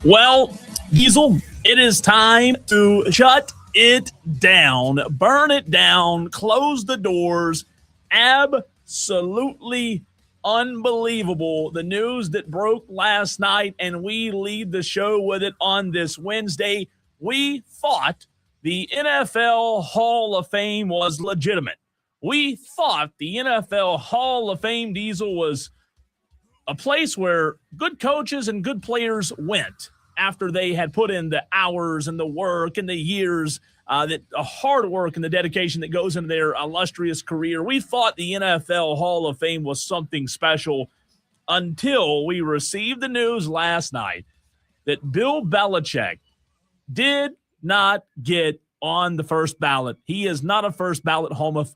Well, Diesel, it is time to shut it down, burn it down, close the doors. Absolutely unbelievable. The news that broke last night, and we lead the show with it on this Wednesday. We thought the NFL Hall of Fame was legitimate. We thought the NFL Hall of Fame, Diesel, was a place where good coaches and good players went after they had put in the hours and the work and the years, the hard work and the dedication that goes into their illustrious career. We thought the NFL Hall of Fame was something special until we received the news last night that Bill Belichick did not get on the first ballot. He is not a first ballot Hall of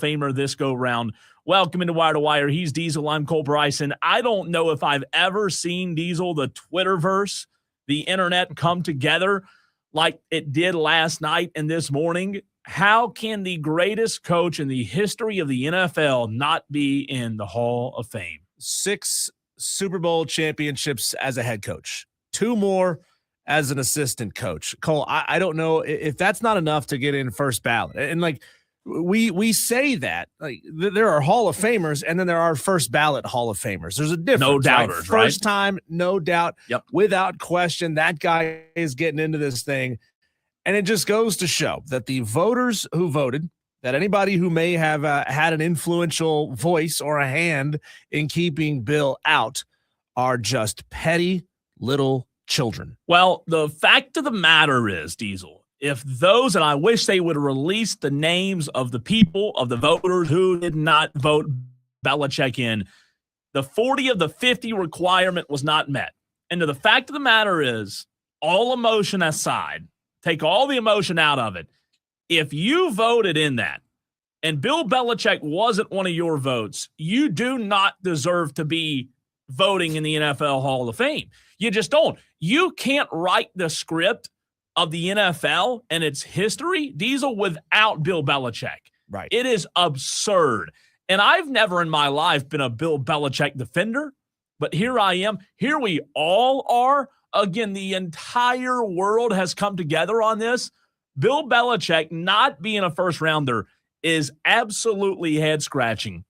Famer this go round. Welcome into Wire to Wire. He's Diesel. I'm Cole Bryson. I don't know if I've ever seen, Diesel, the Twitterverse, the internet, come together like it did last night and this morning. How can the greatest coach in the history of the NFL not be in the Hall of Fame? 6 Super Bowl championships as a head coach, 2 more as an assistant coach. Cole, I don't know if that's not enough to get in first ballot. And like, we say that, like, there are Hall of Famers and then there are first ballot Hall of Famers. There's a difference. No doubters, right? First First time, no doubt. Yep. Without question, that guy is getting into this thing. And it just goes to show that the voters who voted, that anybody who may have had an influential voice or a hand in keeping Bill out, are just petty little children. Well, the fact of the matter is, Diesel, if those, and I wish they would release the names of the people, of the voters who did not vote Belichick in, the 40 of the 50 requirement was not met. And the fact of the matter is, all emotion aside, take all the emotion out of it. If you voted in that and Bill Belichick wasn't one of your votes, you do not deserve to be voting in the NFL Hall of Fame. You just don't. You can't write the script of the NFL and its history, Diesel, without Bill Belichick. Right. It is absurd. And I've never in my life been a Bill Belichick defender, but here I am. Here we all are. Again, the entire world has come together on this. Bill Belichick not being a first rounder is absolutely head scratching.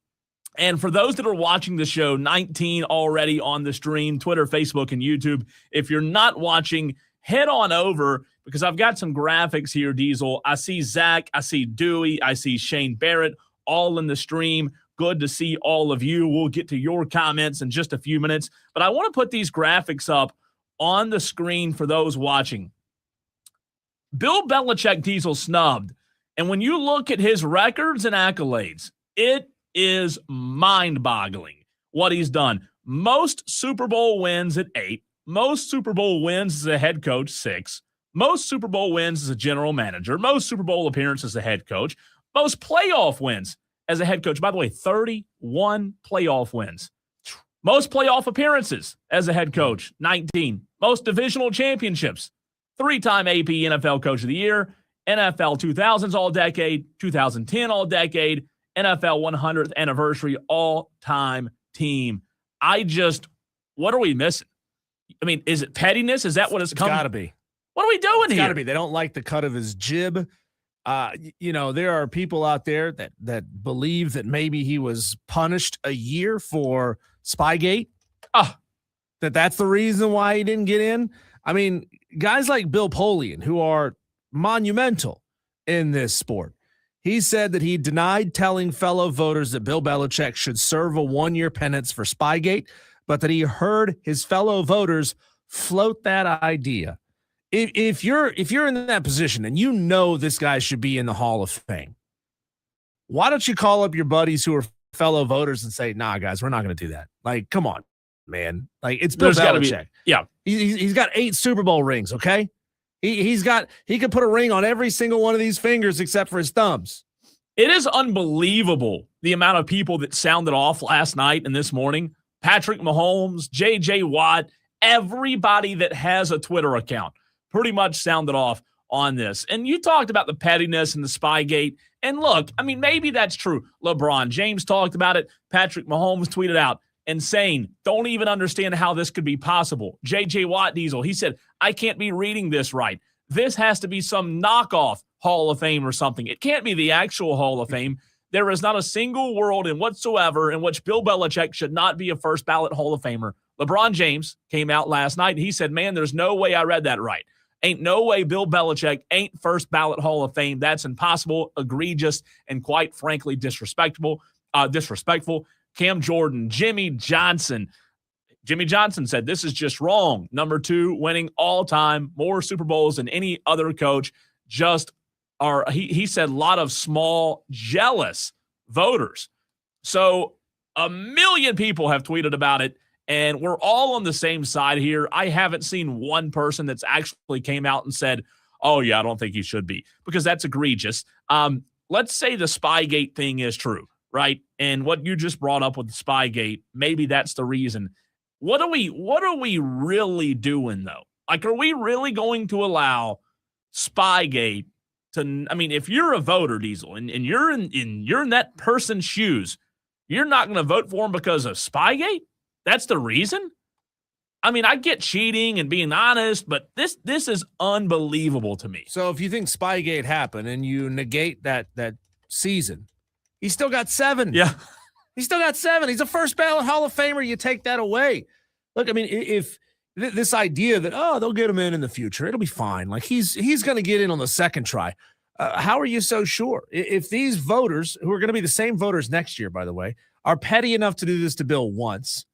And for those that are watching the show, 19 already on the stream, Twitter, Facebook, and YouTube. If you're not watching, head on over because I've got some graphics here, Diesel. I see Zach, I see Dewey, I see Shane Barrett, all in the stream. Good to see all of you. We'll get to your comments in just a few minutes. But I want to put these graphics up on the screen for those watching. Bill Belichick, Diesel, snubbed. And when you look at his records and accolades, it is mind-boggling what he's done. Most Super Bowl wins at 8. Most Super Bowl wins as a head coach, 6. Most Super Bowl wins as a general manager. Most Super Bowl appearances as a head coach. Most playoff wins as a head coach. By the way, 31 playoff wins. Most playoff appearances as a head coach, 19. Most divisional championships, 3-time AP NFL Coach of the Year, NFL 2000s All-Decade, 2010 All-Decade, NFL 100th Anniversary All-Time Team. What are we missing? I mean, is it pettiness? Is that what it's coming? Got to be. What are we doing It's here? got to be. They don't like the cut of his jib. There are people out there that believe that maybe he was punished a year for Spygate. That's the reason why he didn't get in. I mean, guys like Bill Polian, who are monumental in this sport, he said that he denied telling fellow voters that Bill Belichick should serve a 1-year penance for Spygate, but that he heard his fellow voters float that idea. If you're in that position and you know this guy should be in the Hall of Fame, why don't you call up your buddies who are fellow voters and say, nah, guys, we're not going to do that. Like, come on, man. Like, it's Bill Belichick. Yeah. He's got 8 Super Bowl rings, okay? He could put a ring on every single one of these fingers except for his thumbs. It is unbelievable the amount of people that sounded off last night and this morning. Patrick Mahomes, J.J. Watt, everybody that has a Twitter account pretty much sounded off on this. And you talked about the pettiness and the Spygate. And look, I mean, maybe that's true. LeBron James talked about it. Patrick Mahomes tweeted out, and saying, don't even understand how this could be possible. J.J. Watt Diesel, he said, I can't be reading this right. This has to be some knockoff Hall of Fame or something. It can't be the actual Hall of Fame. There is not a single world in whatsoever in which Bill Belichick should not be a first ballot Hall of Famer. LeBron James came out last night and he said, man, there's no way I read that right. Ain't no way Bill Belichick ain't first ballot Hall of Fame. That's impossible, egregious, and quite frankly disrespectful. Cam Jordan, Jimmy Johnson said this is just wrong. Number 2, winning all time, more Super Bowls than any other coach. He said a lot of small, jealous voters. So 1 million people have tweeted about it, and we're all on the same side here. I haven't seen one person that's actually came out and said, oh, yeah, I don't think he should be, because that's egregious. Let's say the Spygate thing is true, right? And what you just brought up with the Spygate, maybe that's the reason. What are we really doing, though? Like, are we really going to allow Spygate to, I mean, if you're a voter, Diesel, and you're in that person's shoes, you're not going to vote for him because of Spygate? That's the reason? I mean, I get cheating and being honest, but this is unbelievable to me. So if you think Spygate happened and you negate that season, he's still got 7. Yeah. He's still got 7. He's a first ballot Hall of Famer. You take that away. Look, I mean, if this idea that, they'll get him in the future, it'll be fine. Like he's going to get in on the second try. How are you so sure? If these voters, who are going to be the same voters next year, by the way, are petty enough to do this to Bill once,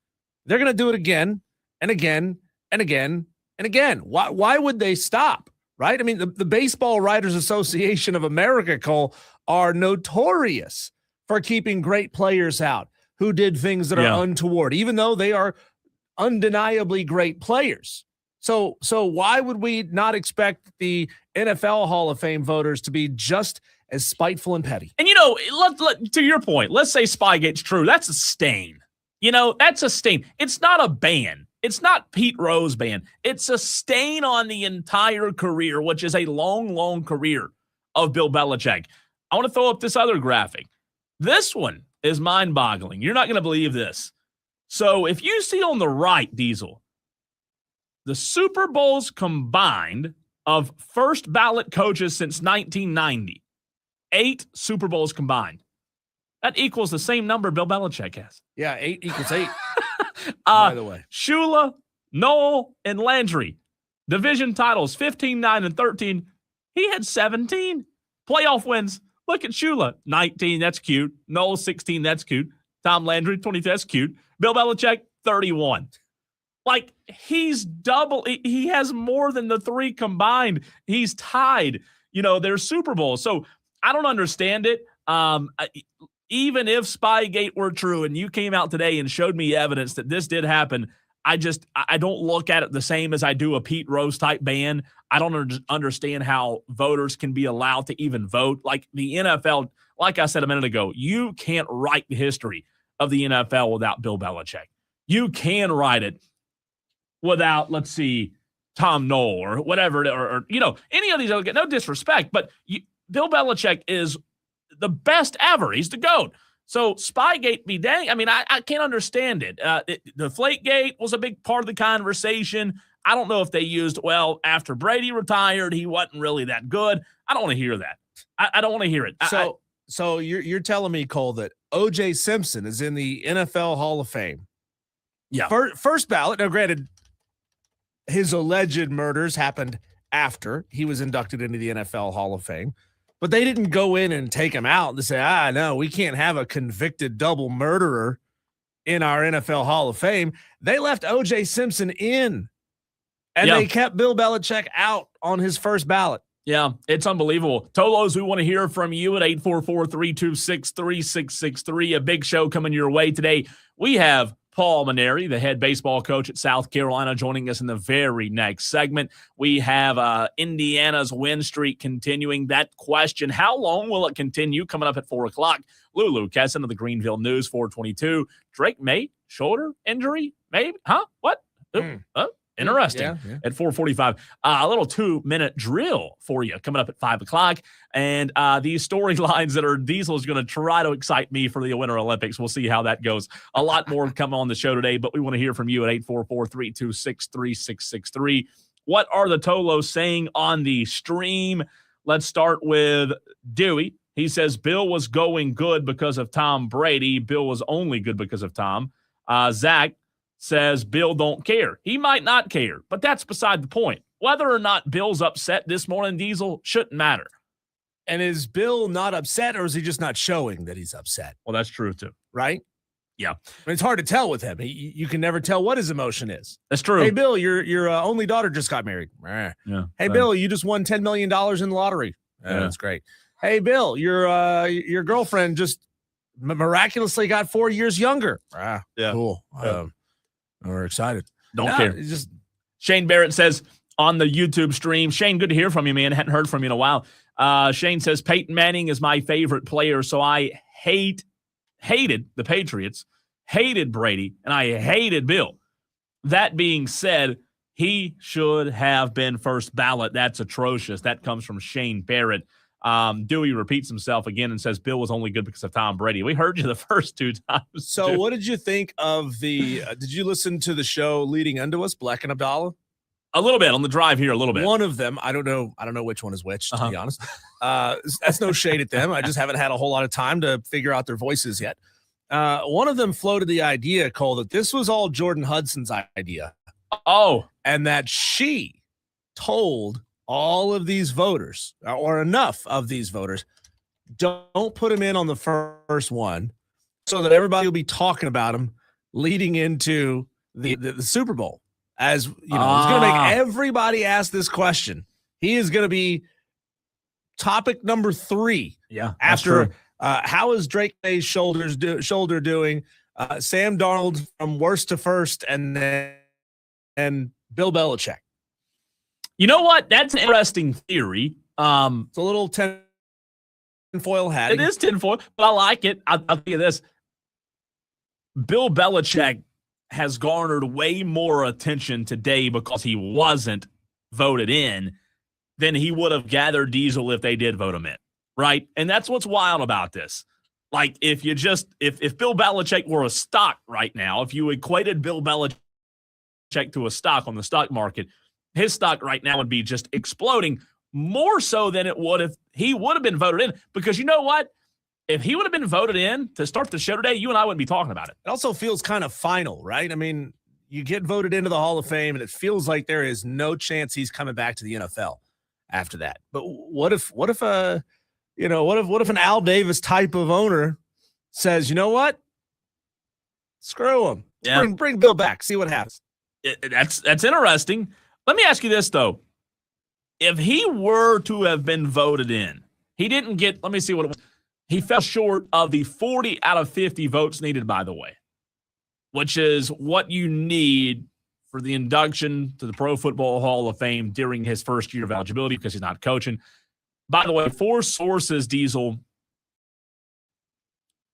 they're going to do it again and again and again and again. Why would they stop? Right? I mean, the Baseball Writers Association of America, Cole, are notorious for keeping great players out who did things that are untoward, even though they are undeniably great players. So why would we not expect the NFL Hall of Fame voters to be just as spiteful and petty? And, to your point, let's say Spygate's true. That's a stain. That's a stain. It's not a ban. It's not Pete Rose ban. It's a stain on the entire career, which is a long, long career of Bill Belichick. I want to throw up this other graphic. This one is mind-boggling. You're not going to believe this. So if you see on the right, Diesel, the Super Bowls combined of first ballot coaches since 1990, 8 Super Bowls combined. That equals the same number Bill Belichick has. Yeah, 8 equals 8, by the way. Shula, Noel, and Landry. Division titles, 15, 9, and 13. He had 17. Playoff wins. Look at Shula, 19, that's cute. Noel, 16, that's cute. Tom Landry, 20, that's cute. Bill Belichick, 31. Like, he's double. He has more than the 3 combined. He's tied, their Super Bowl. So I don't understand it. Even if Spygate were true and you came out today and showed me evidence that this did happen, I don't look at it the same as I do a Pete Rose type ban. I don't understand how voters can be allowed to even vote. Like the NFL, like I said a minute ago, you can't write the history of the NFL without Bill Belichick. You can write it without, let's see, Tom Noel or whatever, or any of these other guys. No disrespect, but Bill Belichick is the best ever. He's the GOAT. So Spygate be dang. I mean, I can't understand it. Deflategate was a big part of the conversation. I don't know if they used, after Brady retired, he wasn't really that good. I don't want to hear that. I don't want to hear it. So you're telling me, Cole, that O.J. Simpson is in the NFL Hall of Fame. Yeah. First ballot. Now, granted, his alleged murders happened after he was inducted into the NFL Hall of Fame. But they didn't go in and take him out and say, no, we can't have a convicted double murderer in our NFL Hall of Fame. They left O.J. Simpson in, and they kept Bill Belichick out on his first ballot. Yeah, it's unbelievable. Tolos, we want to hear from you at 844-326-3663. A big show coming your way today. We have Paul Mainieri, the head baseball coach at South Carolina, joining us in the very next segment. We have Indiana's win streak continuing. That question, how long will it continue? Coming up at 4 o'clock. Lulu, Kessin of the Greenville News, 422. Drake May, shoulder injury? Maybe? Huh? What? Interesting. Yeah. At 4:45, a little 2-minute drill for you coming up at 5 o'clock. And these storylines that are Diesel is going to try to excite me for the Winter Olympics. We'll see how that goes. A lot more come on the show today, but we want to hear from you at 844-326-3663. What are the Tolos saying on the stream? Let's start with Dewey. He says Bill was going good because of Tom Brady. Bill was only good because of Tom. Zach says Bill don't care. He might not care, but that's beside the point. Whether or not Bill's upset this morning, Diesel, shouldn't matter. And is Bill not upset, or is he just not showing that he's upset? Well, that's true, too. Right? Yeah. I mean, it's hard to tell with him. You can never tell what his emotion is. That's true. Hey, Bill, your only daughter just got married. Yeah. Hey, Bill, you just won $10 million in the lottery. That's great. Hey, Bill, your girlfriend just miraculously got 4 years younger. Yeah. Cool. We're excited. Don't care. Just Shane Barrett says on the YouTube stream, Shane, good to hear from you, man. Hadn't heard from you in a while. Shane says Peyton Manning is my favorite player, so I hated the Patriots, hated Brady, and I hated Bill. That being said, he should have been first ballot. That's atrocious. That comes from Shane Barrett. Dewey repeats himself again and says Bill was only good because of Tom Brady. We heard you the first 2 times. So what did you think of the did you listen to the show leading into us, Black and Abdallah? A little bit on the drive here, a little bit. One of them, I don't know which one is which, to be honest. That's no shade at them. I just haven't had a whole lot of time to figure out their voices yet. One of them floated the idea, Cole, that this was all Jordan Hudson's idea. Oh. And that she told all of these voters, or enough of these voters, don't put him in on the first one so that everybody will be talking about him leading into the Super Bowl. As you know, he's going to make everybody ask this question. He is going to be topic number 3. Yeah. After how is Drake May's shoulder doing? Sam Darnold from worst to first, and Bill Belichick. You know what? That's an interesting theory. It's a little tinfoil hat. It is tinfoil, but I like it. I'll tell you this. Bill Belichick has garnered way more attention today because he wasn't voted in than he would have gathered Diesel if they did vote him in, right? And that's what's wild about this. Like, if Bill Belichick were a stock right now, if you equated Bill Belichick to a stock on the stock market, his stock right now would be just exploding more so than it would if he would have been voted in. Because you know what? If he would have been voted in to start the show today, you and I wouldn't be talking about it. It also feels kind of final, right? I mean, you get voted into the Hall of Fame, and it feels like there is no chance he's coming back to the NFL after that. But what if an Al Davis type of owner says, you know what? Screw him. Yeah. Bring Bill back. See what happens. That's interesting. Let me ask you this, though. If he were to have been voted in, he didn't get, let me see what it was. He fell short of the 40 out of 50 votes needed, by the way, which is what you need for the induction to the Pro Football Hall of Fame during his first year of eligibility because he's not coaching. By the way, 4 sources, Diesel,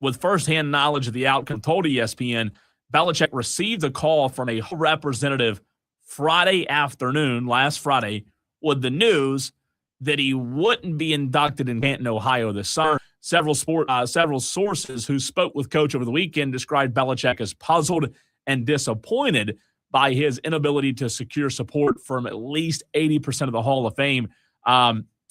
with firsthand knowledge of the outcome, told ESPN Belichick received a call from a representative Friday afternoon, last Friday, with the news that he wouldn't be inducted in Canton, Ohio this summer. Several sources who spoke with Coach over the weekend described Belichick as puzzled and disappointed by his inability to secure support from at least 80% of the Hall of Fame.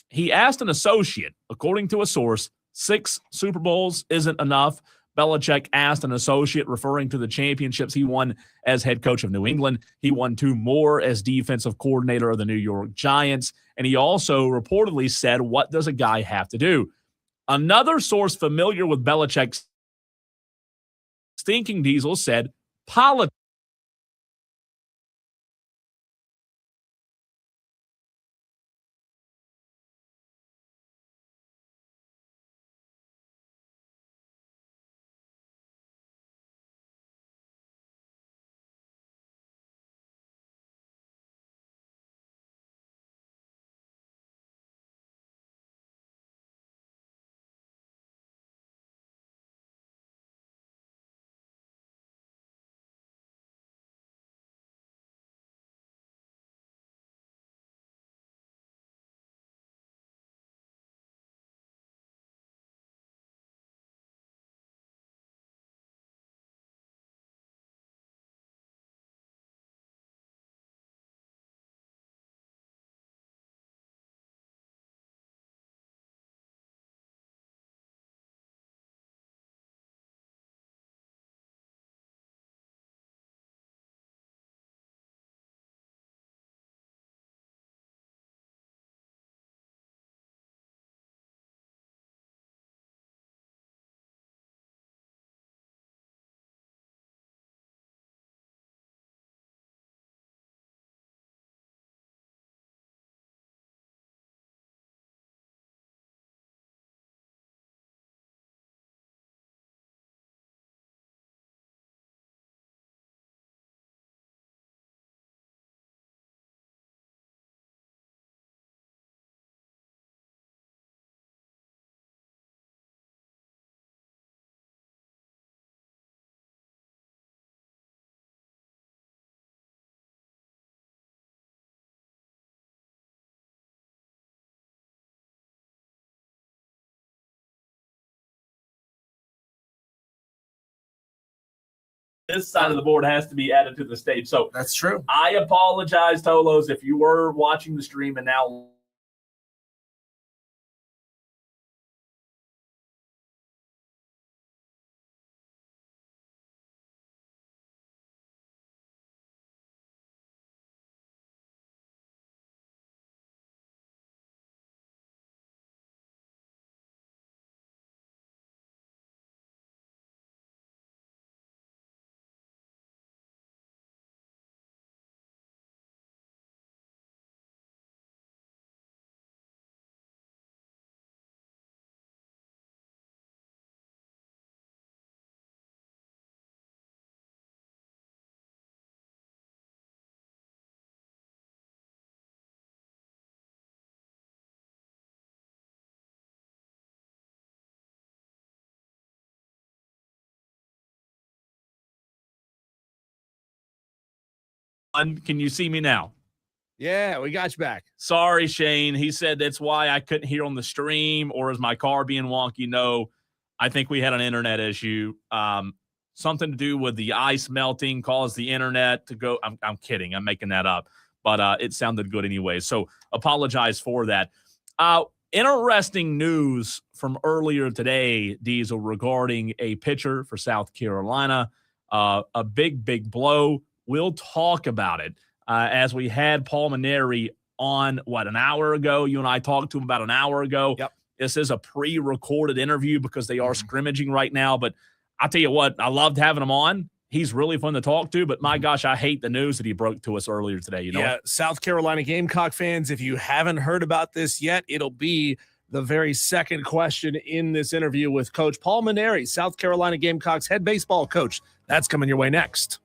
He asked an associate, according to a source, 6 Super Bowls isn't enough. Belichick asked an associate, referring to the championships he won as head coach of New England. He won 2 more as defensive coordinator of the New York Giants. And he also reportedly said, what does a guy have to do? Another source familiar with Belichick's thinking, Diesel, said politics. this side of the board has to be added to the stage. So that's true. I apologize, Tolos, if you were watching the stream and now can you see me now? Yeah, we got you back. Sorry, Shane. He said that's why I couldn't hear on the stream, or is my car being wonky? No, I think we had an internet issue. Something to do with the ice melting caused the internet to go. I'm kidding. I'm making that up. But it sounded good anyway. So apologize for that. Interesting news from earlier today, Diesel, regarding a pitcher for South Carolina. A big blow. We'll talk about it as we had Paul Mainieri on, an hour ago? You and I talked to him about an hour ago. Yep. This is a pre-recorded interview because they are scrimmaging right now. But I'll tell you what, I loved having him on. He's really fun to talk to, but my gosh, I hate the news that he broke to us earlier today. You know, yeah, South Carolina Gamecock fans, if you haven't heard about this yet, it'll be the very second question in this interview with Coach Paul Mainieri, South Carolina Gamecocks head baseball coach. That's coming your way next.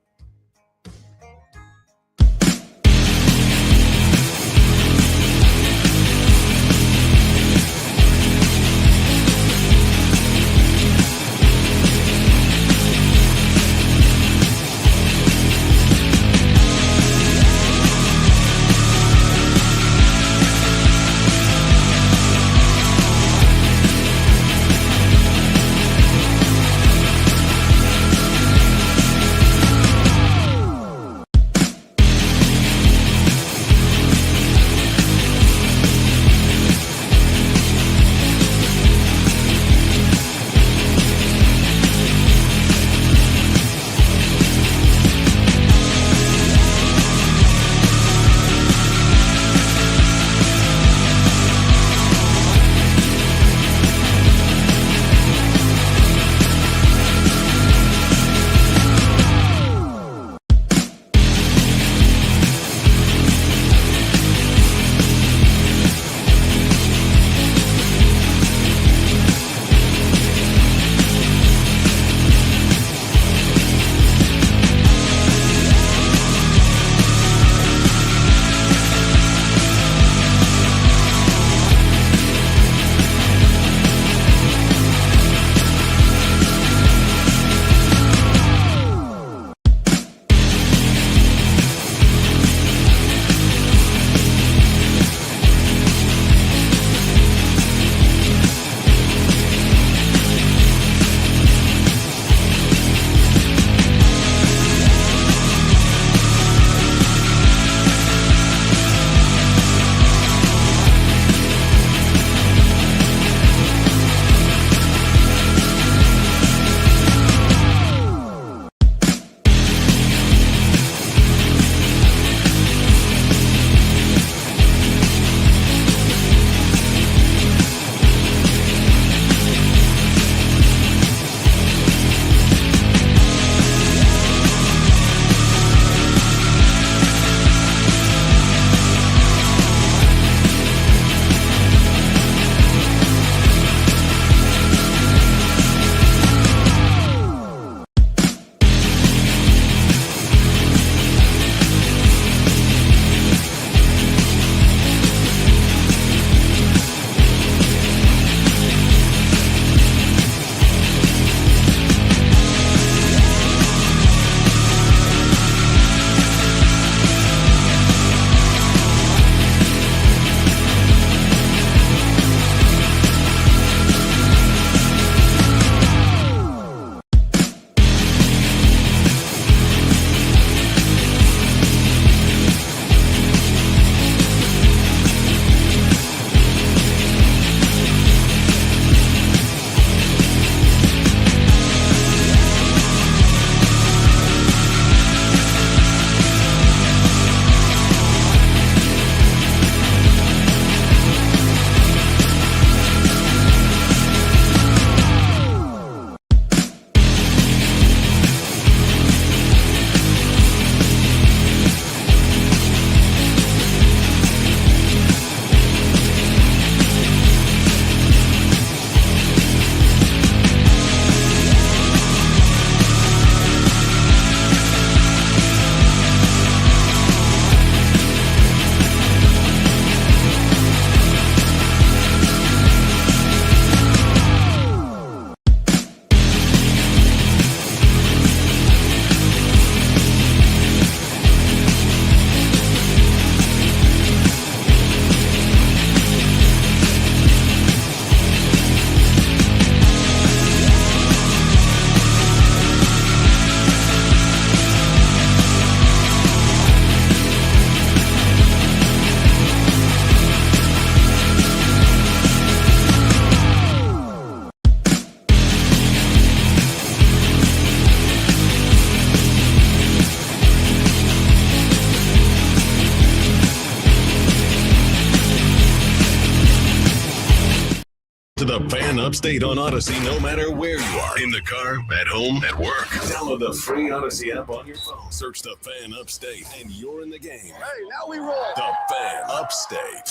The Fan Upstate on Odyssey, no matter where you are. In the car, at home, at work. Download the free Odyssey app on your phone. Search The Fan Upstate, and you're in the game. Hey, now we roll. The Fan Upstate.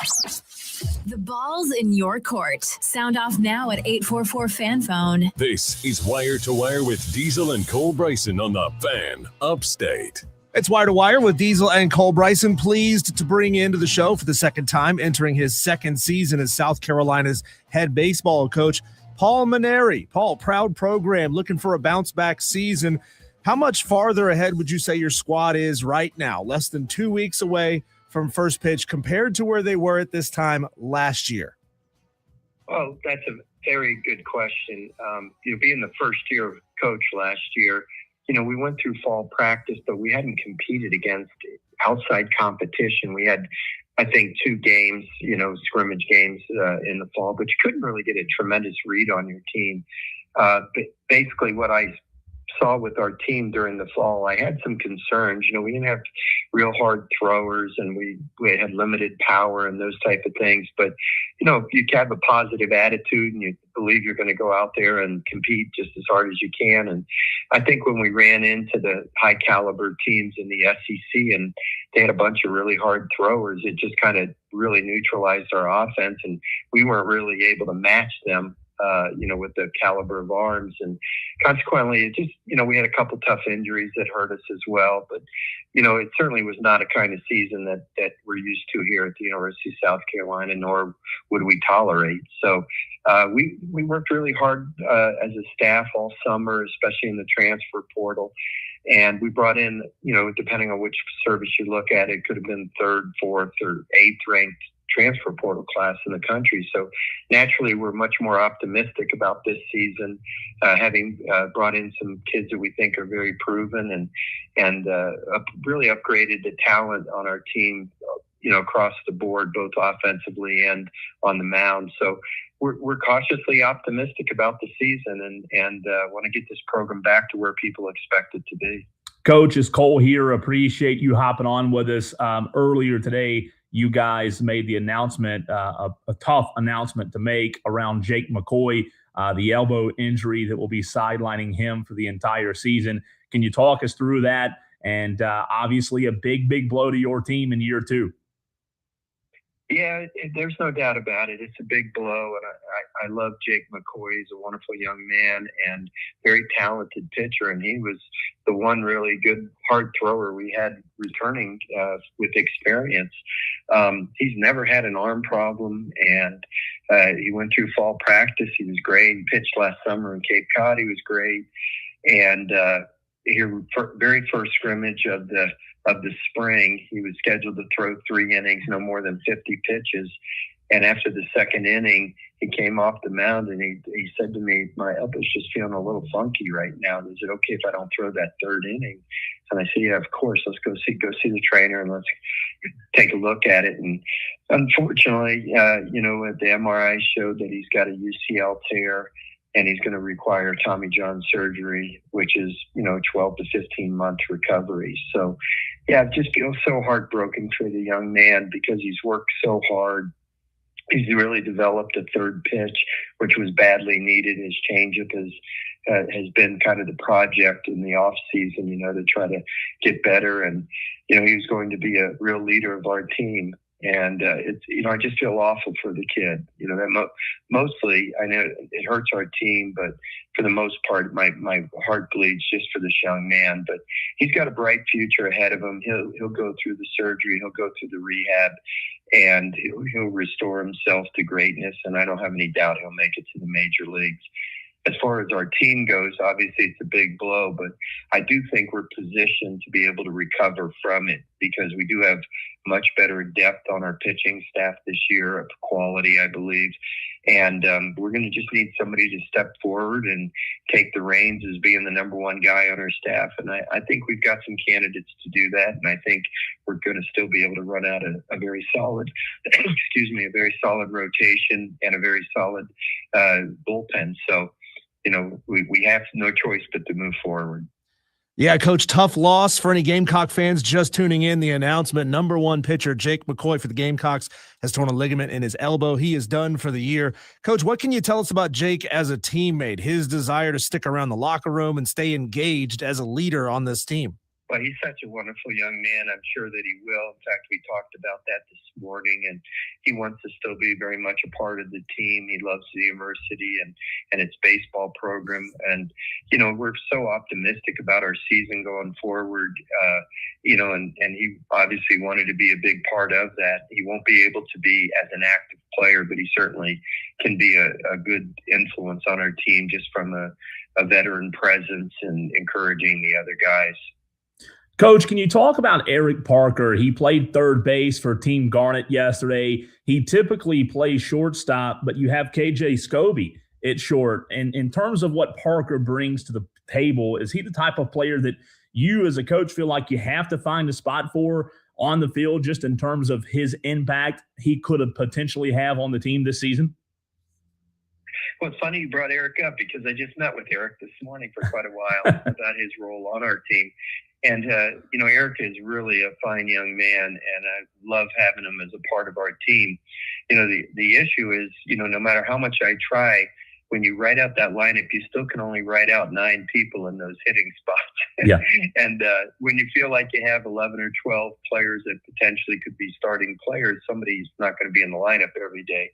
The ball's in your court. Sound off now at 844-FAN-PHONE. This is Wire to Wire with Diesel and Cole Bryson on The Fan Upstate. It's Wire to Wire with Diesel and Cole Bryson. Pleased to bring into the show for the second time, entering his second season as South Carolina's head baseball coach, Paul Mainieri. Paul, proud program, looking for a bounce-back season. How much farther ahead would you say your squad is right now, less than 2 weeks away from first pitch, compared to where they were at this time last year? Well, that's a very good question. Being the first year of coach last year, we went through fall practice, but we hadn't competed against outside competition. We had, I think, 2 games, scrimmage games in the fall, but you couldn't really get a tremendous read on your team. But basically what I saw with our team during the fall, I had some concerns. We didn't have real hard throwers, and we had limited power and those type of things. But, if you have a positive attitude and you believe you're going to go out there and compete just as hard as you can. And I think when we ran into the high caliber teams in the SEC and they had a bunch of really hard throwers, it just kind of really neutralized our offense, and we weren't really able to match them. With the caliber of arms, and consequently, it just, we had a couple tough injuries that hurt us as well. But, it certainly was not a kind of season that we're used to here at the University of South Carolina, nor would we tolerate. So we worked really hard as a staff all summer, especially in the transfer portal. And we brought in, depending on which service you look at, it could have been 3rd, 4th, or 8th ranked transfer portal class in the country. So naturally, we're much more optimistic about this season, having brought in some kids that we think are very proven and really upgraded the talent on our team, across the board, both offensively and on the mound. So we're cautiously optimistic about the season and want to get this program back to where people expect it to be. Coach, it's Cole here. Appreciate you hopping on with us. Earlier today, you guys made the announcement, a tough announcement to make around Jake McCoy, the elbow injury that will be sidelining him for the entire season. Can you talk us through that? And obviously a big blow to your team in year 2. Yeah, there's no doubt about it. It's a big blow, and I love Jake McCoy. He's a wonderful young man and very talented pitcher, and he was the one really good hard thrower we had returning with experience. He's never had an arm problem, and he went through fall practice. He was great. He pitched last summer in Cape Cod. He was great. And here, very first scrimmage of the spring, he was scheduled to throw 3 innings, no more than 50 pitches. And after the second inning, he came off the mound and he said to me, "My elbow's just feeling a little funky right now. Is it okay if I don't throw that 3rd inning?" And I said, "Yeah, of course. Let's go see the trainer and let's take a look at it." And unfortunately, the MRI showed that he's got a UCL tear, and he's going to require Tommy John surgery, which is, 12 to 15 month recovery. So, yeah, I just feel so heartbroken for the young man because he's worked so hard. He's really developed a 3rd pitch, which was badly needed. His changeup has been kind of the project in the off season, to try to get better. And, he was going to be a real leader of our team. And I just feel awful for the kid. That mostly, I know it hurts our team, but for the most part, my heart bleeds just for this young man. But he's got a bright future ahead of him. He'll go through the surgery, he'll go through the rehab, and he'll restore himself to greatness. And I don't have any doubt he'll make it to the major leagues. As far as our team goes, obviously it's a big blow, but I do think we're positioned to be able to recover from it because we do have much better depth on our pitching staff this year of quality, I believe. And we're going to just need somebody to step forward and take the reins as being the number one guy on our staff. And I think we've got some candidates to do that. And I think we're going to still be able to run out a very solid, a very solid rotation and a very solid bullpen. So, we have no choice but to move forward. Yeah, Coach, tough loss for any Gamecock fans just tuning in. The announcement, number one pitcher Jake McCoy for the Gamecocks has torn a ligament in his elbow. He is done for the year. Coach, what can you tell us about Jake as a teammate, his desire to stick around the locker room and stay engaged as a leader on this team? Well, he's such a wonderful young man. I'm sure that he will. In fact, we talked about that this morning, and he wants to still be very much a part of the team. He loves the university and its baseball program. And, you know, we're so optimistic about our season going forward, you know, and he obviously wanted to be a big part of that. He won't be able to be as an active player, but he certainly can be a good influence on our team just from a veteran presence and encouraging the other guys. Coach, can you talk about Eric Parker? He played third base for Team Garnet yesterday. He typically plays shortstop, but you have KJ Scobie at short. And in terms of what Parker brings to the table, is he the type of player that you as a coach feel like you have to find a spot for on the field just in terms of his impact he could have potentially have on the team this season? Well, it's funny you brought Eric up because I just met with Eric this morning for quite a while about his role on our team. And, you know, Eric is really a fine young man, and I love having him as a part of our team. You know, the issue is, you know, no matter how much I try, when you write out that lineup, you still can only write out 9 people in those hitting spots. Yeah. And when you feel like you have 11 or 12 players that potentially could be starting players, somebody's not going to be in the lineup every day.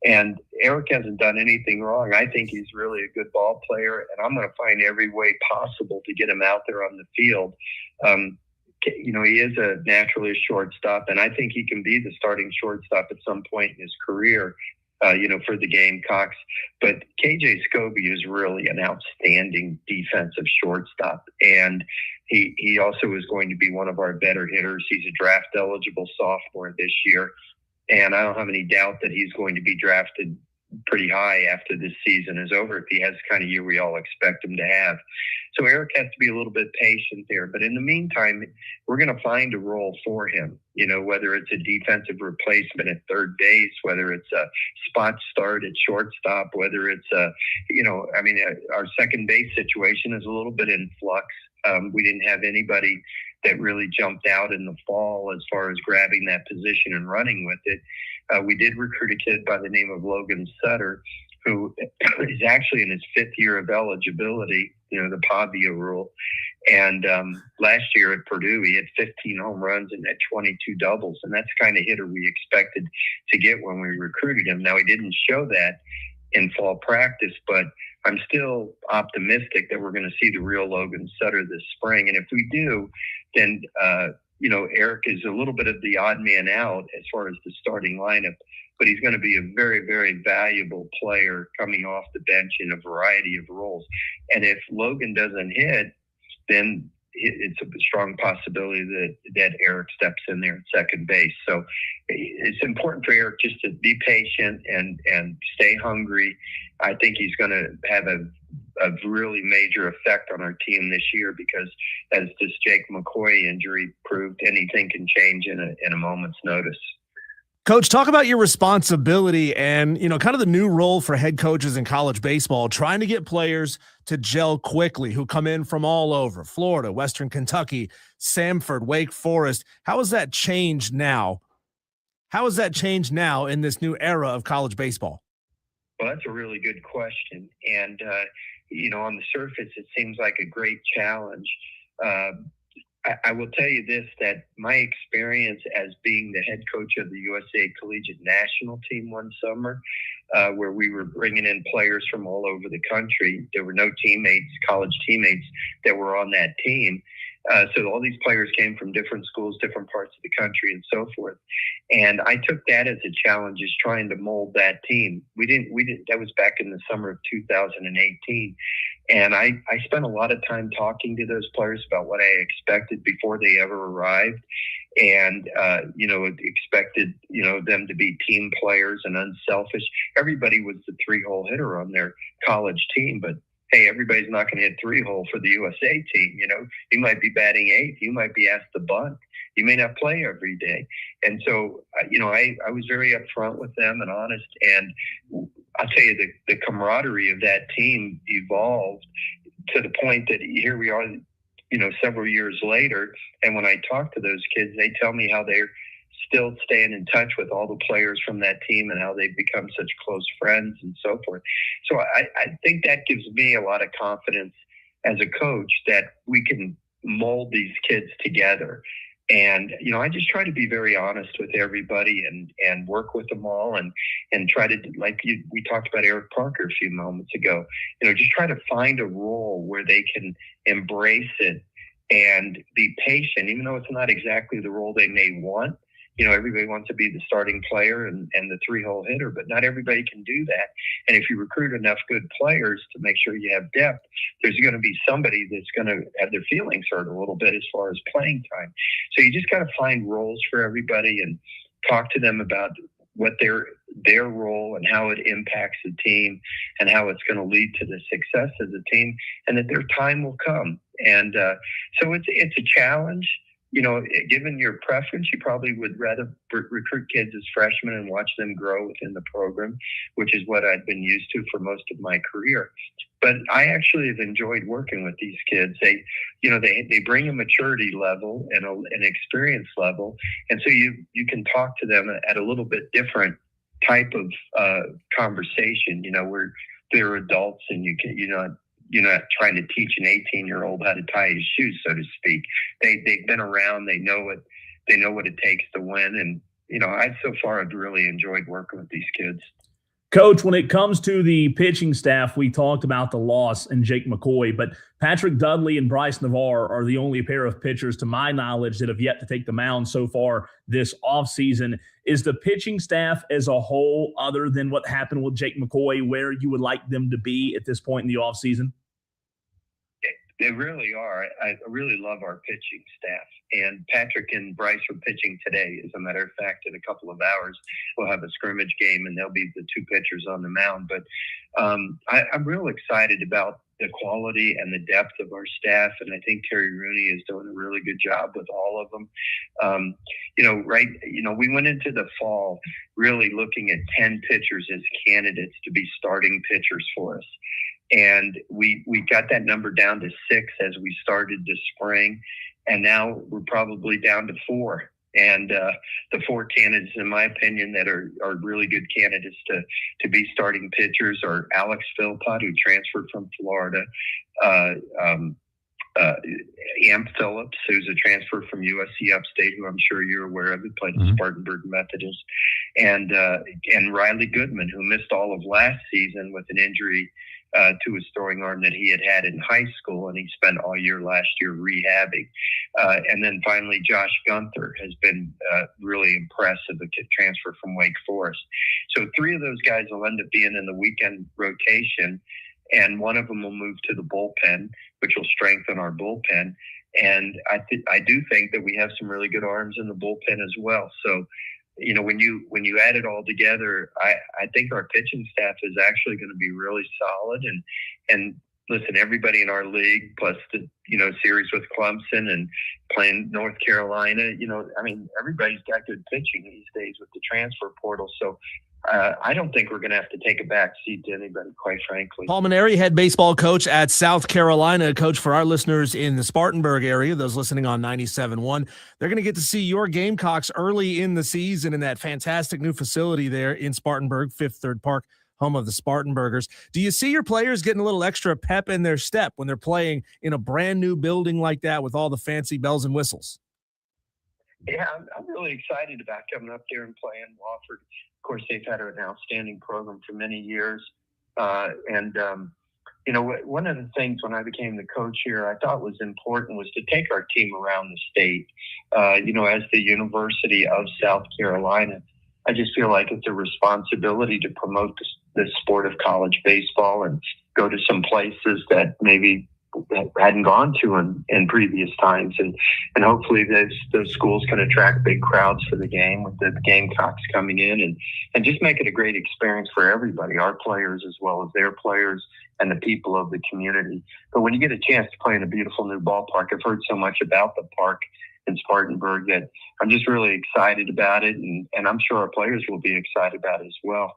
And Eric hasn't done anything wrong. I think he's really a good ball player, and I'm going to find every way possible to get him out there on the field. You know, he is a naturalist shortstop, and I think he can be the starting shortstop at some point in his career, you know, for the Gamecocks. But KJ Scobie is really an outstanding defensive shortstop, and he also is going to be one of our better hitters. He's a draft-eligible sophomore this year. And I don't have any doubt that he's going to be drafted pretty high after this season is over if he has the kind of year we all expect him to have. So Eric has to be a little bit patient there. But in the meantime, we're going to find a role for him, you know, whether it's a defensive replacement at third base, whether it's a spot start at shortstop, whether it's you know, I mean, our second base situation is a little bit in flux. We didn't have anybody that really jumped out in the fall as far as grabbing that position and running with it. We did recruit a kid by the name of Logan Sutter, who is actually in his 5th year of eligibility, you know, the Pavia rule. And last year at Purdue, he had 15 home runs and had 22 doubles. And that's the kind of hitter we expected to get when we recruited him. Now, he didn't show that in fall practice, but I'm still optimistic that we're going to see the real Logan Sutter this spring. And if we do, then, you know, Eric is a little bit of the odd man out as far as the starting lineup, but he's going to be a very, very valuable player coming off the bench in a variety of roles. And if Logan doesn't hit, then it's a strong possibility that Eric steps in there at second base. So it's important for Eric just to be patient and stay hungry. I think he's going to have a really major effect on our team this year because, as this Jake McCoy injury proved, anything can change in a moment's notice. Coach, talk about your responsibility and, you know, kind of the new role for head coaches in college baseball, trying to get players to gel quickly who come in from all over, Florida, Western Kentucky, Samford, Wake Forest. How has that changed now? How has that changed now in this new era of college baseball? Well, that's a really good question. And, you know, on the surface, it seems like a great challenge. I will tell you this, that my experience as being the head coach of the USA Collegiate National Team one summer, where we were bringing in players from all over the country. There were no teammates, college teammates that were on that team. So all these players came from different schools, different parts of the country and so forth. And I took that as a challenge, is trying to mold that team. We didn't, that was back in the summer of 2018. And I spent a lot of time talking to those players about what I expected before they ever arrived. And, you know, expected, you know, them to be team players and unselfish. Everybody was the 3-hole hitter on their college team, but hey, everybody's not going to hit 3-hole for the USA team. You know, you might be batting 8th. You might be asked to bunt. You may not play every day. And so, you know, I was very upfront with them and honest. And I'll tell you, the camaraderie of that team evolved to the point that here we are several years later. And when I talk to those kids, they tell me how they're still staying in touch with all the players from that team and how they've become such close friends and so forth. So I think that gives me a lot of confidence as a coach that we can mold these kids together. And, I just try to be very honest with everybody and work with them all and try to, we talked about Eric Parker a few moments ago, just try to find a role where they can embrace it and be patient, even though it's not exactly the role they may want. Everybody wants to be the starting player and the three-hole hitter, but not everybody can do that. And if you recruit enough good players to make sure you have depth, there's going to be somebody that's going to have their feelings hurt a little bit as far as playing time. So you just got to find roles for everybody and talk to them about what their role and how it impacts the team and how it's going to lead to the success of the team, and that their time will come. And so it's a challenge. Given your preference, you probably would rather recruit kids as freshmen and watch them grow within the program, which is what I've been used to for most of my career. But I actually have enjoyed working with these kids. They bring a maturity level and an experience level, and so you can talk to them at a little bit different type of conversation. Where they're adults and you're not trying to teach an 18-year-old how to tie his shoes, so to speak. They've been around. They know what it takes to win. And, I've really enjoyed working with these kids. Coach, when it comes to the pitching staff, we talked about the loss in Jake McCoy, but Patrick Dudley and Bryce Navarre are the only pair of pitchers, to my knowledge, that have yet to take the mound so far this offseason. Is the pitching staff as a whole, other than what happened with Jake McCoy, where you would like them to be at this point in the offseason? They really are. I really love our pitching staff. And Patrick and Bryce are pitching today. As a matter of fact, in a couple of hours, we'll have a scrimmage game, and they'll be the two pitchers on the mound. But I'm real excited about the quality and the depth of our staff, and I think Terry Rooney is doing a really good job with all of them. We went into the fall really looking at 10 pitchers as candidates to be starting pitchers for us. And we got that number down to 6 as we started this spring. And now we're probably down to 4. And the 4 candidates, in my opinion, that are really good candidates to be starting pitchers are Alex Philpott, who transferred from Florida, Amp Phillips, who's a transfer from USC Upstate, who I'm sure you're aware of, who played at Spartanburg Methodist, and Riley Goodman, who missed all of last season with an injury to his throwing arm that he had in high school, and he spent all year last year rehabbing. And then finally, Josh Gunther has been really impressive, a transfer from Wake Forest. So 3 of those guys will end up being in the weekend rotation, and one of them will move to the bullpen, which will strengthen our bullpen. And I do think that we have some really good arms in the bullpen as well. So, when you add it all together, I think our pitching staff is actually going to be really solid. And listen, everybody in our league, plus the series with Clemson and playing North Carolina, everybody's got good pitching these days with the transfer portal. So I don't think we're going to have to take a back seat to anybody, quite frankly. Paul Mainieri, head baseball coach at South Carolina. Coach, for our listeners in the Spartanburg area, those listening on 97.1, they're going to get to see your Gamecocks early in the season in that fantastic new facility there in Spartanburg, Fifth Third Park, home of the Spartanburgers. Do you see your players getting a little extra pep in their step when they're playing in a brand new building like that with all the fancy bells and whistles? Yeah, I'm really excited about coming up there and playing Wofford. Of course, they've had an outstanding program for many years. One of the things when I became the coach here, I thought was important was to take our team around the state. As the University of South Carolina, I just feel like it's a responsibility to promote the sport of college baseball and go to some places that maybe hadn't gone to in previous times, and hopefully those schools can attract big crowds for the game with the Gamecocks coming in and just make it a great experience for everybody, our players as well as their players and the people of the community. But when you get a chance to play in a beautiful new ballpark, I've heard so much about the park in Spartanburg that I'm just really excited about it, and I'm sure our players will be excited about it as well.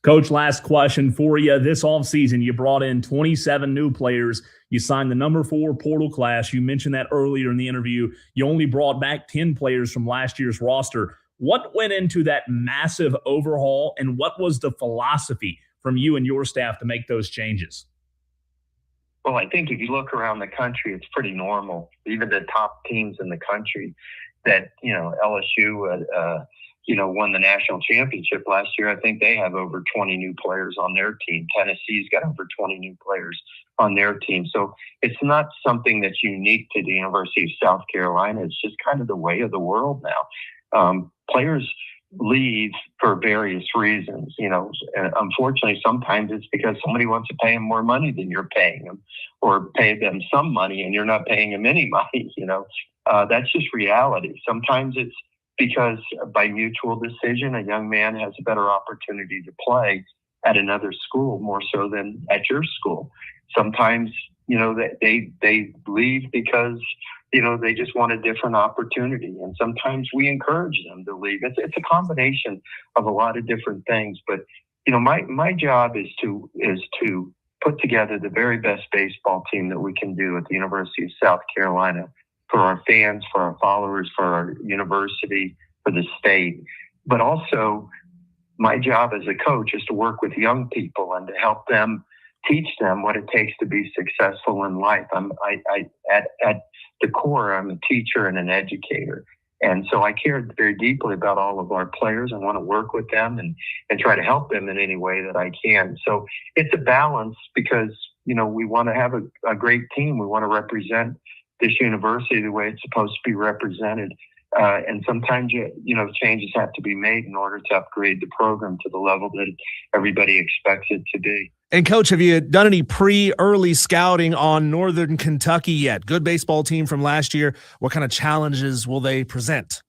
Coach, last question for you. This offseason, you brought in 27 new players. You signed the number 4 portal class. You mentioned that earlier in the interview. You only brought back 10 players from last year's roster. What went into that massive overhaul, and what was the philosophy from you and your staff to make those changes? Well, I think if you look around the country, it's pretty normal. Even the top teams in the country that, LSU, won the national championship last year. I think they have over 20 new players on their team. Tennessee's got over 20 new players on their team. So it's not something that's unique to the University of South Carolina. It's just kind of the way of the world now. Players leave for various reasons, and unfortunately, sometimes it's because somebody wants to pay them more money than you're paying them, or pay them some money and you're not paying them any money. That's just reality. Sometimes it's because by mutual decision, a young man has a better opportunity to play at another school more so than at your school. Sometimes, they leave because, they just want a different opportunity. And sometimes we encourage them to leave. It's a combination of a lot of different things. But, my job is to put together the very best baseball team that we can do at the University of South Carolina for our fans, for our followers, for our university, for the state. But also, my job as a coach is to work with young people and to help them, teach them what it takes to be successful in life. At the core, I'm a teacher and an educator. And so I care very deeply about all of our players. I want to work with them and try to help them in any way that I can. So it's a balance because, we want to have a great team. We want to represent this university the way it's supposed to be represented. And sometimes, changes have to be made in order to upgrade the program to the level that everybody expects it to be. And, Coach, have you done any early scouting on Northern Kentucky yet? Good baseball team from last year. What kind of challenges will they present?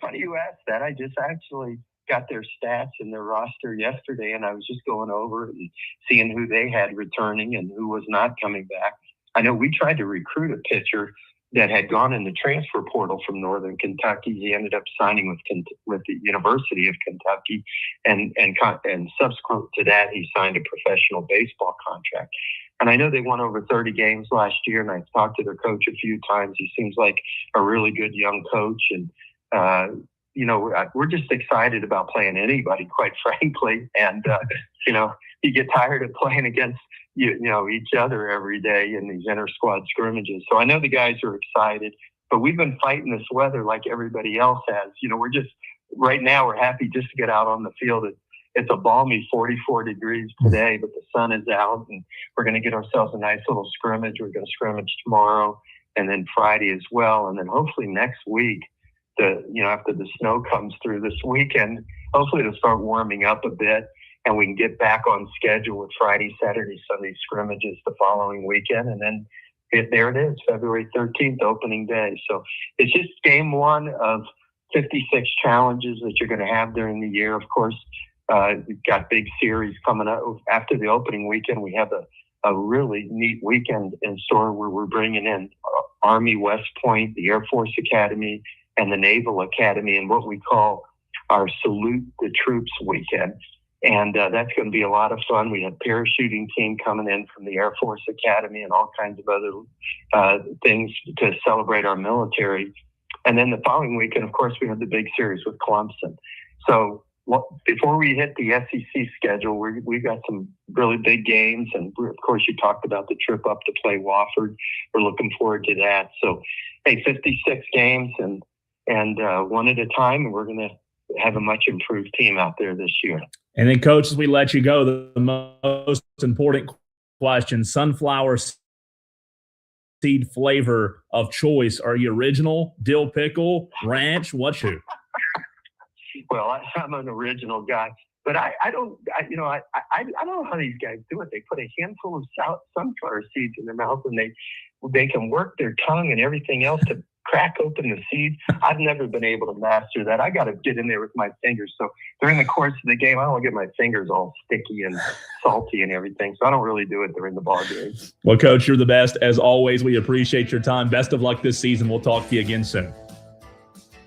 Funny you asked that. I just actually got their stats and their roster yesterday, and I was just going over it and seeing who they had returning and who was not coming back. I know we tried to recruit a pitcher that had gone in the transfer portal from Northern Kentucky. He ended up signing with the University of Kentucky, and subsequent to that, he signed a professional baseball contract. And I know they won over 30 games last year, and I talked to their coach a few times. He seems like a really good young coach, and we're just excited about playing anybody, quite frankly. And you get tired of playing against each other every day in these inter-squad scrimmages. So I know the guys are excited, but we've been fighting this weather like everybody else has. Right now we're happy just to get out on the field. It's a balmy 44 degrees today, but the sun is out, and we're going to get ourselves a nice little scrimmage. We're going to scrimmage tomorrow and then Friday as well. And then hopefully next week, after the snow comes through this weekend, hopefully it'll start warming up a bit, and we can get back on schedule with Friday, Saturday, Sunday scrimmages the following weekend. And then there it is, February 13th, opening day. So it's just game one of 56 challenges that you're going to have during the year. Of course, we've got big series coming up. After the opening weekend, we have a really neat weekend in store where we're bringing in Army West Point, the Air Force Academy, and the Naval Academy, and what we call our Salute the Troops weekend. And that's going to be a lot of fun. We have parachuting team coming in from the Air Force Academy and all kinds of other things to celebrate our military. And then the following weekend, of course, we have the big series with Clemson. So before we hit the SEC schedule, we've got some really big games. And of course, you talked about the trip up to play Wofford. We're looking forward to that. So, 56 games and one at a time, and we're going to have a much improved team out there this year. And then, Coach, as we let you go, the most important question: sunflower seed flavor of choice. Are you original, dill pickle, ranch? What's who? Well, I'm an original guy, but I don't know how these guys do it. They put a handful of sunflower seeds in their mouth, and they can work their tongue and everything else to crack open the seeds. I've never been able to master that. I got to get in there with my fingers. So during the course of the game, I don't want to get my fingers all sticky and salty and everything. So I don't really do it during the ball game. Well, Coach, you're the best. As always, we appreciate your time. Best of luck this season. We'll talk to you again soon.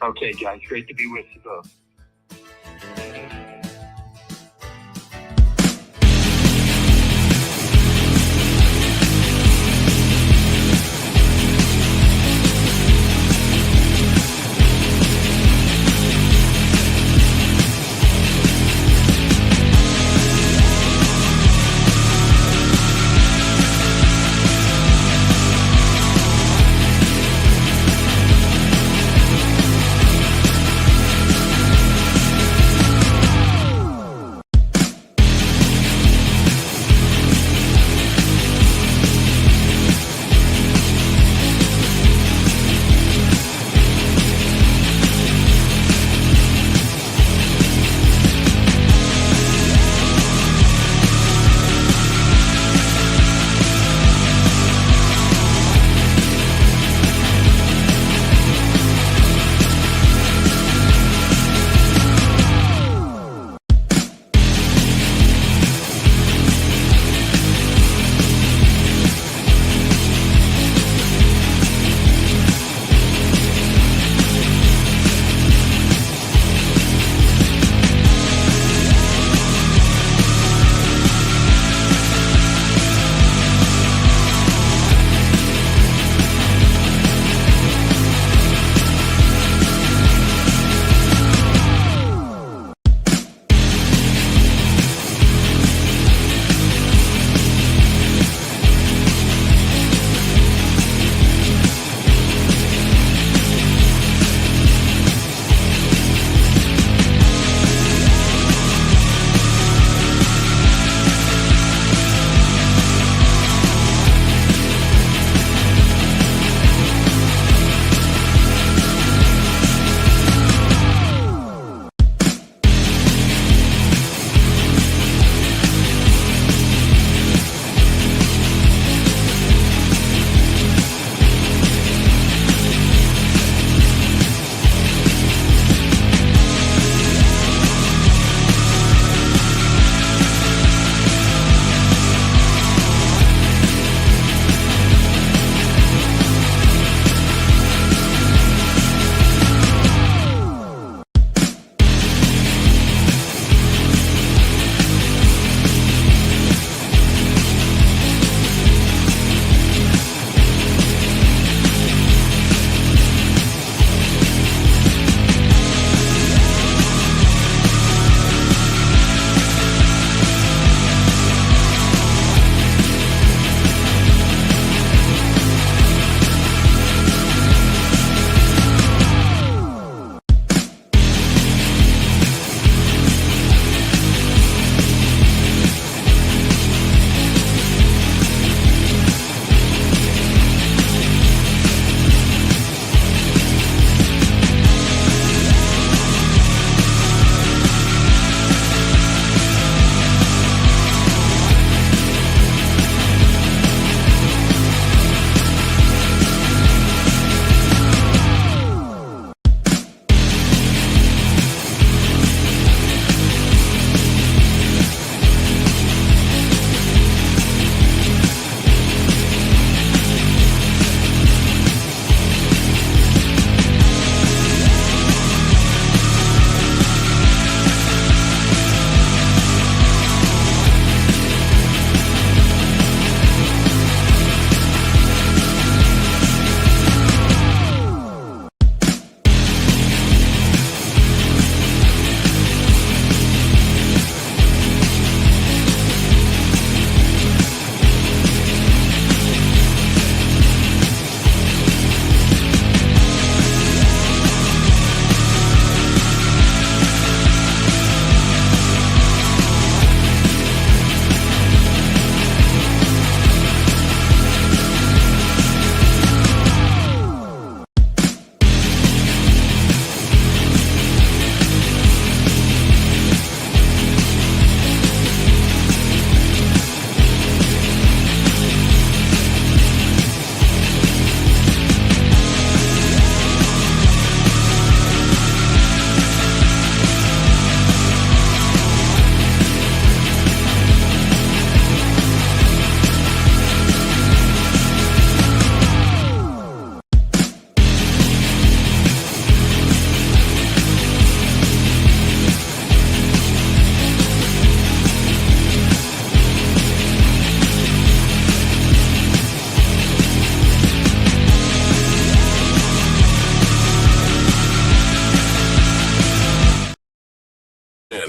Okay, guys. Great to be with you both.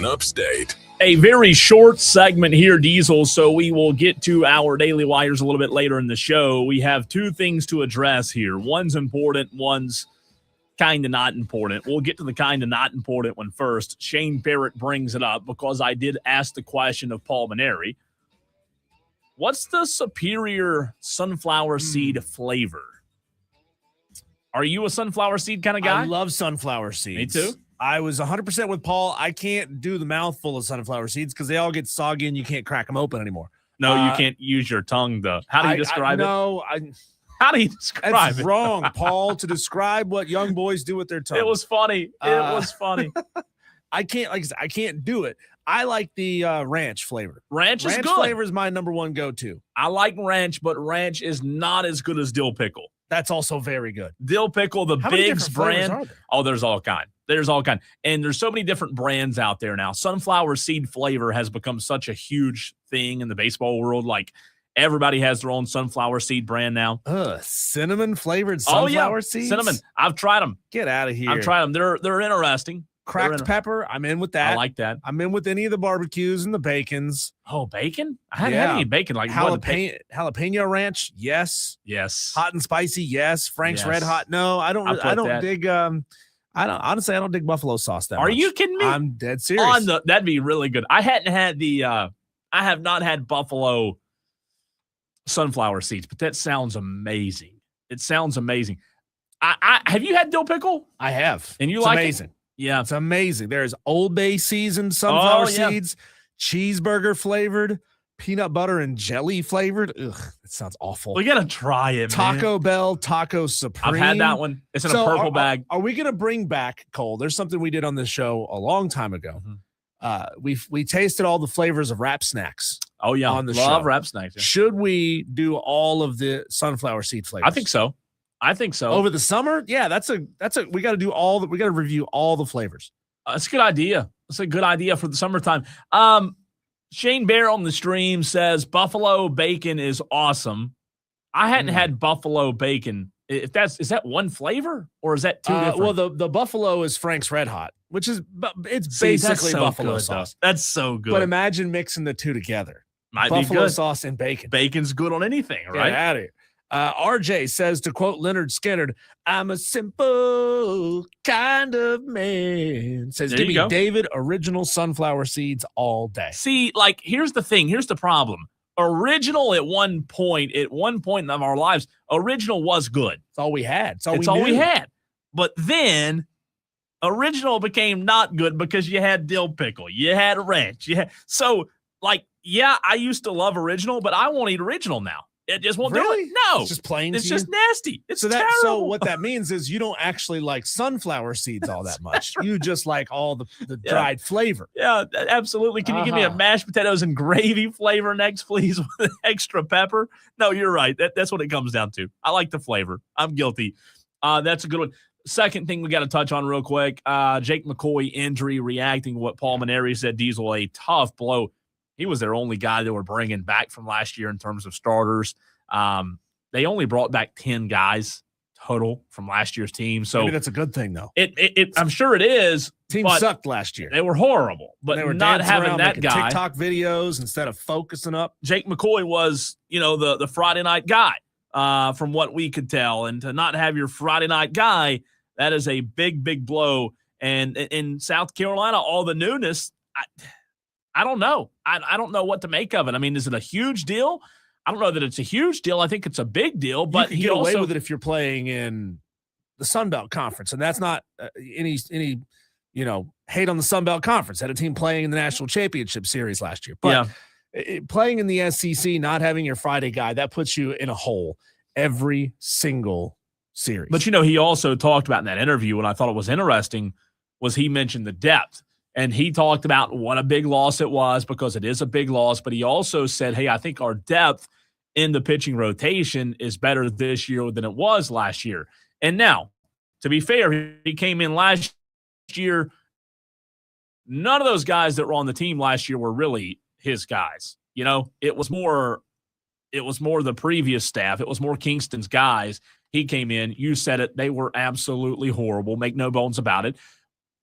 fan upstate. A very short segment here, Diesel, so we will get to our Daily Wires a little bit later in the show. We have two things to address here. One's important, one's kind of not important. We'll get to the kind of not important one first. Shane Barrett brings it up because I did ask the question of Paul Mainieri. What's the superior sunflower seed flavor? Are you a sunflower seed kind of guy? I love sunflower seeds. Me too. I was 100% with Paul. I can't do the mouthful of sunflower seeds because they all get soggy and you can't crack them open anymore. No, you can't use your tongue, though. How do you describe it? No, How do you describe it's it? wrong, Paul, to describe what young boys do with their tongue. It was funny. It was funny. I can't do it. I like the ranch flavor. Ranch is good. Flavor is my number one go-to. I like ranch, but ranch is not as good as dill pickle. That's also very good. Dill pickle, the How many Biggs different flavors brand. are there? Oh, there's all kind. There's all kind. And there's so many different brands out there now. Sunflower seed flavor has become such a huge thing in the baseball world. Like everybody has their own sunflower seed brand now. Cinnamon flavored sunflower seeds? Cinnamon. I've tried them. Get out of here. I've tried them. They're interesting. Cracked pepper. I'm in with that. I like that. I'm in with any of the barbecues and the bacons. Oh, bacon? I hadn't had any bacon. Like jalapeno ranch. Yes. Yes. Hot and spicy. Yes. Frank's Yes. Red Hot. No, I don't dig. I don't dig buffalo sauce that much. Are you kidding me? I'm dead serious. That'd be really good. I hadn't had I have not had buffalo sunflower seeds, but that sounds amazing. It sounds amazing. I have you had dill pickle? I have. And you it's like amazing. It? Yeah. It's amazing. There's Old Bay seasoned sunflower seeds, cheeseburger flavored, peanut butter and jelly flavored. Ugh, that sounds awful. We gotta try it, Taco Bell, Taco Supreme. I've had that one. It's in a purple bag. Are we gonna bring back, Cole? There's something we did on this show a long time ago. We tasted all the flavors of Wrap Snacks. Oh yeah, on the love show. Wrap Snacks. Yeah. Should we do all of the sunflower seed flavors? I think so. Over the summer? Yeah, that's a we got to do we got to review all the flavors. That's a good idea. That's a good idea for the summertime. Shane Bear on the stream says buffalo bacon is awesome. I hadn't had buffalo bacon. Is that one flavor or is that two different? Well, the buffalo is Frank's Red Hot, which is basically so buffalo good, sauce. Though. That's so good. But imagine mixing the two together. Might buffalo be good. sauce and bacon. Bacon's good on anything, right? Get out of here. RJ says, to quote Leonard Skinner, "I'm a simple kind of man." Says, There give you me go. David original sunflower seeds all day. See, like, here's the thing. Here's the problem. Original at one point in our lives, original was good. It's all we had. It's all we had. But then original became not good because you had dill pickle. You had ranch. So, like, yeah, I used to love original, but I won't eat original now. It just won't do it. No. It's just plain. It's just nasty. It's terrible. terrible. So what that means is you don't actually like sunflower seeds all that much. You just like all the dried flavor. Yeah, absolutely. Can you give me a mashed potatoes and gravy flavor next, please, with extra pepper? No, you're right. That's what it comes down to. I like the flavor. I'm guilty. That's a good one. Second thing we got to touch on real quick, Jake McCoy injury, reacting to what Paul Mainieri said, Diesel, a tough blow. He was their only guy they were bringing back from last year in terms of starters. They only brought back 10 guys total from last year's team. So maybe that's a good thing, though. I'm sure it is. Team sucked last year. They were horrible, but they were not having that guy. TikTok videos instead of focusing up. Jake McCoy was, the Friday night guy, from what we could tell. And to not have your Friday night guy, that is a big, big blow. And in South Carolina, all the newness, I don't know. I don't know what to make of it. I mean, is it a huge deal? I don't know that it's a huge deal. I think it's a big deal. But you can get away with it if you're playing in the Sun Belt Conference, and that's not any hate on the Sun Belt Conference. Had a team playing in the National Championship Series last year, but playing in the SEC, not having your Friday guy, that puts you in a hole every single series. But he also talked about in that interview, and I thought it was interesting, was he mentioned the depth. And he talked about what a big loss it was, because it is a big loss. But he also said, hey, I think our depth in the pitching rotation is better this year than it was last year. And now, to be fair, he came in last year. None of those guys that were on the team last year were really his guys. It was more the previous staff. It was more Kingston's guys. He came in. You said it. They were absolutely horrible. Make no bones about it.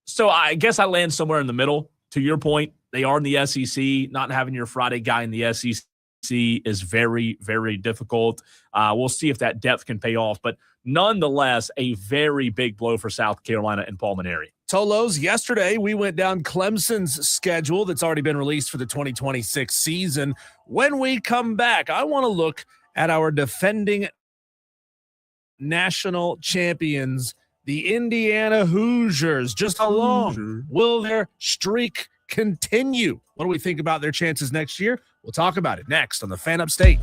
So I guess I land somewhere in the middle. to your point, they are in the SEC. Not having your Friday guy in the SEC is very, very difficult. We'll see if that depth can pay off. But nonetheless, a very big blow for South Carolina and Paul Mainieri. Tolos, yesterday we went down Clemson's schedule that's already been released for the 2026 season. When we come back, I want to look at our defending national champions, the Indiana Hoosiers. Just how long will their streak continue? What do we think about their chances next year? We'll talk about it next on the Fan Upstate.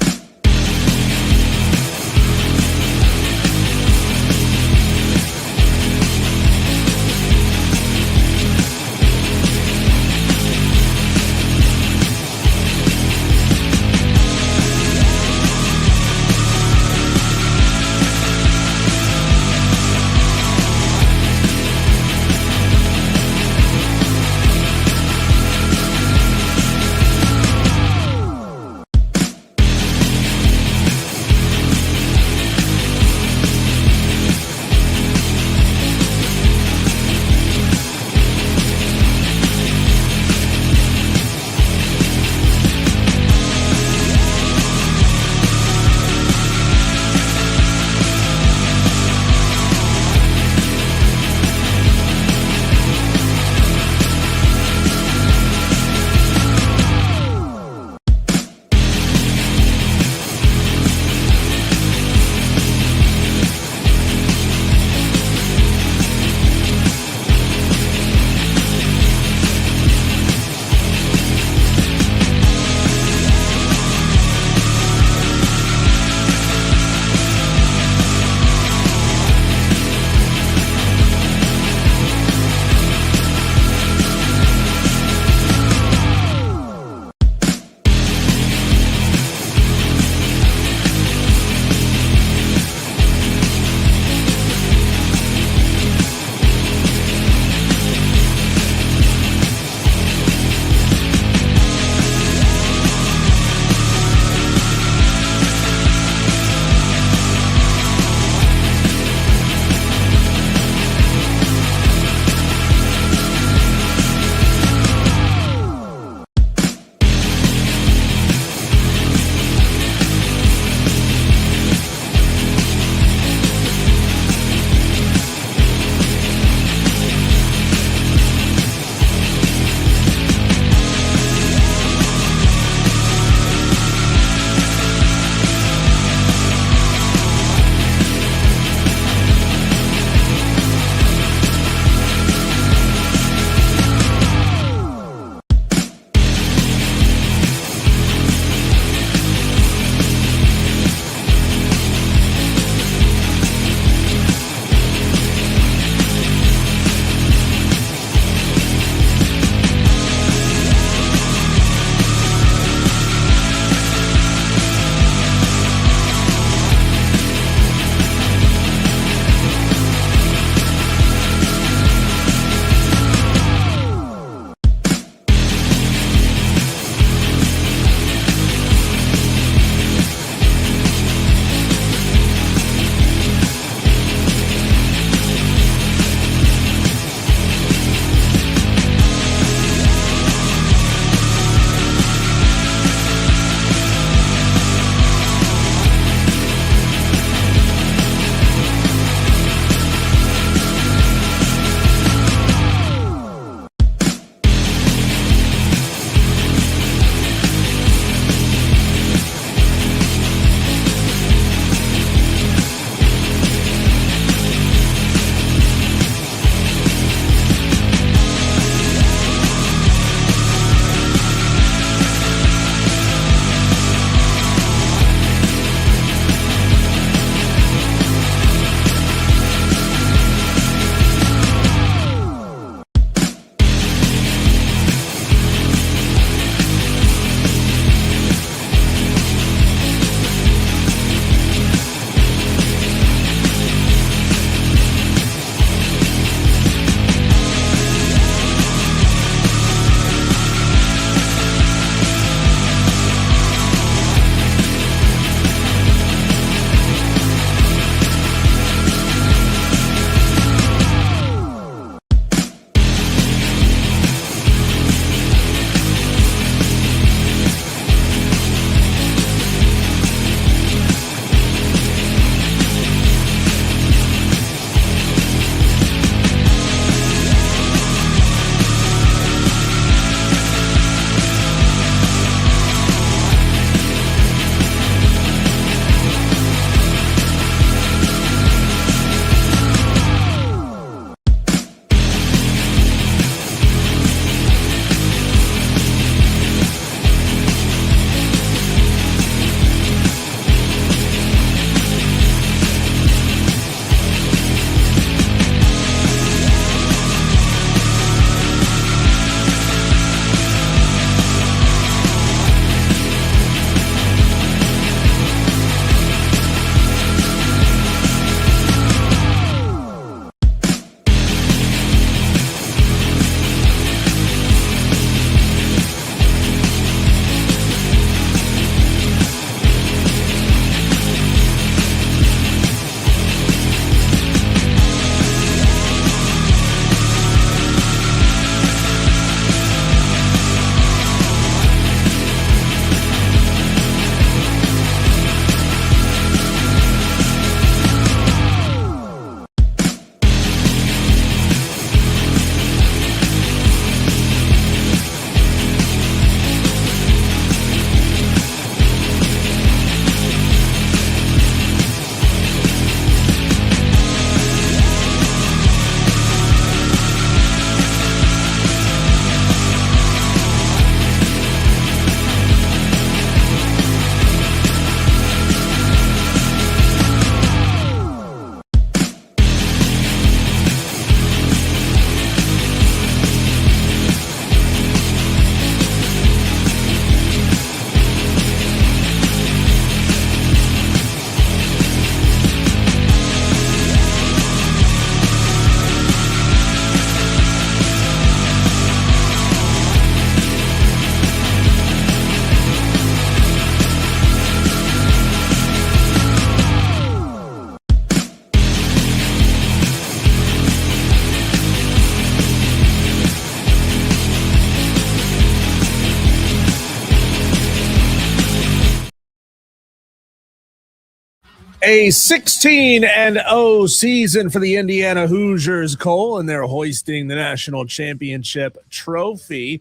A 16-0 season for the Indiana Hoosiers, Cole, and they're hoisting the national championship trophy.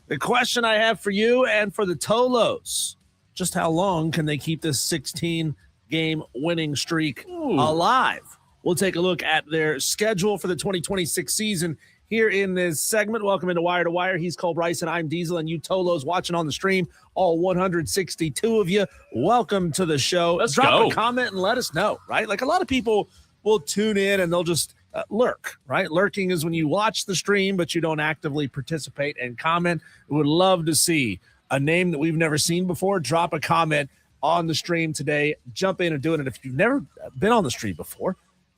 The question I have for you and for the Tolos, just how long can they keep this 16-game winning streak alive? We'll take a look at their schedule for the 2026 season here in this segment. Welcome into Wire to Wire. He's Cole Bryson. I'm Diesel, and you Tolos watching on the stream, all 162 of you. Welcome to the show. Let's Drop go. a comment and let us know, right? Like a lot of people will tune in and they'll just lurk, right? Lurking is when you watch the stream, but you don't actively participate and comment. We would love to see a name that we've never seen before. Drop a comment on the stream today. Jump in and do it. And if you've never been on the stream before,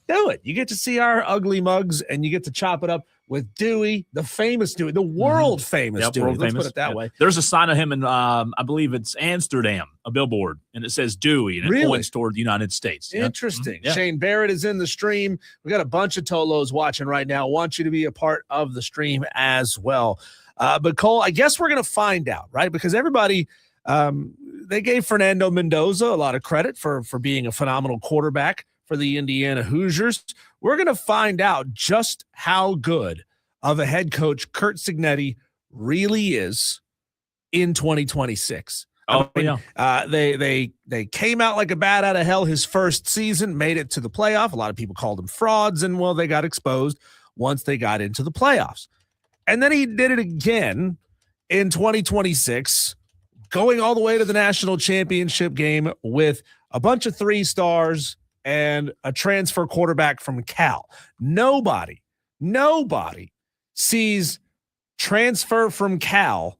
do it. You get to see our ugly mugs and you get to chop it up with Dewey, the famous Dewey, the world famous Dewey. Let's put it that way. There's a sign of him in, I believe it's Amsterdam, a billboard, and it says Dewey, and it points toward the United States. Interesting. Yeah. Shane Barrett is in the stream. We got a bunch of Tolos watching right now. Want you to be a part of the stream as well. But Cole, I guess we're going to find out, right? Because everybody, they gave Fernando Mendoza a lot of credit for being a phenomenal quarterback for the Indiana Hoosiers. We're going to find out just how good of a head coach Curt Cignetti really is in 2026. They came out like a bat out of hell his first season, made it to the playoff. A lot of people called them frauds, and well, they got exposed once they got into the playoffs. And then he did it again in 2026, going all the way to the national championship game with a bunch of 3 stars and a transfer quarterback from Cal. Nobody sees transfer from Cal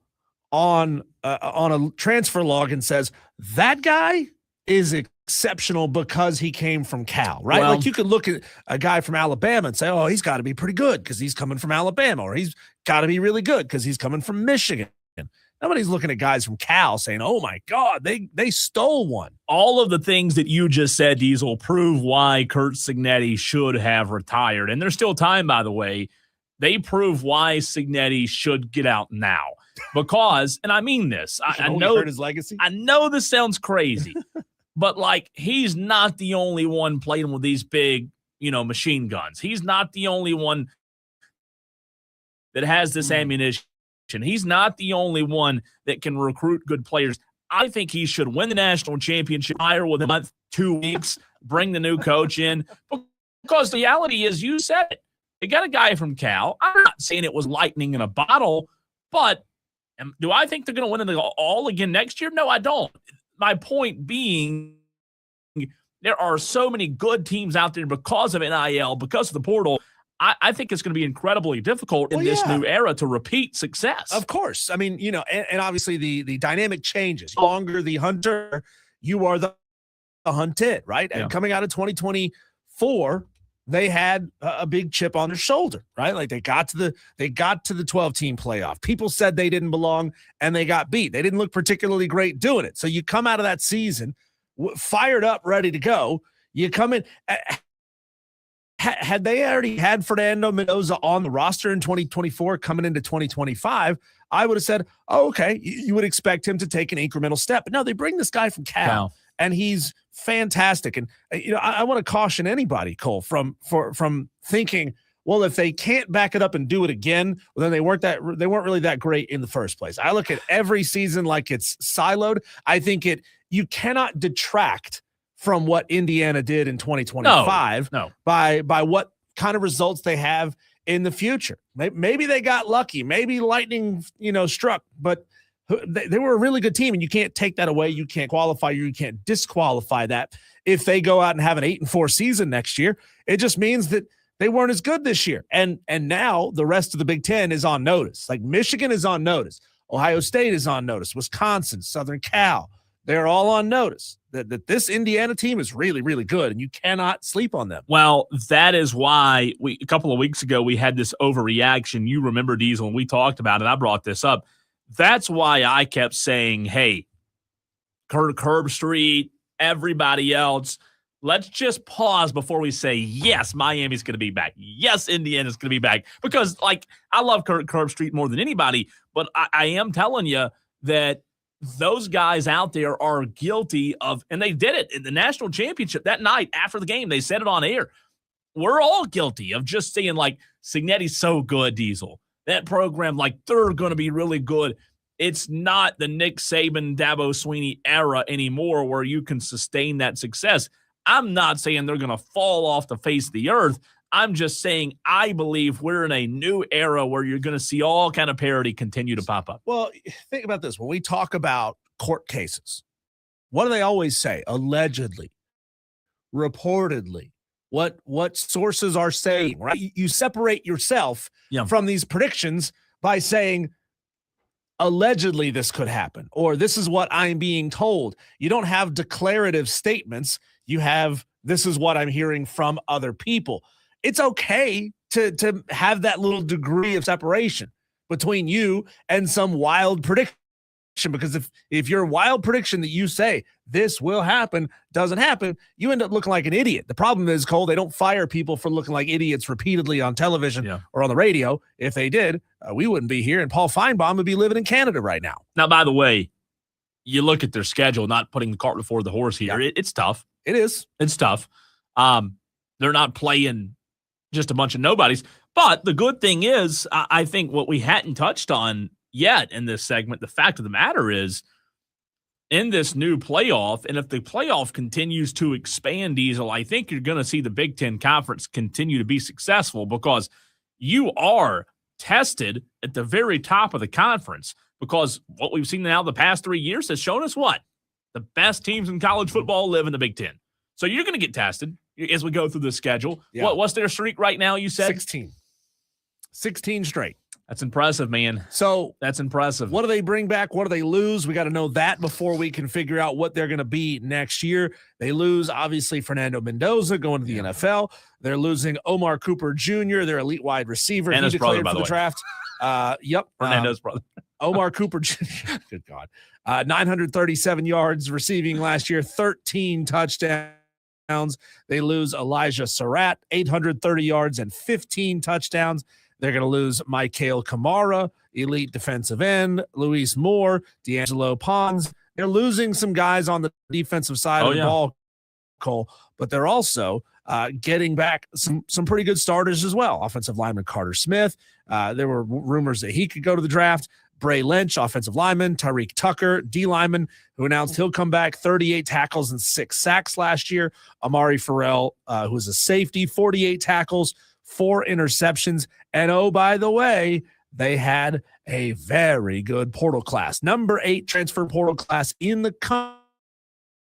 on a transfer log and says that guy is exceptional because he came from Cal, right? Well, like you could look at a guy from Alabama and say, oh, he's got to be pretty good because he's coming from Alabama, or he's got to be really good because he's coming from Michigan. Nobody's looking at guys from Cal saying, oh, my God, they stole one. All of the things that you just said, Diesel, prove why Curt Cignetti should have retired. And there's still time, by the way. They prove why Cignetti should get out now. Because, and I mean this, I know hurt his legacy. I know this sounds crazy, but like he's not the only one playing with these big, machine guns. He's not the only one that has this ammunition. He's not the only one that can recruit good players. I think he should win the national championship, hire within a month, 2 weeks, bring the new coach in. Because the reality is, you said it. They got a guy from Cal. I'm not saying it was lightning in a bottle, but do I think they're going to win it all again next year? No, I don't. My point being, there are so many good teams out there because of NIL, because of the portal. I think it's going to be incredibly difficult in this new era to repeat success. Of course. I mean, and obviously the dynamic changes. The longer the hunter, you are the hunted, right? Yeah. And coming out of 2024, they had a big chip on their shoulder, right? Like they got to the 12-team playoff. People said they didn't belong, and they got beat. They didn't look particularly great doing it. So you come out of that season fired up, ready to go. You come in. Had they already had Fernando Mendoza on the roster in 2024 coming into 2025, I would have said, oh, okay, you would expect him to take an incremental step. But no, they bring this guy from Cal. And he's fantastic. And, I want to caution anybody, Cole, from thinking, well, if they can't back it up and do it again, well, then they weren't really that great in the first place. I look at every season like it's siloed. I think you cannot detract from what Indiana did in 2025 by what kind of results they have in the future. Maybe they got lucky. Maybe lightning, struck, but they were a really good team, and you can't take that away. You can't qualify. You can't disqualify that. If they go out and have an 8-4 season next year, it just means that they weren't as good this year. And now the rest of the Big Ten is on notice. Like Michigan is on notice. Ohio State is on notice. Wisconsin, Southern Cal, they're all on notice that this Indiana team is really, really good, and you cannot sleep on them. Well, that is why a couple of weeks ago we had this overreaction. You remember, Diesel, and we talked about it. I brought this up. That's why I kept saying, hey, Curb Street, everybody else, let's just pause before we say, yes, Miami's going to be back. Yes, Indiana's going to be back. Because, I love Curb Street more than anybody, but I am telling you that those guys out there are guilty of, and they did it in the national championship that night after the game. They said it on air. We're all guilty of just saying, like, Signetti's so good, Diesel. That program, like, they're going to be really good. It's not the Nick Saban, Dabo Swinney era anymore where you can sustain that success. I'm not saying they're going to fall off the face of the earth. I'm just saying I believe we're in a new era where you're going to see all kind of parity continue to pop up. Well, think about this. When we talk about court cases, what do they always say? Allegedly, reportedly, what sources are saying, right? You separate yourself from these predictions by saying, allegedly this could happen, or this is what I'm being told. You don't have declarative statements. You have, this is what I'm hearing from other people. It's okay to have that little degree of separation between you and some wild prediction, because if your wild prediction that you say this will happen doesn't happen, you end up looking like an idiot. The problem is, Cole, they don't fire people for looking like idiots repeatedly on television or on the radio. If they did, we wouldn't be here, and Paul Feinbaum would be living in Canada right now. Now, by the way, you look at their schedule, not putting the cart before the horse here. It's tough. It is. It's tough. They're not playing just a bunch of nobodies. But the good thing is, I think what we hadn't touched on yet in this segment, the fact of the matter is, in this new playoff, and if the playoff continues to expand, Diesel, I think you're going to see the Big Ten Conference continue to be successful, because you are tested at the very top of the conference, because what we've seen now the past 3 years has shown us what? The best teams in college football live in the Big Ten. So you're going to get tested as we go through the schedule. Yeah. What's their streak right now, you said? 16 straight. That's impressive, man. So that's impressive. What do they bring back? What do they lose? We got to know that before we can figure out what they're going to be next year. They lose, obviously, Fernando Mendoza going to the NFL. They're losing Omar Cooper Jr., their elite wide receiver. And he his declared brother, by for the the draft. Yep. Fernando's brother. Omar Cooper Jr., good God. 937 yards receiving last year, 13 touchdowns. They lose Elijah Surratt, 830 yards and 15 touchdowns. They're going to lose Michael Kamara, elite defensive end, Luis Moore, D'Angelo Pons. They're losing some guys on the defensive side of the ball, Cole, but they're also getting back some pretty good starters as well. Offensive lineman Carter Smith. There were rumors that he could go to the draft. Bray Lynch, offensive lineman. Tariq Tucker, D lineman, who announced he'll come back, 38 tackles and 6 sacks last year. Amari Farrell, who's a safety, 48 tackles, 4 interceptions. And oh, by the way, they had a very good portal class. Number 8 transfer portal class in the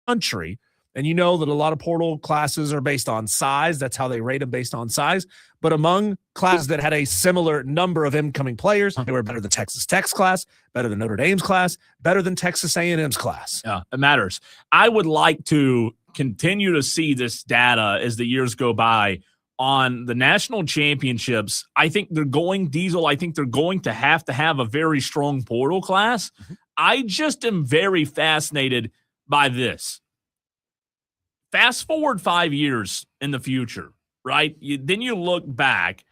country. And you know that a lot of portal classes are based on size. That's how they rate them, based on size. But among classes that had a similar number of incoming players, they were better than Texas Tech's class, better than Notre Dame's class, better than Texas A&M's class. Yeah, it matters. I would like to continue to see this data as the years go by on the national championships. I think they're going, Diesel, I think they're going to have a very strong portal class. Mm-hmm. I just am very fascinated by this. Fast forward 5 years in the future, right? Then you look back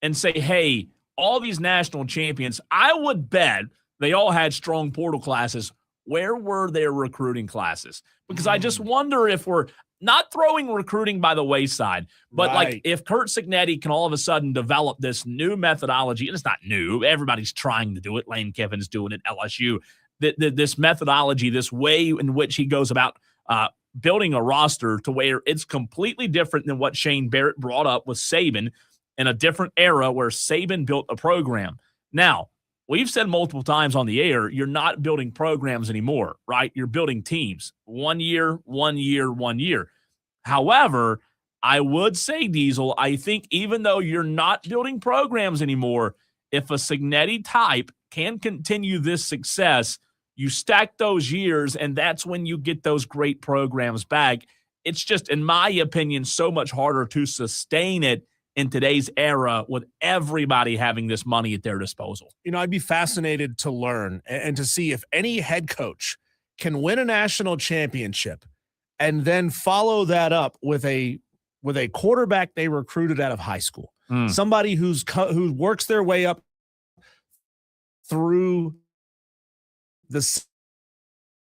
and say, hey, all these national champions, I would bet they all had strong portal classes. Where were their recruiting classes? Because I just wonder if we're not throwing recruiting by the wayside, but like if Curt Cignetti can all of a sudden develop this new methodology, and it's not new, everybody's trying to do it. Lane Kiffin's doing it, LSU. This methodology, this way in which he goes about building a roster to where it's completely different than what Shane Barrett brought up with Saban in a different era where Saban built a program. Now, we've said multiple times on the air, you're not building programs anymore, right? You're building teams. 1 year, 1 year, 1 year. However, I would say, Diesel, I think even though you're not building programs anymore, if a Cignetti type can continue this success, you stack those years, and that's when you get those great programs back. It's just, in my opinion, so much harder to sustain it in today's era with everybody having this money at their disposal. You know, I'd be fascinated to learn and to see if any head coach can win a national championship and then follow that up with a quarterback they recruited out of high school. Somebody who works their way up through the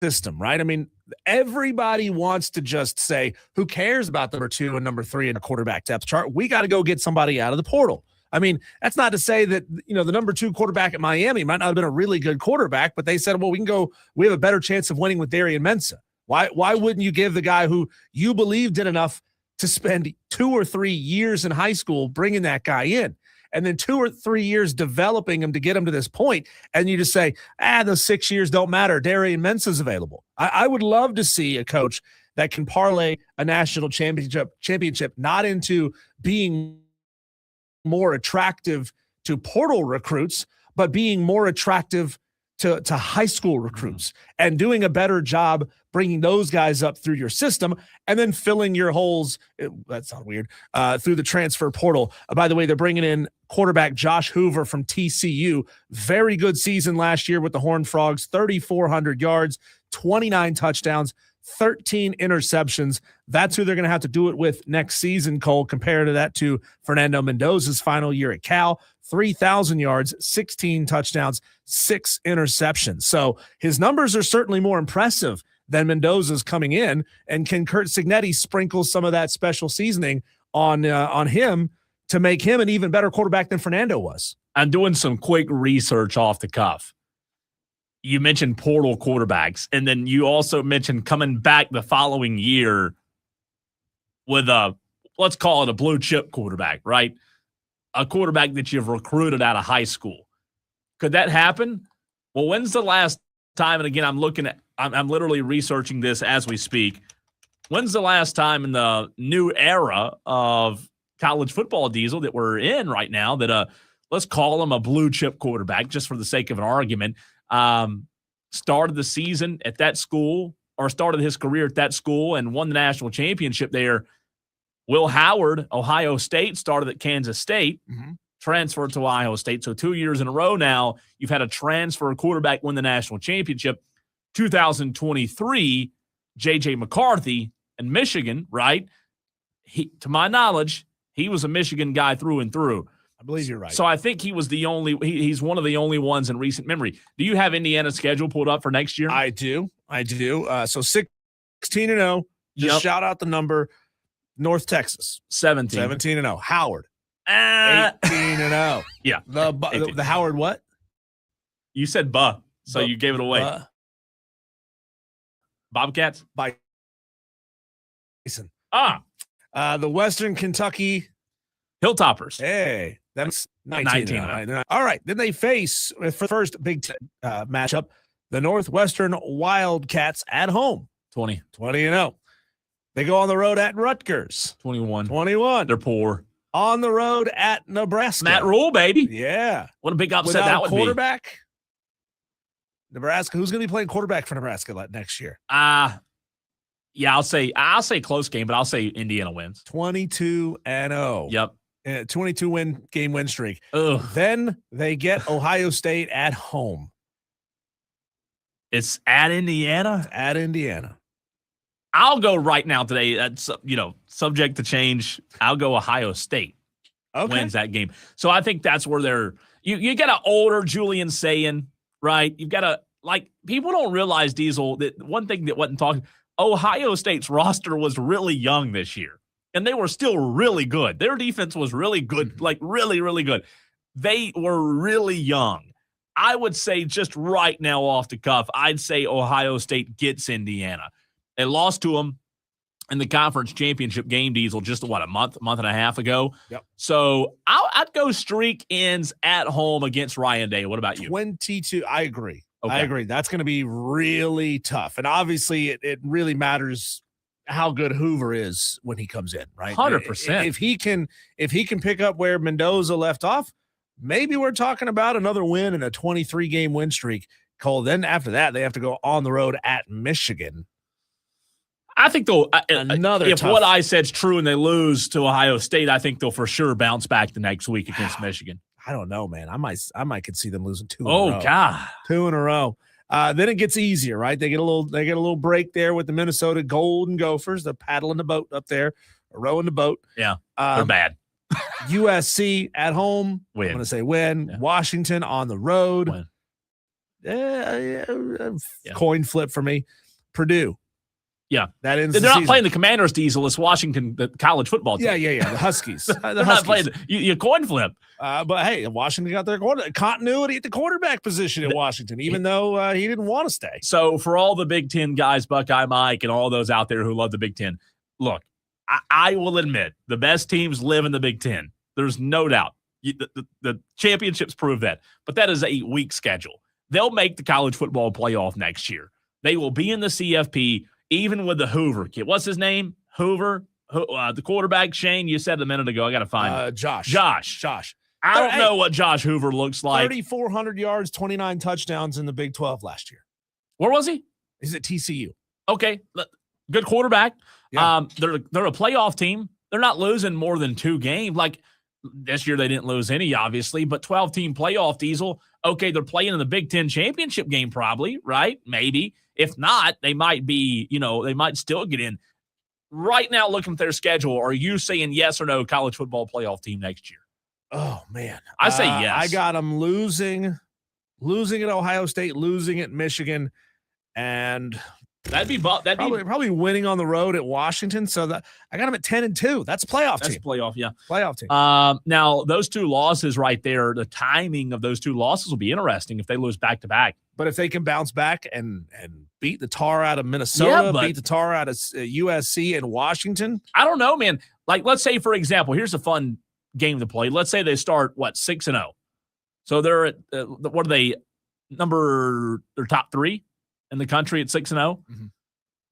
system, right? I mean, everybody wants to just say, who cares about number 2 and number 3 in the quarterback depth chart? We got to go get somebody out of the portal. I mean, that's not to say that, the number 2 quarterback at Miami might not have been a really good quarterback, but they said, well, we have a better chance of winning with Darian Mensah. Why wouldn't you give the guy who you believe did enough to spend 2 or 3 years in high school bringing that guy in, and then 2 or 3 years developing him to get him to this point, and you just say, those 6 years don't matter. Darian Mensah's available. I would love to see a coach that can parlay a national championship not into being more attractive to portal recruits, but being more attractive to high school recruits and doing a better job bringing those guys up through your system and then filling your holes. That sounds weird. Through the transfer portal. By the way, they're bringing in quarterback Josh Hoover from TCU. Very good season last year with the Horned Frogs, 3,400 yards, 29 touchdowns, 13 interceptions. That's who they're going to have to do it with next season, Cole, compared to that to Fernando Mendoza's final year at Cal, 3,000 yards, 16 touchdowns, 6 interceptions. So his numbers are certainly more impressive than Mendoza's coming in. And can Kurt Cignetti sprinkle some of that special seasoning on him to make him an even better quarterback than Fernando was? I'm doing some quick research off the cuff. You mentioned portal quarterbacks, and then you also mentioned coming back the following year with let's call it a blue chip quarterback, right? A quarterback that you've recruited out of high school. Could that happen? Well, when's the last time? And again, I'm literally researching this as we speak. When's the last time in the new era of college football, Diesel, that we're in right now that let's call him a blue chip quarterback just for the sake of an argument, started the season at that school or started his career at that school and won the national championship there. Will Howard, Ohio State, started at Kansas State, transferred to Ohio State. So 2 years in a row now, you've had a transfer quarterback win the national championship. 2023, J.J. McCarthy in Michigan, right? To my knowledge, he was a Michigan guy through and through. I believe you're right. So I think he was he's one of the only ones in recent memory. Do you have Indiana's schedule pulled up for next year? I do. So 16-0. Just shout out the number. North Texas. 17-0. Howard. 18-0. Yeah. The Howard what? You said so you gave it away. Bobcats? Bison. The Western Kentucky Hilltoppers. Hey, that's 19. All right. Then they face, for the first Big Ten matchup, the Northwestern Wildcats at home. 20-0. They go on the road at Rutgers. 21. They're poor. On the road at Nebraska. Matt Rule, baby. Yeah. What a big upset Without that would quarterback, be. Nebraska. Who's going to be playing quarterback for Nebraska next year? Yeah, I'll say close game, but I'll say Indiana wins. 22-0. Yep. 22 game win streak. Ugh. Then they get Ohio State at home. It's at Indiana? At Indiana. I'll go right now today. That's, subject to change. I'll go Ohio State wins that game. So I think that's where you got an older Julian Sayin, right? You've got people don't realize, Diesel, that one thing that wasn't talking, Ohio State's roster was really young this year, and they were still really good. Their defense was really good, really, really good. They were really young. I would say just right now off the cuff, I'd say Ohio State gets Indiana. They lost to them in the conference championship game, Diesel, just a month and a half ago. Yep. So I'd go streak ends at home against Ryan Day. What about you? 22. I agree. Okay. I agree. That's going to be really tough. And obviously it really matters how good Hoover is when he comes in, right? 100%. If he can pick up where Mendoza left off, maybe we're talking about another win and a 23-game win streak. Cole, then after that, they have to go on the road at Michigan. I think they'll if what I said's true and they lose to Ohio State, I think they'll for sure bounce back the next week against Michigan. I don't know, man. I might could see them losing 2 in a row. Oh God. 2 in a row. Then it gets easier, right? They get a little break there with the Minnesota Golden Gophers. They're paddling the boat up there, rowing the boat. Yeah. They're bad. USC at home. Win. I'm going to say win. Yeah. Washington on the road. Win. Coin flip for me. Purdue. Yeah. That ends They're the not season. playing the Commanders, Diesel. It's Washington, the college football team. Yeah. The Huskies. They're not playing. You coin flip. But hey, Washington got their continuity at the quarterback position in Washington, even though he didn't want to stay. So for all the Big Ten guys, Buckeye Mike, and all those out there who love the Big Ten, look, I will admit the best teams live in the Big Ten. There's no doubt. The championships prove that. But that is a weak schedule. They'll make the college football playoff next year. They will be in the CFP, even with the Hoover kid. What's his name? Hoover? The quarterback, Shane, you said a minute ago. I got to find him. Josh. I don't know what Josh Hoover looks like. 3,400 yards, 29 touchdowns in the Big 12 last year. Where was he? He's at TCU. Okay. Good quarterback. Yeah. They're a playoff team. They're not losing more than 2 games. Like this year, they didn't lose any, obviously, but 12-team playoff, Diesel. Okay, they're playing in the Big Ten championship game probably, right? Maybe. If not, they might be, they might still get in. Right now, looking at their schedule, are you saying yes or no college football playoff team next year? Oh, man. I say yes. I got them losing at Ohio State, losing at Michigan, and that'd probably winning on the road at Washington. So that I got them at 10-2. That's a playoff team. That's playoff, yeah. Playoff team. Now, those 2 losses right there, the timing of those 2 losses will be interesting if they lose back-to-back. But if they can bounce back and beat the tar out of Minnesota, beat the tar out of USC and Washington. I don't know, man. Like, let's say, for example, here's a fun game to play. Let's say they start, 6-0. So they're at, what are they, they're top 3 in the country at 6-0. Mm-hmm.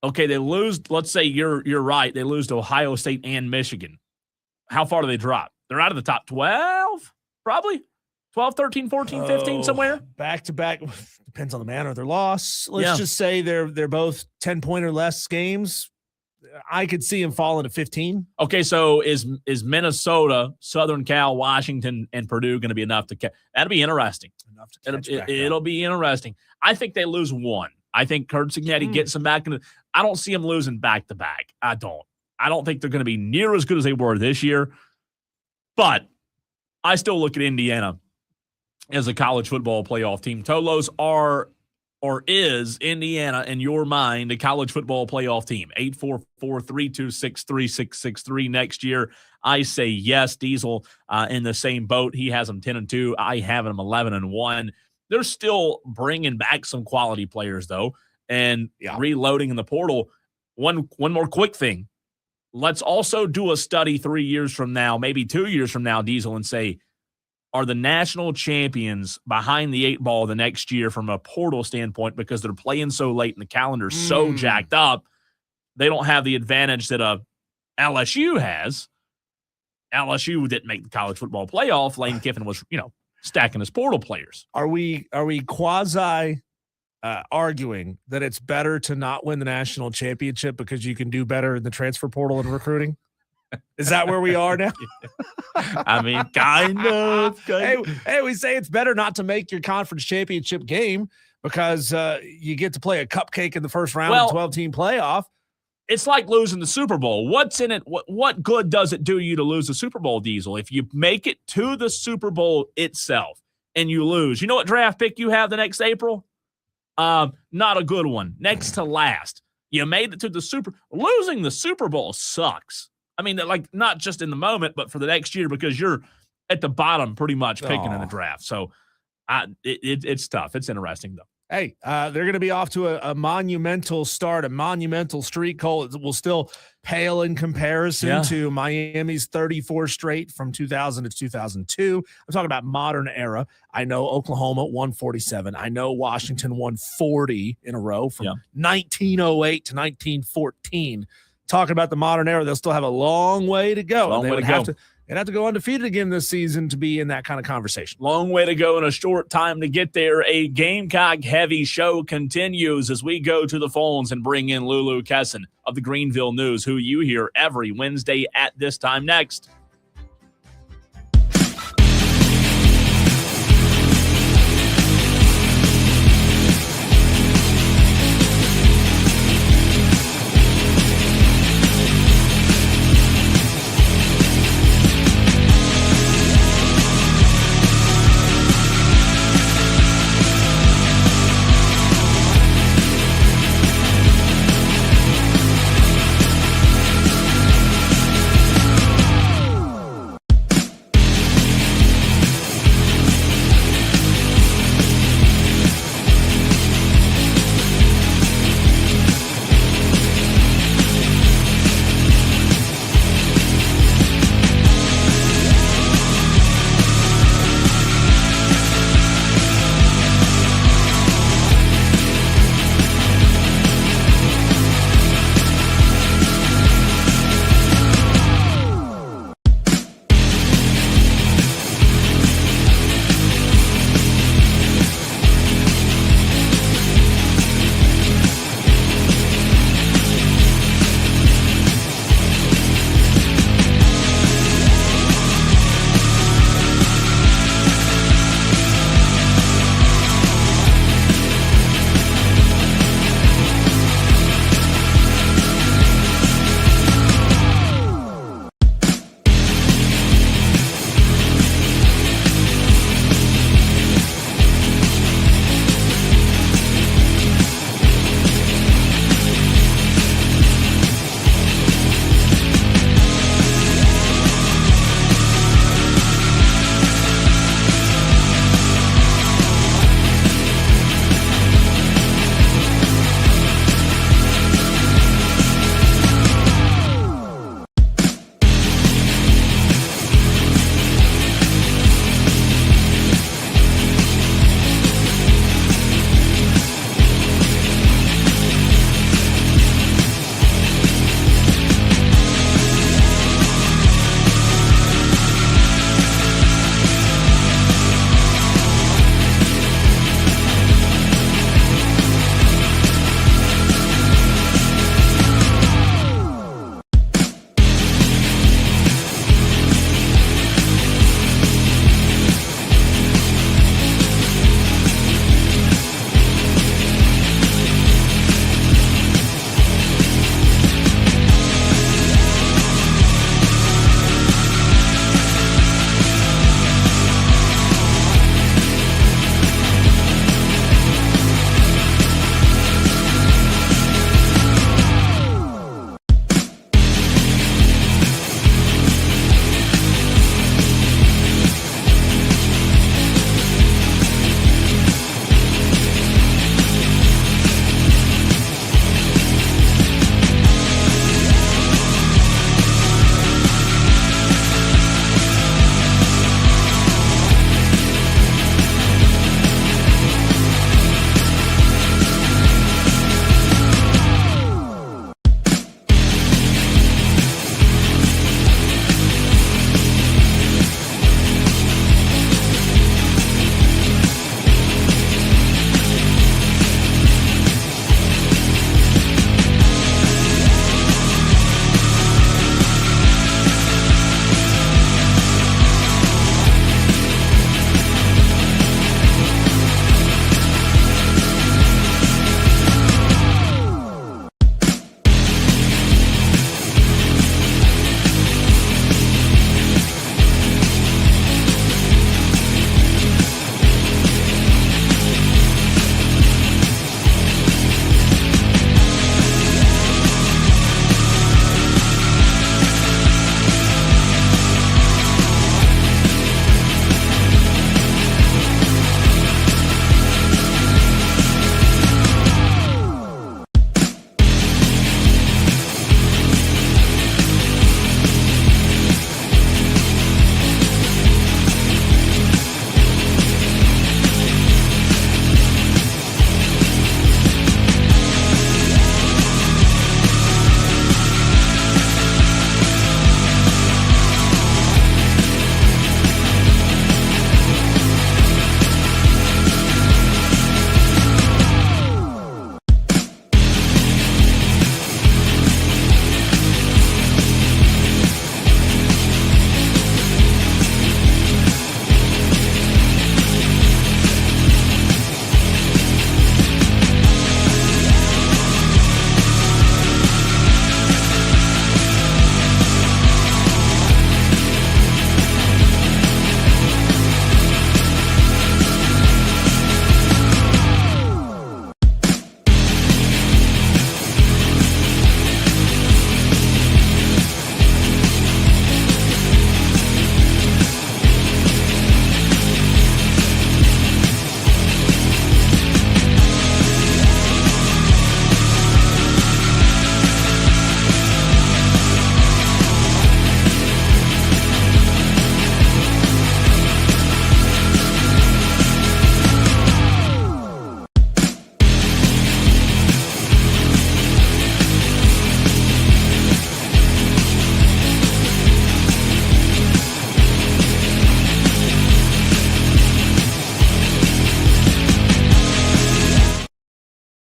Okay, they lose, let's say you're right, they lose to Ohio State and Michigan. How far do they drop? They're out of the top 12, probably. 12, 13, 14, 15, somewhere? Back-to-back. Depends on the manner of their loss. Let's just say they're both 10-point or less games. I could see them falling to 15. Okay, so is Minnesota, Southern Cal, Washington, and Purdue going to be enough to catch? That'll be interesting. Enough to catch it'll be interesting. I think they lose 1. I think Kurt Cignetti gets them back. I don't see them losing back-to-back. I don't think they're going to be near as good as they were this year. But I still look at Indiana as a college football playoff team. Tolos is Indiana, in your mind, a college football playoff team? 844-326-3663 next year. I say yes. Diesel in the same boat. He has them 10-2. I have them 11-1. They're still bringing back some quality players, though, and reloading in the portal. One more quick thing. Let's also do a study 3 years from now, maybe 2 years from now, Diesel, and say, are the national champions behind the 8 ball the next year from a portal standpoint because they're playing so late and the calendar so jacked up? They don't have the advantage that LSU has. LSU didn't make the college football playoff. Lane Kiffin was, stacking his portal players. Are we quasi arguing that it's better to not win the national championship because you can do better in the transfer portal and recruiting? Is that where we are now? I mean, kind of. Hey, we say it's better not to make your conference championship game because you get to play a cupcake in the first round of the 12-team playoff. It's like losing the Super Bowl. What's in it? What good does it do you to lose the Super Bowl, Diesel? If you make it to the Super Bowl itself and you lose, you know what draft pick you have the next April? Not a good one. Next to last. You made it to the losing the Super Bowl sucks. I mean, like, not just in the moment, but for the next year because you're at the bottom pretty much picking in the draft. So it's tough. It's interesting, though. Hey, they're going to be off to a monumental start, a monumental streak. Cole will still pale in comparison to Miami's 34 straight from 2000 to 2002. I'm talking about modern era. I know Oklahoma 147. I know Washington 140 in a row from 1908 to 1914. Talking about the modern era, they'll still have a long way to go. They'd have to go undefeated again this season to be in that kind of conversation. Long way to go in a short time to get there. A Gamecock-heavy show continues as we go to the phones and bring in Lulu Kessin of the Greenville News, who you hear every Wednesday at this time next.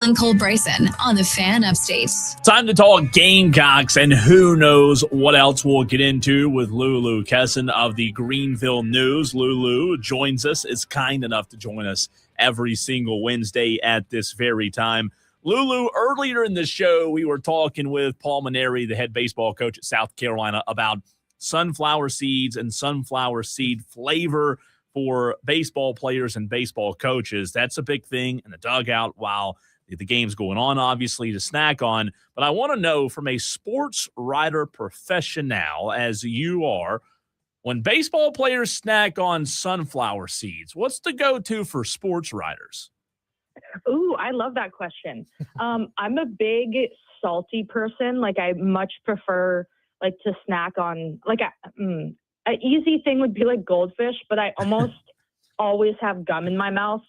and Cole Bryson on the Fan Upstate. Time to talk Gamecocks, and who knows what else we'll get into with Lulu Kessin of the Greenville News. Lulu joins us, is kind enough to join us every single Wednesday at this very time. Lulu, earlier in the show, we were talking with Paul Mainieri, the head baseball coach at South Carolina, about sunflower seeds and sunflower seed flavor for baseball players and baseball coaches. That's a big thing in the dugout while the game's going on, obviously, to snack on. But I want to know, from a sports writer professional as you are, when baseball players snack on sunflower seeds, what's the go-to for sports writers? Ooh, I love that question. I'm a big salty person. Like, I much prefer to snack on an easy thing would be like goldfish, but I almost always have gum in my mouth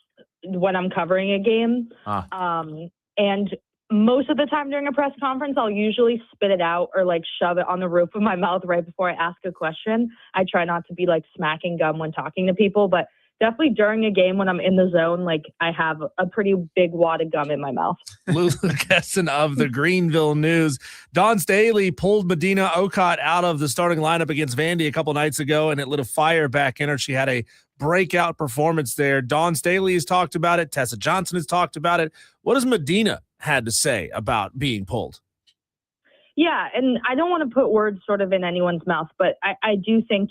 when I'm covering a game. And most of the time during a press conference, I'll usually spit it out or shove it on the roof of my mouth right before I ask a question. I try not to be smacking gum when talking to people, but definitely during a game when I'm in the zone, I have a pretty big wad of gum in my mouth. Lulu Kessin of the Greenville News. Dawn Staley pulled Medina Okot out of the starting lineup against Vandy a couple nights ago, and it lit a fire back in her. She had a breakout performance there. Dawn Staley has talked about it. Tessa Johnson has talked about it. What has Medina had to say about being pulled? Yeah, and I don't want to put words sort of in anyone's mouth, but I do think,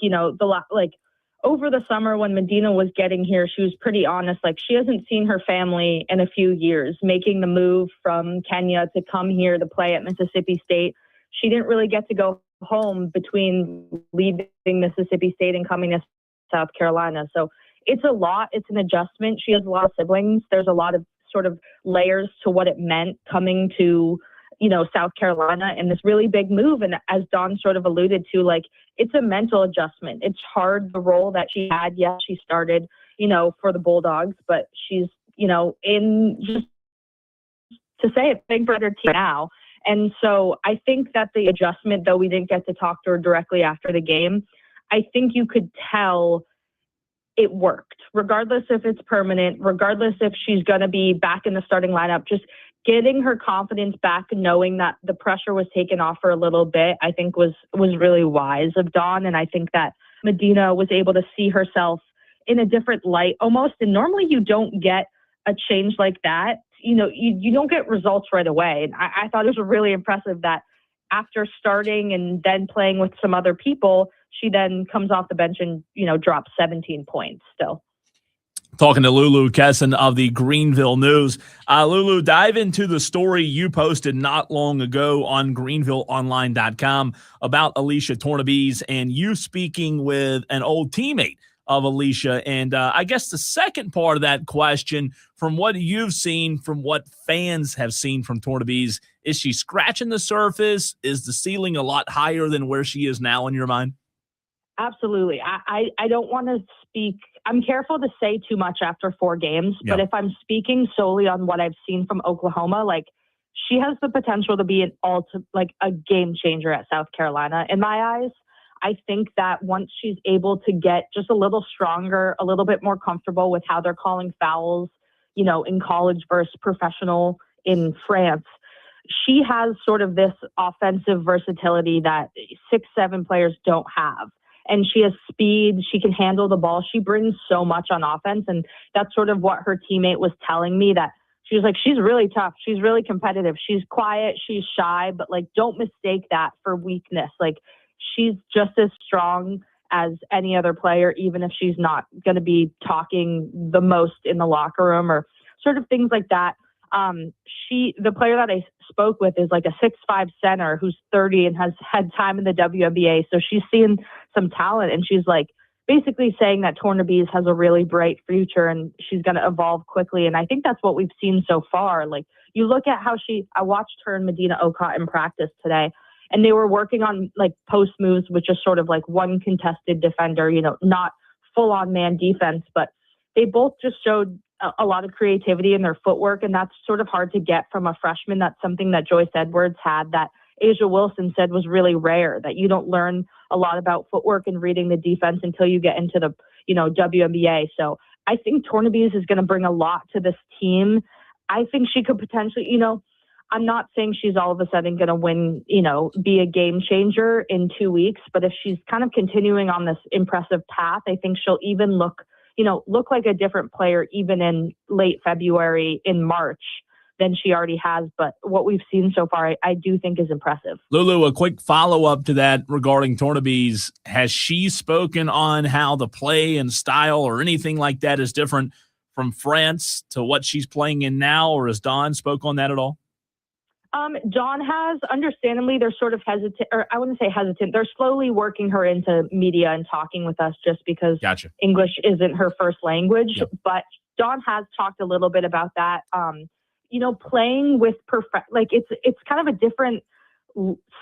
over the summer when Medina was getting here, she was pretty honest. She hasn't seen her family in a few years, making the move from Kenya to come here to play at Mississippi State. She didn't really get to go home between leaving Mississippi State and coming to South Carolina. So it's a lot. It's an adjustment. She has a lot of siblings. There's a lot of sort of layers to what it meant coming to, South Carolina and this really big move. And as Dawn sort of alluded to, it's a mental adjustment. It's hard, the role that she had. Yes, she started, for the Bulldogs, but she's, in, just to say it, big brother team now. And so I think that the adjustment, though we didn't get to talk to her directly after the game, I think you could tell it worked, regardless if it's permanent, regardless if she's going to be back in the starting lineup. Just getting her confidence back, knowing that the pressure was taken off her a little bit, I think was really wise of Dawn. And I think that Medina was able to see herself in a different light almost. And normally you don't get a change like that. You don't get results right away. And I thought it was really impressive that after starting and then playing with some other people, she then comes off the bench and, drops 17 points still. Talking to Lulu Kessin of the Greenville News. Lulu, dive into the story you posted not long ago on GreenvilleOnline.com about Alicia Tornabese and you speaking with an old teammate of Alicia. And I guess the second part of that question, from what you've seen, from what fans have seen from Tornabese, is she scratching the surface? Is the ceiling a lot higher than where she is now in your mind? Absolutely. I don't want to speak. I'm careful to say too much after 4 games, but if I'm speaking solely on what I've seen from Oklahoma, she has the potential to be a game changer at South Carolina. In my eyes, I think that once she's able to get just a little stronger, a little bit more comfortable with how they're calling fouls, in college versus professional in France, she has sort of this offensive versatility that 6-7 players don't have. And she has speed. She can handle the ball. She brings so much on offense. And that's sort of what her teammate was telling me, that she was she's really tough. She's really competitive. She's quiet. She's shy, but don't mistake that for weakness. She's just as strong as any other player, even if she's not going to be talking the most in the locker room or sort of things like that. The player that I spoke with is a 6'5" center who's 30 and has had time in the WNBA. So she's seeing some talent, and she's basically saying that Tornabese has a really bright future and she's going to evolve quickly. And I think that's what we've seen so far. You look at how I watched her and Medina Okot in practice today, and they were working on post moves, which is sort of one contested defender, not full on man defense, but they both just showed a lot of creativity in their footwork, and that's sort of hard to get from a freshman. That's something that Joyce Edwards had, that Asia Wilson said was really rare, that you don't learn a lot about footwork and reading the defense until you get into the, WNBA. So I think Tornabese is going to bring a lot to this team. I think she could potentially, I'm not saying she's all of a sudden going to win, be a game changer in 2 weeks, but if she's kind of continuing on this impressive path, I think she'll even look like a different player even in late February, in March, than she already has. But what we've seen so far, I do think is impressive. Lulu, a quick follow-up to that regarding Tornabees. Has she spoken on how the play and style or anything like that is different from France to what she's playing in now, or has Dawn spoke on that at all? Dawn has. Understandably, they're sort of hesitant, or I wouldn't say hesitant. They're slowly working her into media and talking with us just because Gotcha. English isn't her first language. Yep. But Dawn has talked a little bit about that. Playing with it's kind of a different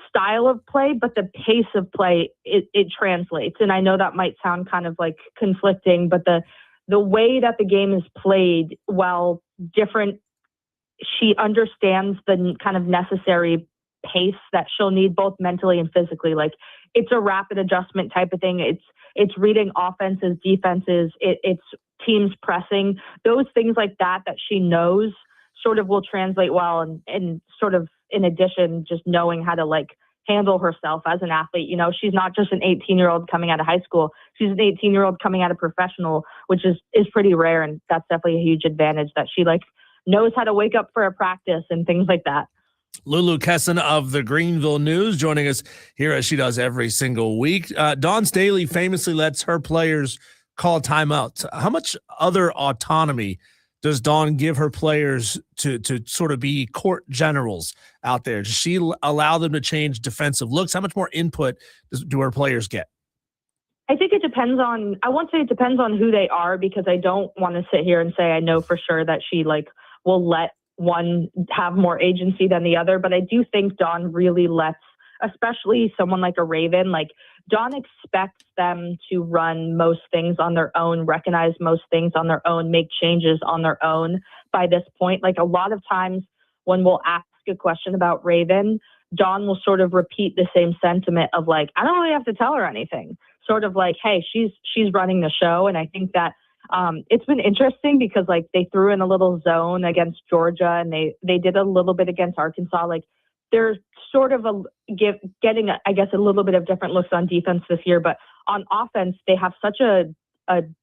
style of play, but the pace of play, it translates. And I know that might sound kind of like conflicting, but the way that the game is played, while different, she understands the kind of necessary pace that she'll need both mentally and physically. Like, it's a rapid adjustment type of thing. It's reading offenses, defenses, it's teams pressing, those things like that she knows sort of will translate well. And sort of in addition, just knowing how to like handle herself as an athlete. She's not just an 18-year-old coming out of high school. She's an 18-year-old coming out of professional, which is pretty rare. And that's definitely a huge advantage that she knows how to wake up for a practice and things like that. Lulu Kessin of the Greenville News joining us here as she does every single week. Dawn Staley famously lets her players call timeouts. How much other autonomy does Dawn give her players to sort of be court generals out there? Does she allow them to change defensive looks? How much more input do her players get? I think it depends on, I won't say it depends on who they are, because I don't want to sit here and say I know for sure that she will let one have more agency than the other. But I do think Dawn really lets, especially someone like a Raven, Dawn expects them to run most things on their own, recognize most things on their own, make changes on their own by this point. A lot of times when we'll ask a question about Raven, Dawn will sort of repeat the same sentiment of I don't really have to tell her anything. Sort of hey, she's running the show. And I think that it's been interesting because they threw in a little zone against Georgia, and they did a little bit against Arkansas. They're sort of getting, I guess, a little bit of different looks on defense this year, but on offense, they have such a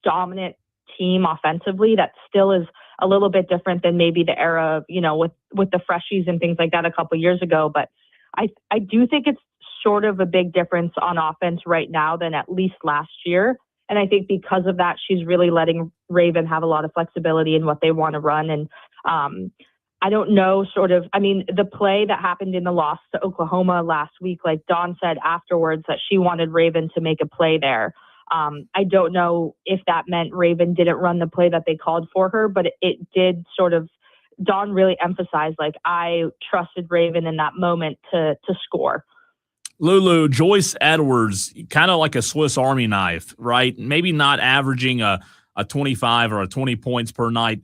dominant team offensively that still is a little bit different than maybe the era of, with the freshies and things like that a couple years ago. But I do think it's sort of a big difference on offense right now than at least last year. And I think because of that, she's really letting Raven have a lot of flexibility in what they want to run. And I don't know, the play that happened in the loss to Oklahoma last week, Dawn said afterwards that she wanted Raven to make a play there. I don't know if that meant Raven didn't run the play that they called for her, but it did sort of, Dawn really emphasized, I trusted Raven in that moment to score. Lulu, Joyce Edwards, kind of like a Swiss Army knife, right? Maybe not averaging a 25 or a 20 points per night,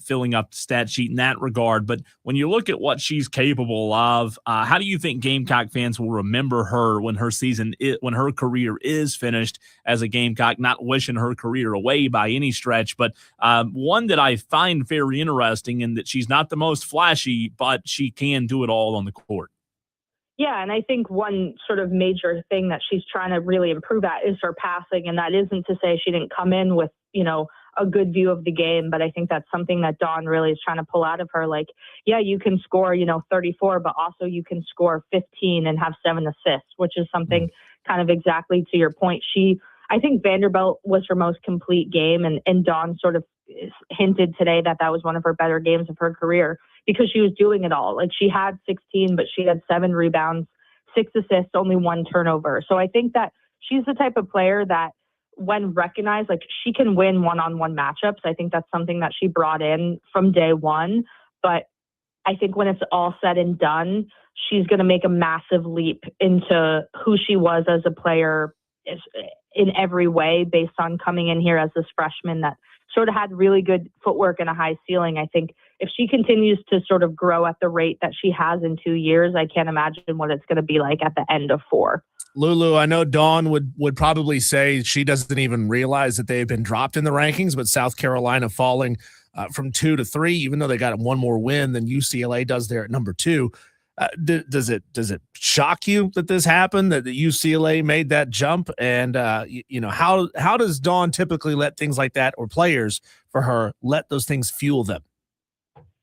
filling up the stat sheet in that regard. But when you look at what she's capable of, how do you think Gamecock fans will remember her when when her career is finished as a Gamecock? Not wishing her career away by any stretch, but one that I find very interesting in that she's not the most flashy, but she can do it all on the court. Yeah, and I think one sort of major thing that she's trying to really improve at is her passing. And that isn't to say she didn't come in with, a good view of the game, but I think that's something that Dawn really is trying to pull out of her. Yeah, you can score, 34, but also you can score 15 and have 7 assists, which is something kind of exactly to your point. I think Vanderbilt was her most complete game, and Dawn sort of hinted today that was one of her better games of her career because she was doing it all. She had 16, but she had 7 rebounds, 6 assists, only 1 turnover. So I think that she's the type of player that when recognized, she can win one-on-one matchups. I think that's something that she brought in from day one. But I think when it's all said and done, she's going to make a massive leap into who she was as a player in every way based on coming in here as this freshman that sort of had really good footwork and a high ceiling. I think if she continues to sort of grow at the rate that she has in 2 years, I can't imagine what it's going to be like at the end of 4. Lulu, I know Dawn would probably say she doesn't even realize that they've been dropped in the rankings, but South Carolina falling from 2 to 3, even though they got one more win than UCLA does there at number 2. Does it shock you that this happened, that the UCLA made that jump? And how does Dawn typically let things like that, or players for her, let those things fuel them?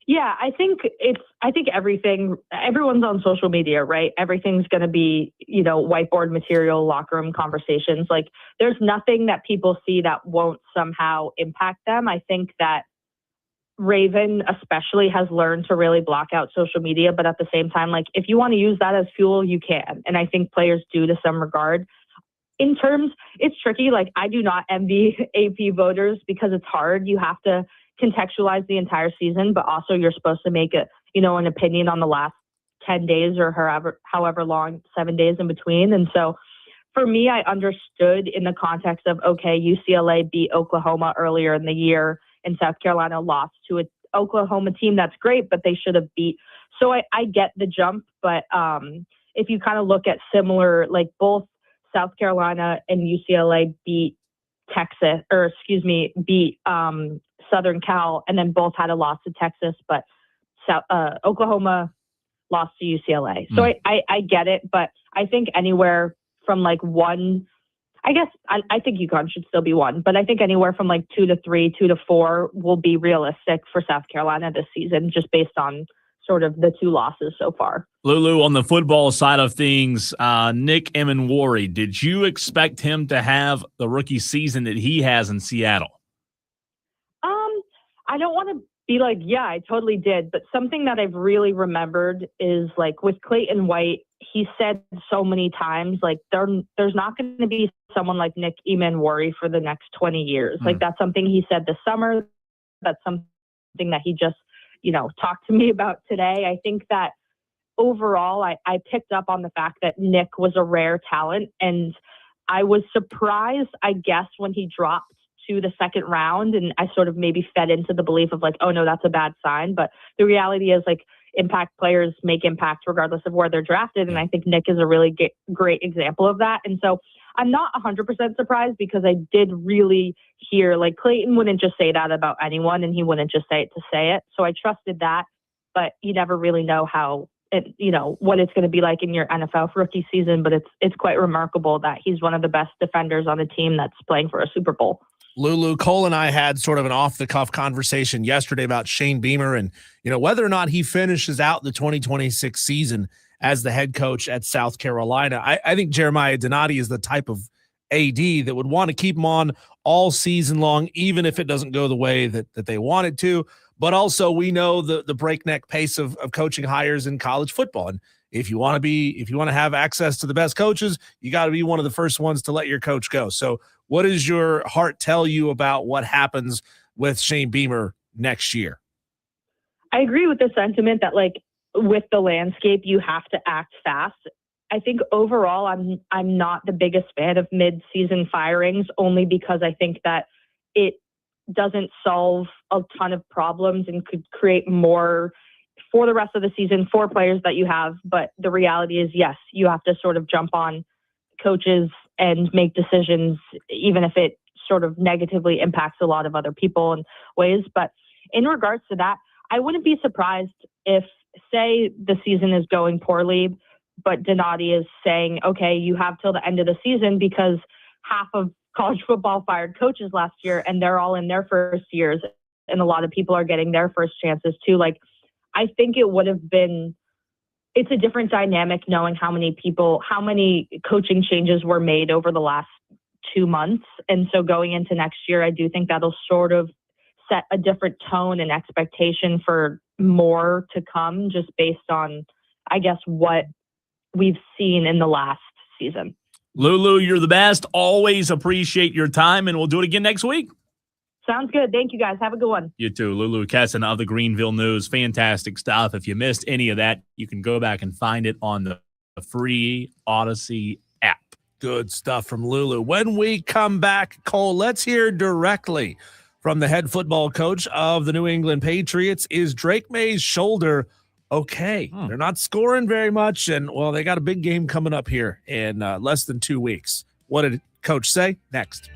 Yeah, I think everyone's on social media, right? Everything's going to be, whiteboard material, locker room conversations. Like, there's nothing that people see that won't somehow impact them. I think that Raven especially has learned to really block out social media, but at the same time, like, if you want to use that as fuel, you can. And I think players do to some regard. It's tricky. Like, I do not envy AP voters because it's hard. You have to contextualize the entire season, but also you're supposed to make an opinion on the last 10 days or however long, 7 days in between. And so for me, I understood in the context of, okay, UCLA beat Oklahoma earlier in the year and South Carolina lost to an Oklahoma team that's great, but they should have beat. So I get the jump, but if you kind of look at similar, like both South Carolina and UCLA beat Southern Cal, and then both had a loss to Texas, but Oklahoma lost to UCLA. So I get it, but I think anywhere from like 1, I guess I think UConn should still be 1, but I think anywhere from like 2 to 3, 2 to 4 will be realistic for South Carolina this season, just based on sort of the 2 losses so far. Lulu, on the football side of things, Nick Mainieri, did you expect him to have the rookie season that he has in Seattle? I don't want to be like, yeah, I totally did. But something that I've really remembered is, like, with Clayton White, he said so many times, like, there's not going to be someone like Nick Mainieri for the next 20 years. Like, that's something he said this summer. That's something that he just, talked to me about today. I think that overall, I picked up on the fact that Nick was a rare talent. And I was surprised, I guess, when he dropped to the second round, and I sort of maybe fed into the belief of like, oh no, that's a bad sign. But the reality is, like, impact players make impact regardless of where they're drafted. And I think Nick is a really great example of that. And so I'm not 100% surprised, because I did really hear, like, Clayton wouldn't just say that about anyone, and he wouldn't just say it to say it. So I trusted that, but you never really know how what it's going to be like in your NFL rookie season. But it's quite remarkable that he's one of the best defenders on a team that's playing for a Super Bowl. Lulu, Cole and I had sort of an off-the-cuff conversation yesterday about Shane Beamer and, whether or not he finishes out the 2026 season as the head coach at South Carolina. I think Jeremiah Donati is the type of AD that would want to keep him on all season long, even if it doesn't go the way that they want it to. But also, we know the breakneck pace of coaching hires in college football. And if you want to have access to the best coaches, you got to be one of the first ones to let your coach go. So what does your heart tell you about what happens with Shane Beamer next year? I agree with the sentiment that, like, with the landscape, you have to act fast. I think overall, I'm not the biggest fan of mid-season firings, only because I think that it doesn't solve a ton of problems and could create more for the rest of the season for players that you have. But the reality is, yes, you have to sort of jump on coaches and make decisions, even if it sort of negatively impacts a lot of other people in ways. But in regards to that, I wouldn't be surprised if, say, the season is going poorly, but Donati is saying, okay, you have till the end of the season, because half of college football fired coaches last year and they're all in their first years, and a lot of people are getting their first chances too. Like, I think it would have been, it's a different dynamic knowing how many coaching changes were made over the last 2 months. And so going into next year, I do think that'll sort of set a different tone and expectation for more to come, just based on, I guess, what we've seen in the last season. Lulu, you're the best. Always appreciate your time, and we'll do it again next week. Sounds good. Thank you, guys. Have a good one. You too. Lulu Kessin of the Greenville News. Fantastic stuff. If you missed any of that, you can go back and find it on the free Odyssey app. Good stuff from Lulu. When we come back, Cole, let's hear directly from the head football coach of the New England Patriots. Is Drake May's shoulder okay? They're not scoring very much, and, well, they got a big game coming up here in less than 2 weeks. What did Coach say? Next.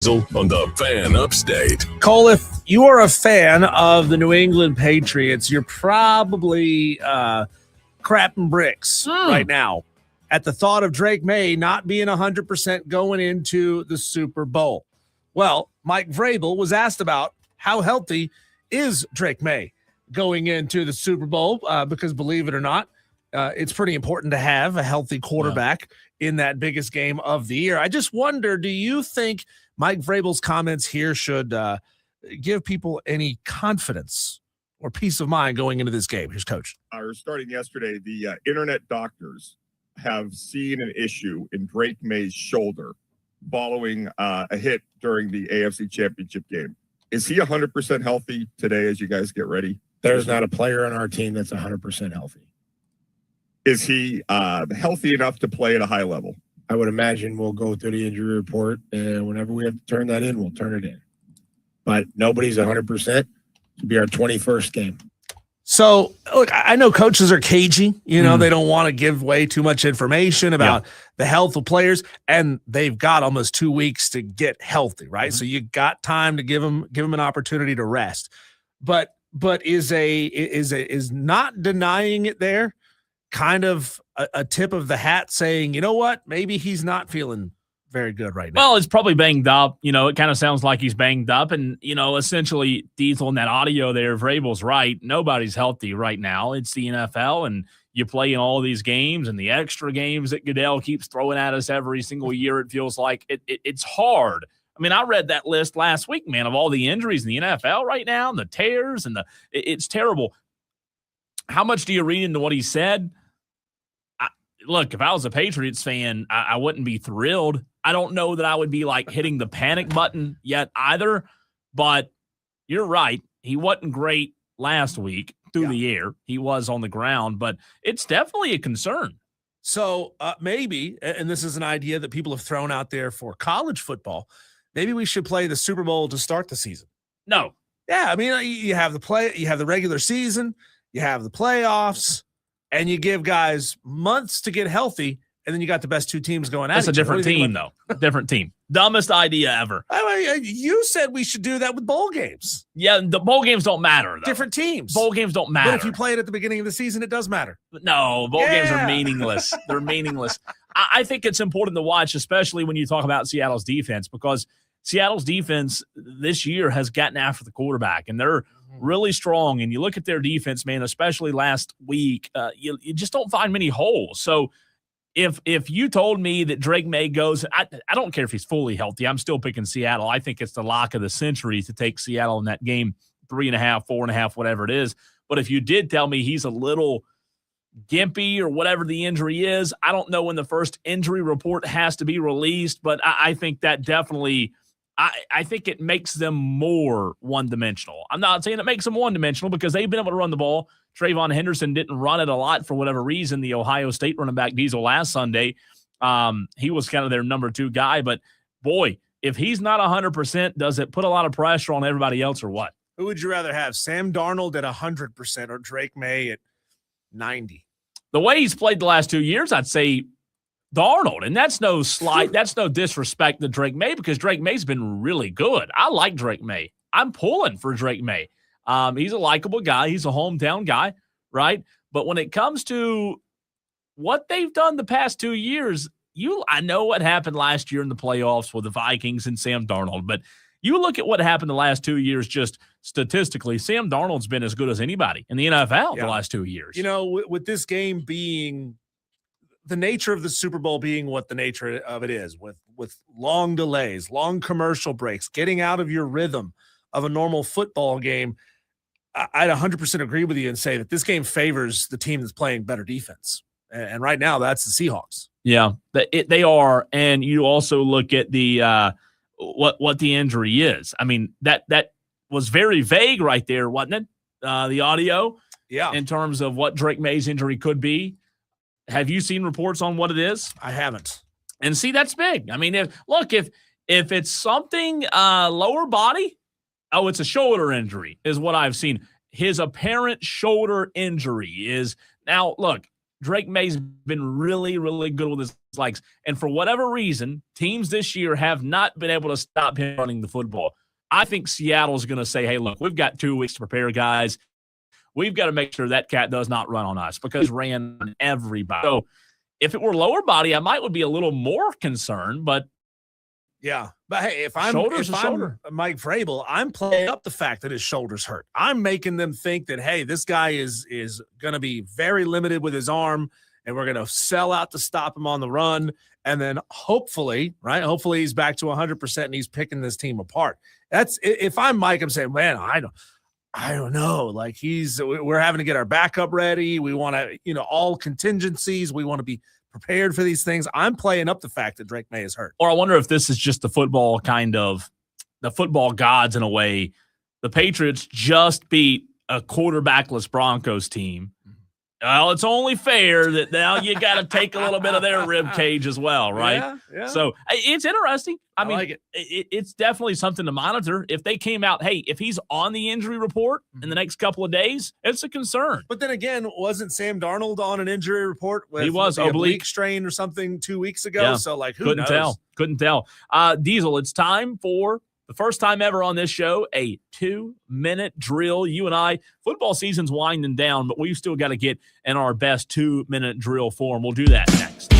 On the Fan Upstate. Cole, if you are a fan of the New England Patriots, you're probably crapping bricks right now at the thought of Drake May not being 100% going into the Super Bowl. Well, Mike Vrabel was asked about how healthy is Drake May going into the Super Bowl because, believe it or not, it's pretty important to have a healthy quarterback in that biggest game of the year. I just wonder, do you think Mike Vrabel's comments here should give people any confidence or peace of mind going into this game? Here's Coach. Starting yesterday, the internet doctors have seen an issue in Drake May's shoulder following a hit during the AFC Championship game. Is he 100% healthy today as you guys get ready? There's not a player on our team that's 100% healthy. Is he healthy enough to play at a high level? I would imagine we'll go through the injury report, and whenever we have to turn that in, we'll turn it in. But nobody's 100%. It'll be our 21st game. So, look, I know coaches are cagey. You know, they don't want to give away too much information about the health of players, and they've got almost 2 weeks to get healthy, right? So you got time to give them an opportunity to rest. But is not denying it there kind of a tip of the hat saying, you know what, maybe he's not feeling very good right now? Well, it's probably banged up. You know, it kind of sounds like he's banged up. And, you know, essentially, Diesel in that audio there, Vrabel's right. Nobody's healthy right now. It's the NFL, and you play in all these games and the extra games that Goodell keeps throwing at us every single year. It feels like it's hard. I mean, I read that list last week, man, of all the injuries in the NFL right now and the tears and it's terrible. How much do you read into what he said? Look, if I was a Patriots fan, I wouldn't be thrilled. I don't know that I would be like hitting the panic button yet either, but you're right. He wasn't great last week through the air. He was on the ground, but it's definitely a concern. So maybe, and this is an idea that people have thrown out there for college football, maybe we should play the Super Bowl to start the season. No. Yeah, I mean, you have the regular season, you have the playoffs, and you give guys months to get healthy, and then you got the best two teams going at it. That's a different team, though. Different tean. Dumbest idea ever. You said we should do that with bowl games. Yeah, the bowl games don't matter, though. Different teams. Bowl games don't matter. But if you play it at the beginning of the season, it does matter. No, bowl games are meaningless. They're meaningless. I think it's important to watch, especially when you talk about Seattle's defense, because Seattle's defense this year has gotten after the quarterback, and they're really strong. And you look at their defense, man, especially last week, you just don't find many holes. So if you told me that Drake May goes, I don't care if he's fully healthy. I'm still picking Seattle. I think it's the lock of the century to take Seattle in that game, 3.5, 4.5, whatever it is. But if you did tell me he's a little gimpy or whatever the injury is, I don't know when the first injury report has to be released, but I think that definitely – I think it makes them more one-dimensional. I'm not saying it makes them one-dimensional because they've been able to run the ball. Trayvon Henderson didn't run it a lot for whatever reason. The Ohio State running back Diesel last Sunday, he was kind of their number 2 guy. But, boy, if he's not 100%, does it put a lot of pressure on everybody else or what? Who would you rather have, Sam Darnold at 100% or Drake May at 90? The way he's played the last 2 years, I'd say Darnold, and that's no slight, that's no disrespect to Drake May because Drake May's been really good. I like Drake May. I'm pulling for Drake May. He's a likable guy. He's a hometown guy, right? But when it comes to what they've done the past 2 years, I know what happened last year in the playoffs with the Vikings and Sam Darnold, but you look at what happened the last 2 years, just statistically, Sam Darnold's been as good as anybody in the NFL the last 2 years. You know, with this game being the nature of the Super Bowl being what the nature of it is, with long delays, long commercial breaks, getting out of your rhythm of a normal football game, I'd 100% agree with you and say that this game favors the team that's playing better defense. And right now, that's the Seahawks. Yeah, they are. And you also look at the what the injury is. I mean, that was very vague right there, wasn't it? The audio, in terms of what Drake May's injury could be. Have you seen reports on what it is? I haven't. And see, that's big. I mean, if it's something lower body, it's a shoulder injury is what I've seen. His apparent shoulder injury is now, look, Drake May's been really, really good with his legs. And for whatever reason, teams this year have not been able to stop him running the football. I think Seattle's going to say, hey, look, we've got 2 weeks to prepare, guys. We've got to make sure that cat does not run on us because he ran on everybody. So if it were lower body, I might would be a little more concerned, but yeah. But hey, if I'm Mike Vrabel, I'm playing up the fact that his shoulder's hurt. I'm making them think that, hey, this guy is going to be very limited with his arm, and we're going to sell out to stop him on the run. And then hopefully he's back to 100% and he's picking this team apart. That's if I'm Mike, I'm saying, man, I don't know. Like we're having to get our backup ready. We want to, all contingencies. We want to be prepared for these things. I'm playing up the fact that Drake May is hurt. Or I wonder if this is just the football gods in a way. The Patriots just beat a quarterbackless Broncos team. Well, it's only fair that now you got to take a little bit of their rib cage as well, right? Yeah. So it's interesting. I mean, like it. It's definitely something to monitor. If they came out, hey, if he's on the injury report in the next couple of days, it's a concern. But then again, wasn't Sam Darnold on an injury report? He was oblique strain or something 2 weeks ago. Yeah. So who knows? Couldn't tell. Diesel, it's time for the first time ever on this show, a 2-minute drill. You and I, football season's winding down, but we've still got to get in our best 2-minute drill form. We'll do that next.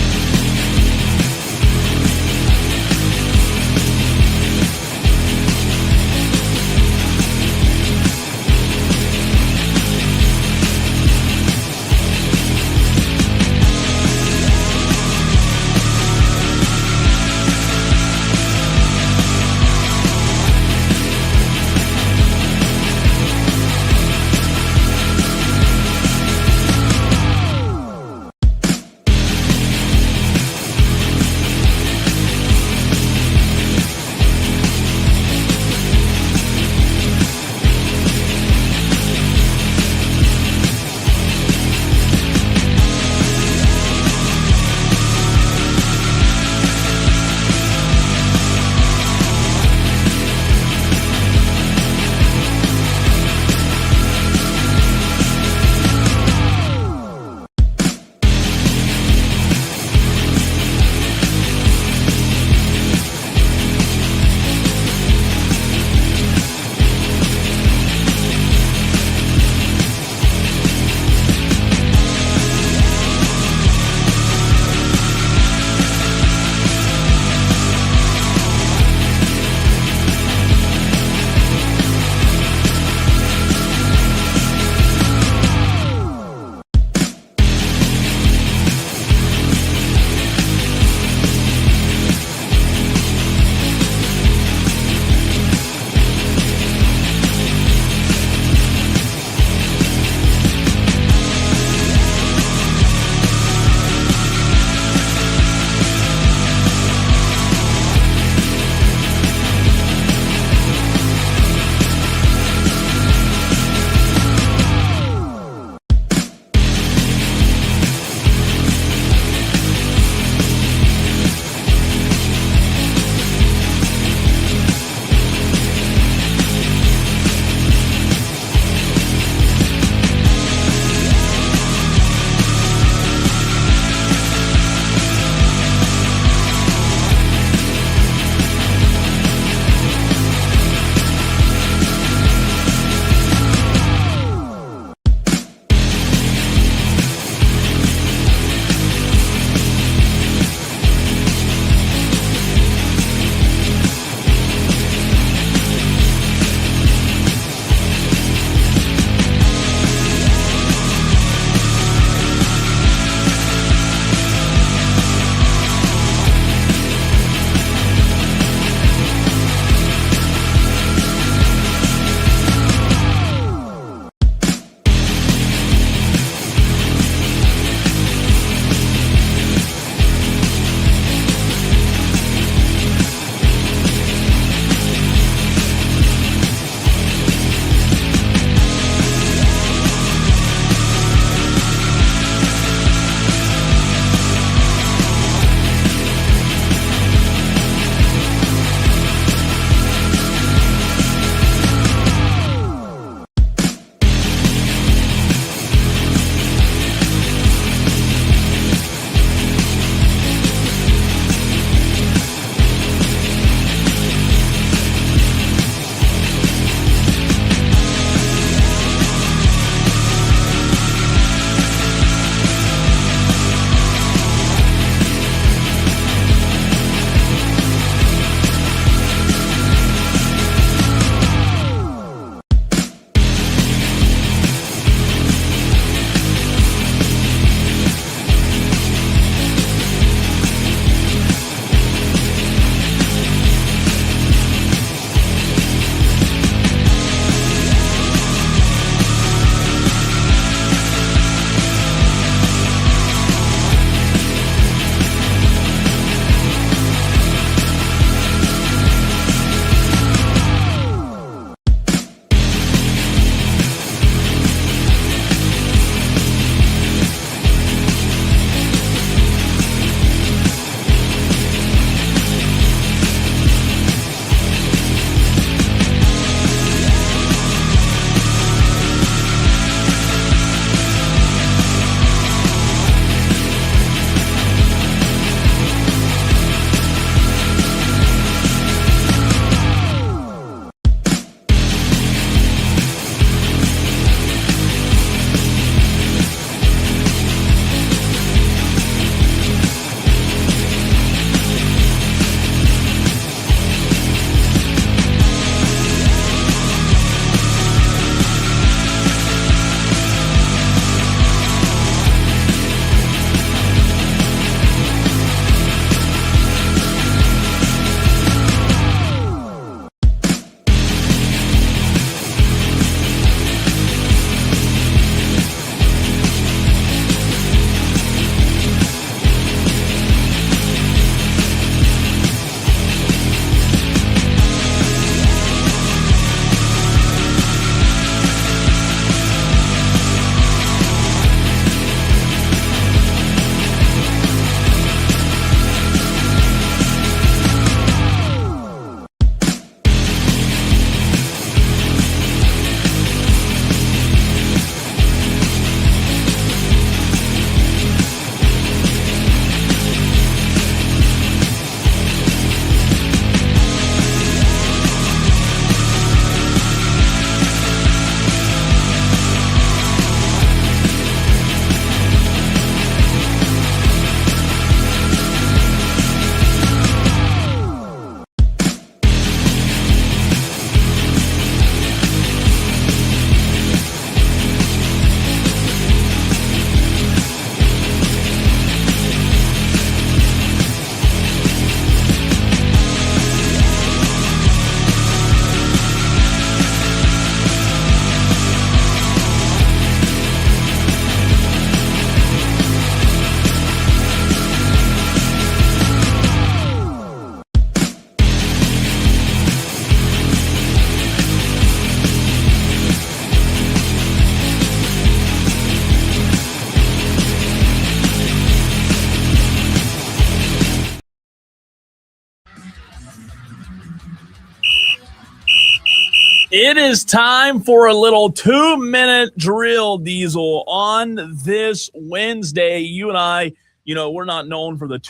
It is time for a little 2-minute drill, Diesel, on this Wednesday. You and I, we're not known for the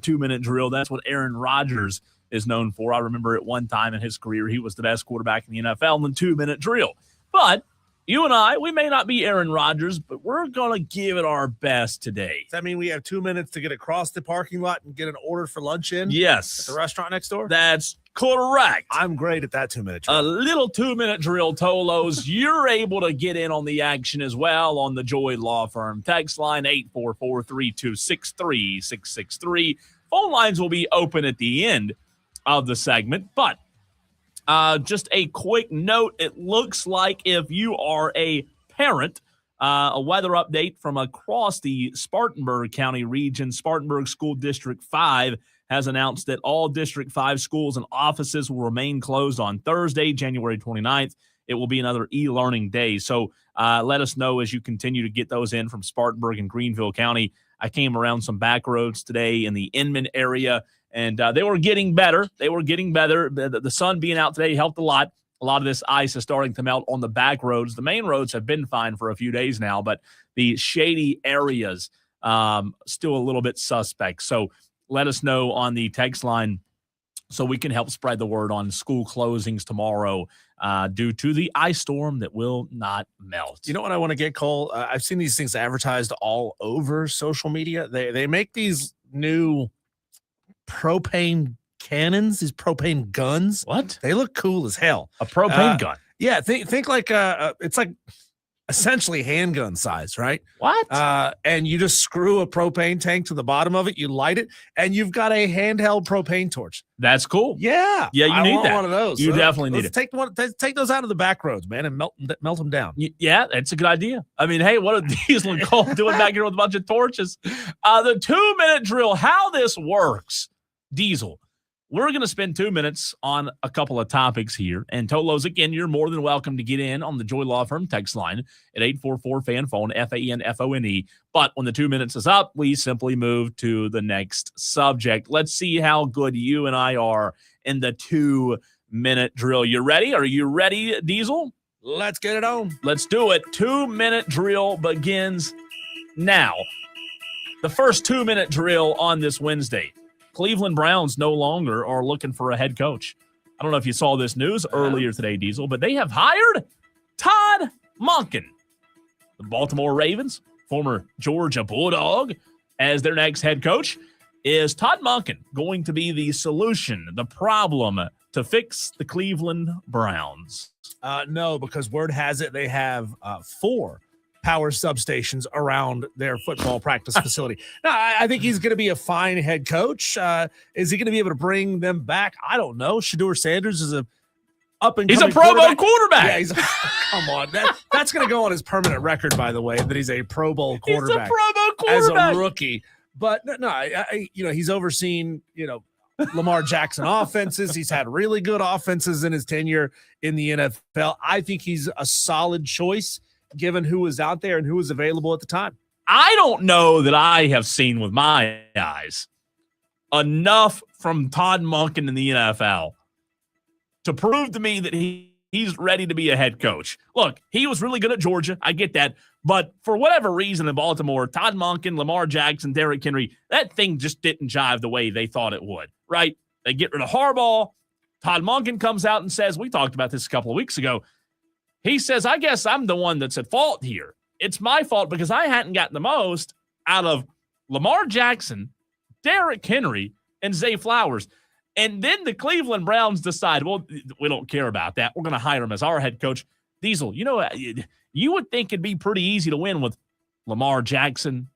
two-minute drill. That's what Aaron Rodgers is known for. I remember at one time in his career, he was the best quarterback in the NFL in the 2-minute drill. But you and I, we may not be Aaron Rodgers, but we're going to give it our best today. Does that mean we have 2 minutes to get across the parking lot and get an order for lunch in? Yes. At the restaurant next door? That's correct. I'm great at that 2-minute drill. A little 2-minute drill, Tolos. You're able to get in on the action as well on the Joy Law Firm text line, 844-326-3663. Phone lines will be open at the end of the segment, but just a quick note. It looks like if you are a parent, a weather update from across the Spartanburg County region. Spartanburg School District 5 has announced that all District 5 schools and offices will remain closed on Thursday, January 29th. It will be another e-learning day. So let us know as you continue to get those in from Spartanburg and Greenville County. I came around some back roads today in the Inman area, and they were getting better. The sun being out today helped a lot. A lot of this ice is starting to melt on the back roads. The main roads have been fine for a few days now, but the shady areas still a little bit suspect. So let us know on the text line so we can help spread the word on school closings tomorrow due to the ice storm that will not melt. You know what I want to get, Cole? I've seen these things advertised all over social media. They make these new propane cannons, these propane guns. What? They look cool as hell. A propane gun? Yeah, think like it's like essentially handgun size, right? What? And you just screw a propane tank to the bottom of it, you light it, and you've got a handheld propane torch. That's cool. Yeah. Yeah, you need want that. one of those. You definitely need it. it. Take those out of the back roads, man, and melt them down. Yeah, that's a good idea. I mean, hey, what are Diesel and Cole doing back here with a bunch of torches? The 2-minute drill, how this works, Diesel. We're going to spend 2 minutes on a couple of topics here. And Tolos, again, you're more than welcome to get in on the Joy Law Firm text line at 844-FAN-PHONE, FANFONE. But when the 2 minutes is up, we simply move to the next subject. Let's see how good you and I are in the 2-minute drill. You ready? Are you ready, Diesel? Let's get it on. Let's do it. 2-minute drill begins now. The first 2-minute drill on this Wednesday. Cleveland Browns no longer are looking for a head coach. I don't know if you saw this news earlier today, Diesel, but they have hired Todd Monken, the Baltimore Ravens, former Georgia Bulldog, as their next head coach. Is Todd Monken going to be the solution, the problem to fix the Cleveland Browns? No, because word has it they have 4 power substations around their football practice facility. Now, I think he's going to be a fine head coach. Is he going to be able to bring them back? I don't know. Shedeur Sanders is a He's a Pro Bowl quarterback. Yeah, come on. That's going to go on his permanent record, by the way, that he's a Pro Bowl quarterback. He's a Pro Bowl quarterback. As a rookie. But no, he's overseen, Lamar Jackson offenses. He's had really good offenses in his tenure in the NFL. I think he's a solid choice given who was out there and who was available at the time. I don't know that I have seen with my eyes enough from Todd Monken in the NFL to prove to me that he's ready to be a head coach. Look, he was really good at Georgia. I get that. But for whatever reason in Baltimore, Todd Monken, Lamar Jackson, Derrick Henry, that thing just didn't jive the way they thought it would, right? They get rid of Harbaugh. Todd Monken comes out and says, we talked about this a couple of weeks ago, he says, I guess I'm the one that's at fault here. It's my fault because I hadn't gotten the most out of Lamar Jackson, Derrick Henry, and Zay Flowers. And then the Cleveland Browns decide, well, we don't care about that. We're going to hire him as our head coach. Diesel, you would think it'd be pretty easy to win with Lamar Jackson,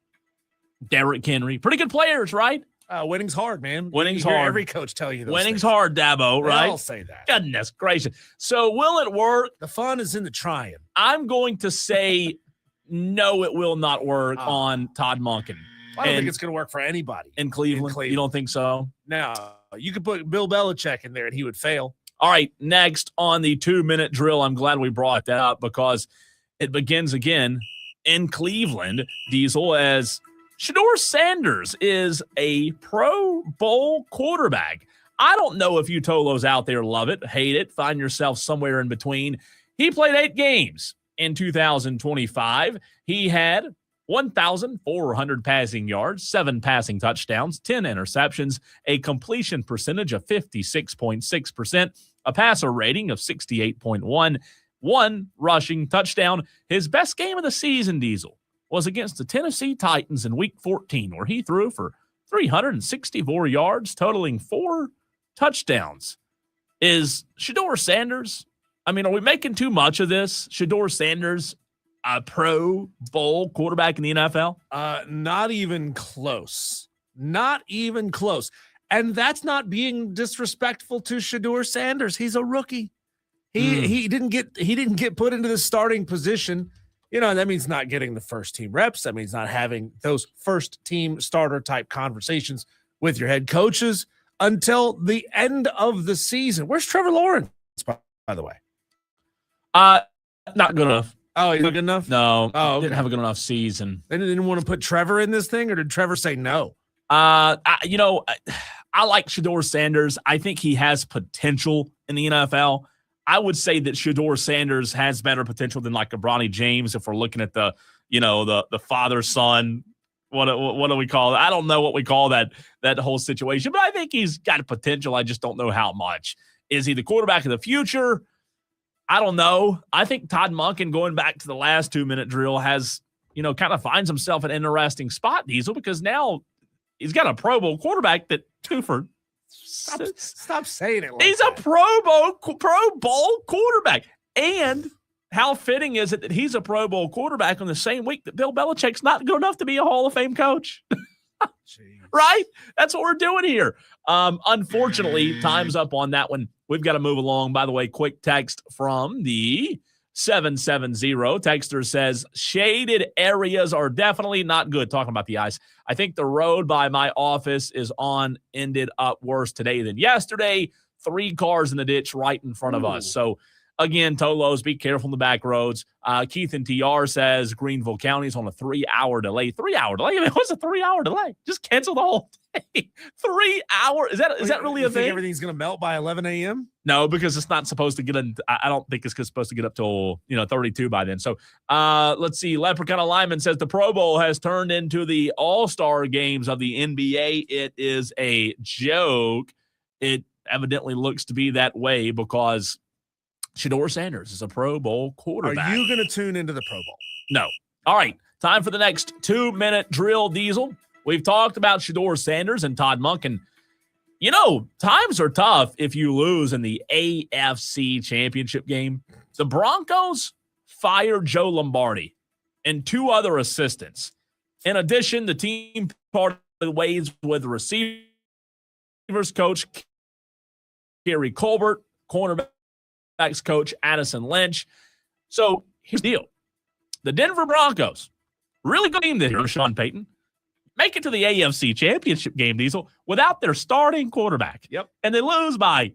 Derrick Henry. Pretty good players, right? Winning's hard, man. Winning's you hear hard. Every coach tell you those Winning's things. hard, Dabo, right? They all say that. Goodness gracious. So will it work? The fun is in the trying. I'm going to say no, it will not work on Todd Monken. I don't think it's going to work for anybody. In Cleveland? You don't think so? No. You could put Bill Belichick in there and he would fail. All right, next on the 2-minute drill, I'm glad we brought that up because it begins again in Cleveland, Diesel, as Shedeur Sanders is a Pro Bowl quarterback. I don't know if you Tolos out there love it, hate it, find yourself somewhere in between. He played 8 games in 2025. He had 1,400 passing yards, 7 passing touchdowns, 10 interceptions, a completion percentage of 56.6%, a passer rating of 68.1, 1 rushing touchdown. His best game of the season, Diesel, was against the Tennessee Titans in Week 14, where he threw for 364 yards, totaling 4 touchdowns. Is Shedeur Sanders, I mean, are we making too much of this? Shedeur Sanders, a Pro Bowl quarterback in the NFL? Not even close. Not even close. And that's not being disrespectful to Shedeur Sanders. He's a rookie. He didn't get put into the starting position. You know, that means not getting the first team reps. That means not having those first team starter type conversations with your head coaches until the end of the season. Where's Trevor Lawrence, by the way? Not good enough. Oh, he's not good enough? No. Oh, okay. Didn't have a good enough season. They didn't want to put Trevor in this thing, or did Trevor say no? I like Shedeur Sanders. I think he has potential in the NFL. I would say that Shedeur Sanders has better potential than like a Bronny James if we're looking at the father-son. What do we call it? I don't know what we call that whole situation, but I think he's got potential. I just don't know how much. Is he the quarterback of the future? I don't know. I think Todd Monken, going back to the last 2-minute drill, has, kind of finds himself an interesting spot, Diesel, because now he's got a Pro Bowl quarterback that Stop saying it. He's a Pro Bowl quarterback. And how fitting is it that he's a Pro Bowl quarterback on the same week that Bill Belichick's not good enough to be a Hall of Fame coach? Right? That's what we're doing here. Unfortunately, time's up on that one. We've got to move along. By the way, quick text from the 770. Texter says, shaded areas are definitely not good. Talking about the ice. I think the road by my office ended up worse today than yesterday. 3 cars in the ditch right in front of us. So, again, Tolos, be careful in the back roads. Keith and TR says Greenville County is on a 3-hour delay. 3-hour delay? I mean, what's a 3-hour delay? Just cancel the whole day. 3 hours? Is that really a thing? Everything's going to melt by 11 a.m.? No, because it's not supposed to get in. I don't think it's supposed to get up till 32 by then. So let's see. Leprechaun Alignment says the Pro Bowl has turned into the All-Star games of the NBA. It is a joke. It evidently looks to be that way because Shedeur Sanders is a Pro Bowl quarterback. Are you going to tune into the Pro Bowl? No. All right. Time for the next 2-minute drill, Diesel. We've talked about Shedeur Sanders and Todd Monken. Times are tough if you lose in the AFC Championship game. The Broncos fired Joe Lombardi and 2 other assistants. In addition, the team parted ways with receivers coach Gary Colbert, cornerbacks coach Addison Lynch. So here's the deal. The Denver Broncos, really good team this year, Sean Payton, make it to the AFC Championship game, Diesel, without their starting quarterback. Yep. And they lose by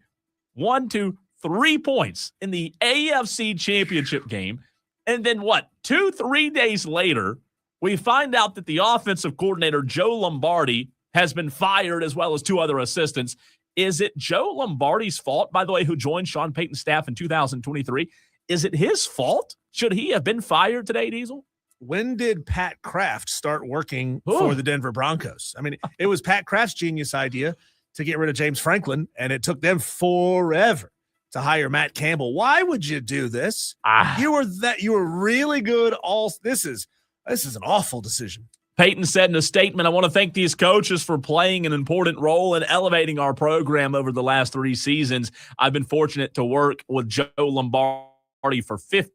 1, 2, 3 points in the AFC Championship game. And then 2-3 days later, we find out that the offensive coordinator, Joe Lombardi, has been fired, as well as 2 other assistants. Is it Joe Lombardi's fault, by the way, who joined Sean Payton's staff in 2023? Is it his fault? Should he have been fired today, Diesel? When did Pat Kraft start working for the Denver Broncos? I mean, it was Pat Kraft's genius idea to get rid of James Franklin, and it took them forever to hire Matt Campbell. Why would you do this? You were really good. This is an awful decision. Payton said in a statement, I want to thank these coaches for playing an important role in elevating our program over the last 3 seasons. I've been fortunate to work with Joe Lombardi for 15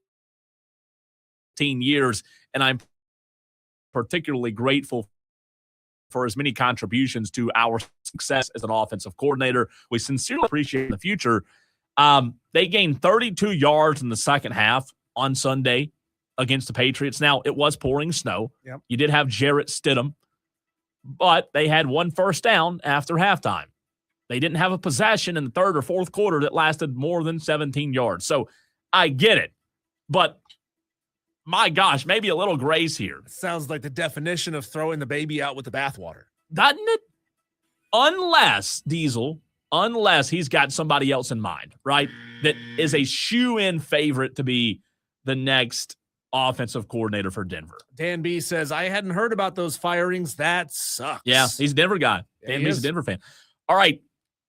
years, and I'm particularly grateful for his many contributions to our success as an offensive coordinator. We sincerely appreciate in the future. They gained 32 yards in the second half on Sunday against the Patriots. Now, it was pouring snow. Yep. You did have Jarrett Stidham, but they had 1 first down after halftime. They didn't have a possession in the third or fourth quarter that lasted more than 17 yards. So I get it, but my gosh, maybe a little grace here. Sounds like the definition of throwing the baby out with the bathwater. Doesn't it? Unless, Diesel, unless he's got somebody else in mind, right? That is a shoe-in favorite to be the next offensive coordinator for Denver. Dan B says, I hadn't heard about those firings. That sucks. Yeah, he's a Denver guy. Dan B's a Denver fan. All right,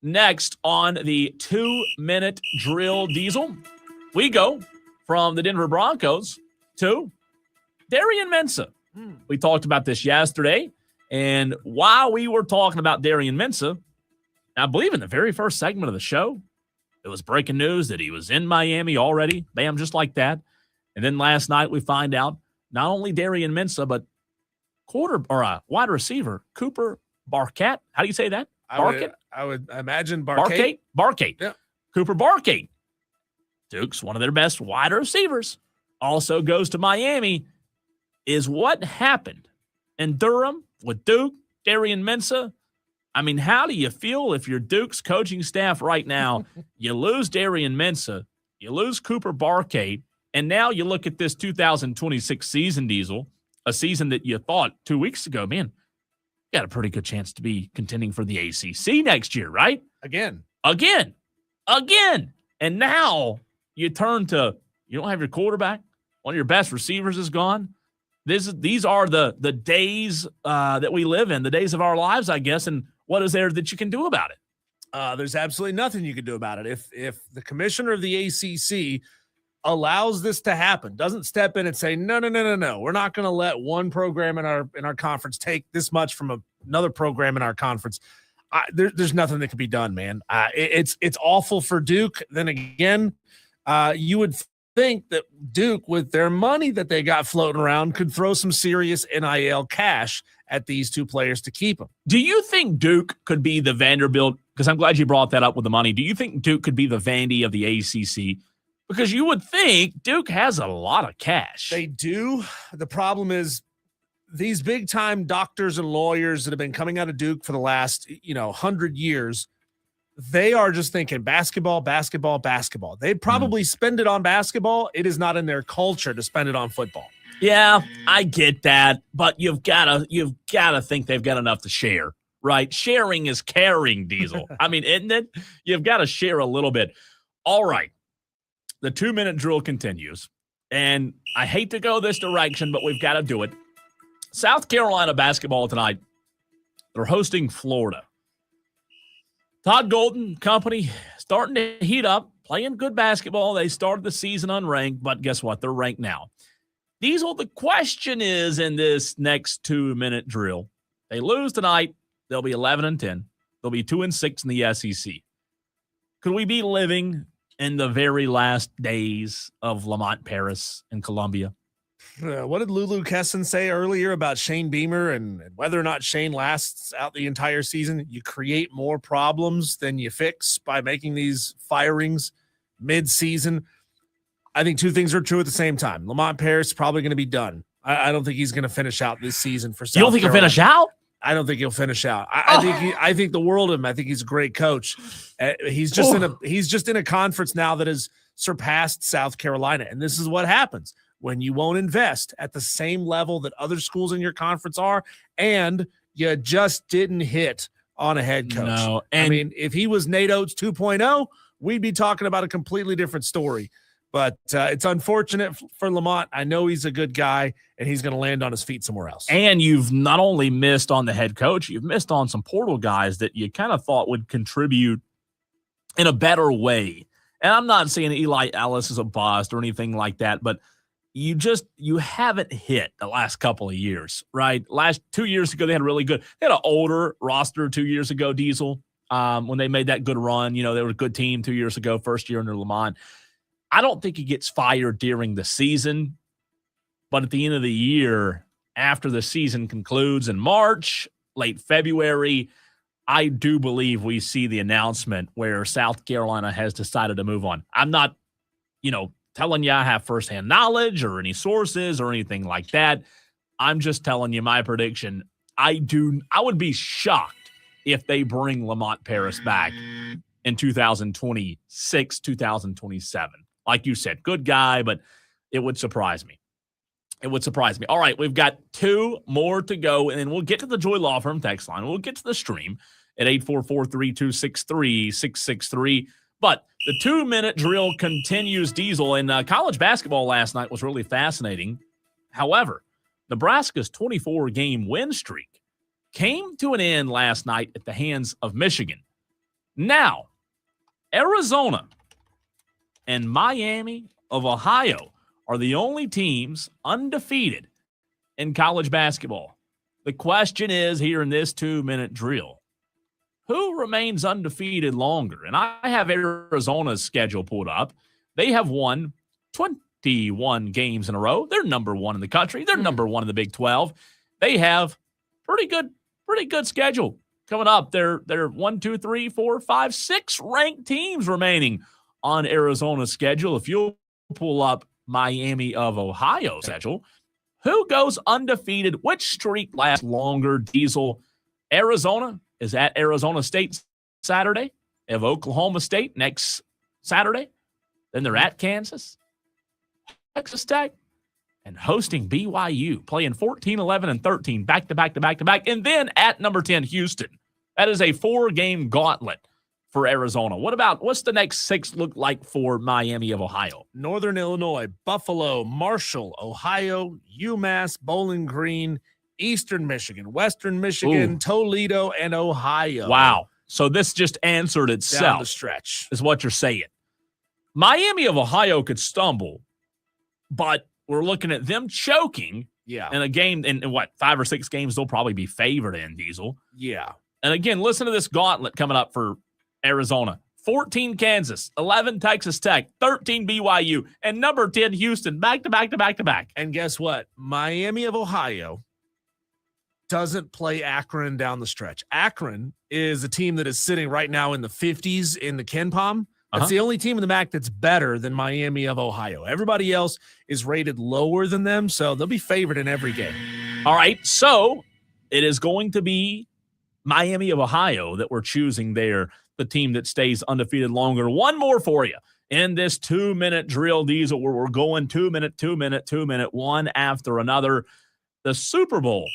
next on the 2-minute drill, Diesel, we go from the Denver Broncos to Darian Mensah. We talked about this yesterday, and while we were talking about Darian Mensah, I believe in the very first segment of the show, it was breaking news that he was in Miami already. Bam, just like that. And then last night we find out not only Darian Mensah, but wide receiver Cooper Barkett. How do you say that? Barkett? I would imagine Barkett. Barkett. Yeah. Cooper Barkett. Duke's one of their best wide receivers. Also goes to Miami. Is what happened in Durham with Duke, Darian Mensah. I mean, how do you feel if you're Duke's coaching staff right now? You lose Darian Mensah, you lose Cooper Barkett, and now you look at this 2026 season, Diesel, a season that you thought 2 weeks ago, man, you got a pretty good chance to be contending for the ACC next year, right? Again. And now you turn to, you don't have your quarterback. One of your best receivers is gone. These are the days that we live in, the days of our lives, I guess. And what is there that you can do about it? There's absolutely nothing you can do about it. If the commissioner of the ACC allows this to happen, doesn't step in and say, no, we're not going to let one program in our conference take this much from another program in our conference. There's nothing that can be done, man. It's awful for Duke. Then again, you would think that Duke, with their money that they got floating around, could throw some serious NIL cash at these two players to keep them. Do you think Duke could be the Vanderbilt? Because I'm glad you brought that up with the money. Do you think Duke could be the Vandy of the ACC? Because you would think Duke has a lot of cash. They do. The problem is these big-time doctors and lawyers that have been coming out of Duke for the last 100 years, they are just thinking basketball. They'd probably spend it on basketball. It is not in their culture to spend it on football. Yeah, I get that, but you've got to think they've got enough to share, right? Sharing is caring, Diesel. I mean, isn't it? You've got to share a little bit. All right. The 2-minute drill continues, and I hate to go this direction, but we've got to do it. South Carolina basketball tonight, they're hosting Florida. Todd Golden company starting to heat up, playing good basketball. They started the season unranked, but guess what? They're ranked now. The question is in this next 2-minute drill, they lose tonight, they'll be 11-10. They'll be 2-6 in the SEC. Could we be living in the very last days of Lamont Paris in Columbia? What did Lulu Kessin say earlier about Shane Beamer and whether or not Shane lasts out the entire season? You create more problems than you fix by making these firings mid-season. I think two things are true at the same time. Lamont Paris is probably going to be done. I don't think he's going to finish out this season for South You don't think Carolina. he'll finish out? I don't think he'll finish out. I think the world of him. I think he's a great coach. He's just in a conference now that has surpassed South Carolina, and this is what happens when you won't invest at the same level that other schools in your conference are, and you just didn't hit on a head coach. No, and I mean, if he was Nate Oates 2.0, we'd be talking about a completely different story. But it's unfortunate for Lamont. I know he's a good guy, and he's going to land on his feet somewhere else. And you've not only missed on the head coach, you've missed on some portal guys that you kind of thought would contribute in a better way. And I'm not saying Eli Ellis is a bust or anything like that, but you haven't hit the last couple of years, right? Last 2 years ago, they had an older roster 2 years ago, Diesel, when they made that good run. They were a good team 2 years ago, first year under Lamont. I don't think he gets fired during the season, but at the end of the year, after the season concludes in March, late February, I do believe we see the announcement where South Carolina has decided to move on. I'm not, telling you I have firsthand knowledge or any sources or anything like that. I'm just telling you my prediction. I would be shocked if they bring Lamont Paris back in 2026, 2027. Like you said, good guy, but it would surprise me. All right, we've got 2 more to go, and then we'll get to the Joy Law Firm text line. We'll get to the stream, at 844-326-3663. But the 2-minute drill continues, Diesel. And college basketball last night was really fascinating. However, Nebraska's 24-game win streak came to an end last night at the hands of Michigan. Now, Arizona and Miami of Ohio are the only teams undefeated in college basketball. The question is here in this 2-minute drill, who remains undefeated longer? And I have Arizona's schedule pulled up. They have won 21 games in a row. They're number one in the country. They're number one in the Big 12. They have pretty good schedule coming up. They're 1, 2, 3, 4, 5, 6 ranked teams remaining on Arizona's schedule. If you'll pull up Miami of Ohio's schedule, who goes undefeated? Which streak lasts longer, Diesel? Arizona is at Arizona State Saturday. They have Oklahoma State next Saturday. Then they're at Kansas, Texas Tech, and hosting BYU, playing 14, 11, and 13 back-to-back. And then at number 10, Houston. That is a 4-game gauntlet for Arizona. What's the next 6 look like for Miami of Ohio? Northern Illinois, Buffalo, Marshall, Ohio, UMass, Bowling Green, Eastern Michigan, Western Michigan, Toledo, and Ohio. Wow. So this just answered itself. Down the stretch. Is what you're saying. Miami of Ohio could stumble, but we're looking at them choking in a game. In 5 or 6 games, they'll probably be favored in, Diesel. Yeah. And again, listen to this gauntlet coming up for Arizona. 14 Kansas, 11 Texas Tech, 13 BYU, and number 10 Houston, back-to-back. And guess what? Miami of Ohio doesn't play Akron down the stretch. Akron is a team that is sitting right now in the 50s in the Ken Pom. That's the only team in the MAC that's better than Miami of Ohio. Everybody else is rated lower than them, so they'll be favored in every game. All right, so it is going to be Miami of Ohio that we're choosing there, the team that stays undefeated longer. One more for you in this 2-minute drill, Diesel, where we're going 2-minute, one after another. The Super Bowl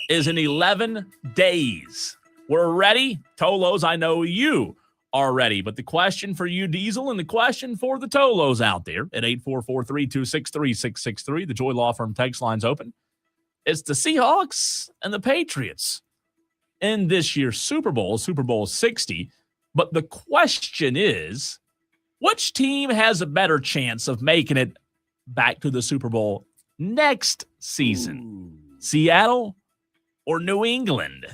is in 11 days. We're ready. Tolos, I know you are ready. But the question for you, Diesel, and the question for the Tolos out there at 844-326-3663, the Joy Law Firm text line's open. It's the Seahawks and the Patriots in this year's Super Bowl 60. But the question is, which team has a better chance of making it back to the Super Bowl next season? Seattle or New England?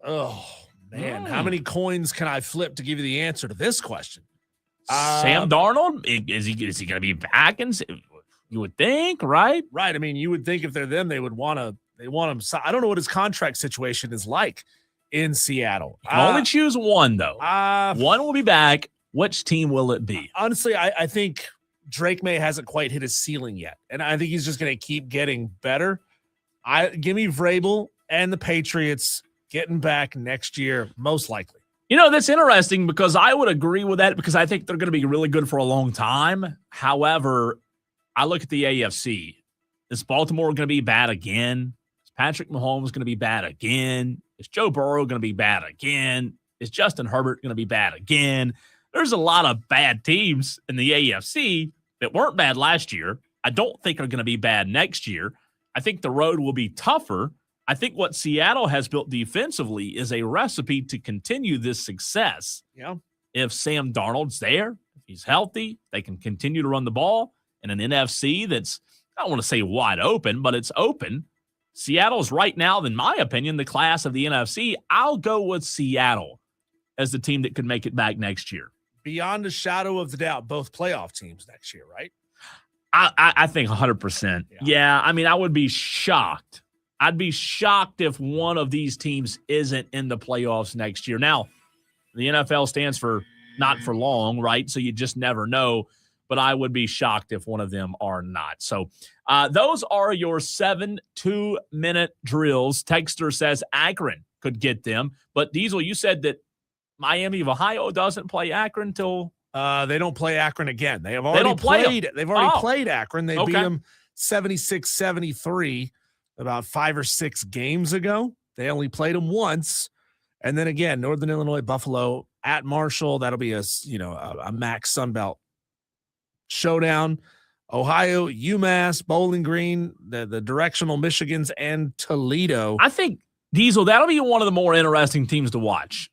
Oh, man. How many coins can I flip to give you the answer to this question? Sam Darnold? Is he going to be back? You would think, right? Right. I mean, you would think if they're them, they want him. I don't know what his contract situation is like in Seattle. You can only choose one, though. One will be back. Which team will it be? Honestly, I think Drake May hasn't quite hit his ceiling yet, and I think he's just going to keep getting better. Give me Vrabel and the Patriots getting back next year, most likely. You know, that's interesting because I would agree with that because I think they're going to be really good for a long time. However, I look at the AFC. Is Baltimore going to be bad again? Is Patrick Mahomes going to be bad again? Is Joe Burrow going to be bad again? Is Justin Herbert going to be bad again? There's a lot of bad teams in the AFC that weren't bad last year. I don't think are going to be bad next year. I think the road will be tougher. I think what Seattle has built defensively is a recipe to continue this success. Yeah. If Sam Darnold's there, if he's healthy, they can continue to run the ball in an NFC that's, I don't want to say wide open, but it's open. Seattle's right now, in my opinion, the class of the NFC. I'll go with Seattle as the team that could make it back next year. Beyond a shadow of the doubt, both playoff teams next year, right? I think 100%. Yeah, I mean, I would be shocked. I'd be shocked if one of these teams isn't in the playoffs next year. Now, the NFL stands for not for long, right? So you just never know. But I would be shocked if one of them are not. So those are your 7 2-minute drills. Texter says Akron could get them. But Diesel, you said that Miami of Ohio doesn't play Akron until they don't play Akron again. They've already played. They've already played Akron. They beat them 76-73 about 5 or 6 games ago. They only played them once. And then again, Northern Illinois, Buffalo at Marshall. That'll be a MAC Sunbelt showdown. Ohio, UMass, Bowling Green, the directional Michigans, and Toledo. I think, Diesel, that'll be one of the more interesting teams to watch.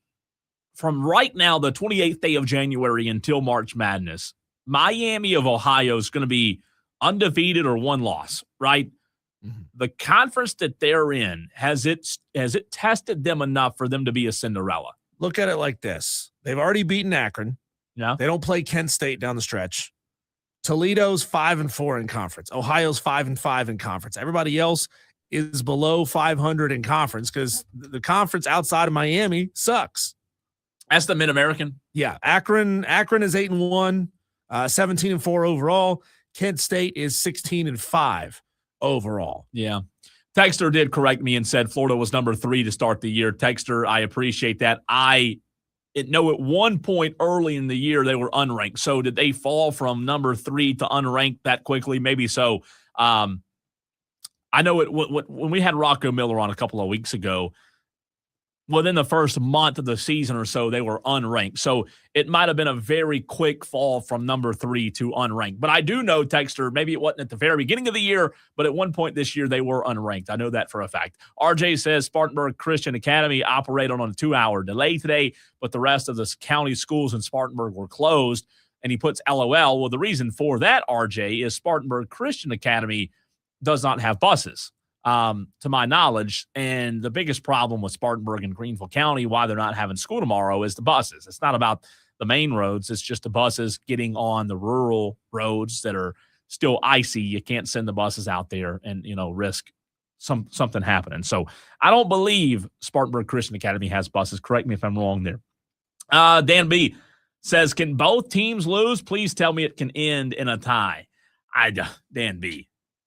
From right now, the 28th day of January until March Madness, Miami of Ohio is going to be undefeated or one loss, right? Mm-hmm. The conference that they're in, has it tested them enough for them to be a Cinderella? Look at it like this. They've already beaten Akron. Yeah. They don't play Kent State down the stretch. Toledo's 5-4 in conference. Ohio's 5-5 in conference. Everybody else is below 500 in conference because the conference outside of Miami sucks. That's the Mid-American? Yeah. Akron is 8-1, 17-4 overall. Kent State is 16-5 overall. Yeah. Texter did correct me and said Florida was number 3 to start the year. Texter, I appreciate that. At one point early in the year, they were unranked. So did they fall from number 3 to unranked that quickly? Maybe so. I know when we had Rocco Miller on a couple of weeks ago, within the first month of the season or so, they were unranked. So it might have been a very quick fall from number 3 to unranked. But I do know, Texter, maybe it wasn't at the very beginning of the year, but at one point this year, they were unranked. I know that for a fact. RJ says Spartanburg Christian Academy operated on a 2-hour delay today, but the rest of the county schools in Spartanburg were closed. And he puts LOL. Well, the reason for that, RJ, is Spartanburg Christian Academy does not have buses. To my knowledge, and the biggest problem with Spartanburg and Greenville County, why they're not having school tomorrow, is the buses. It's not about the main roads. It's just the buses getting on the rural roads that are still icy. You can't send the buses out there and, risk something happening. So I don't believe Spartanburg Christian Academy has buses. Correct me if I'm wrong there. Dan B says, can both teams lose? Please tell me it can end in a tie. Dan B.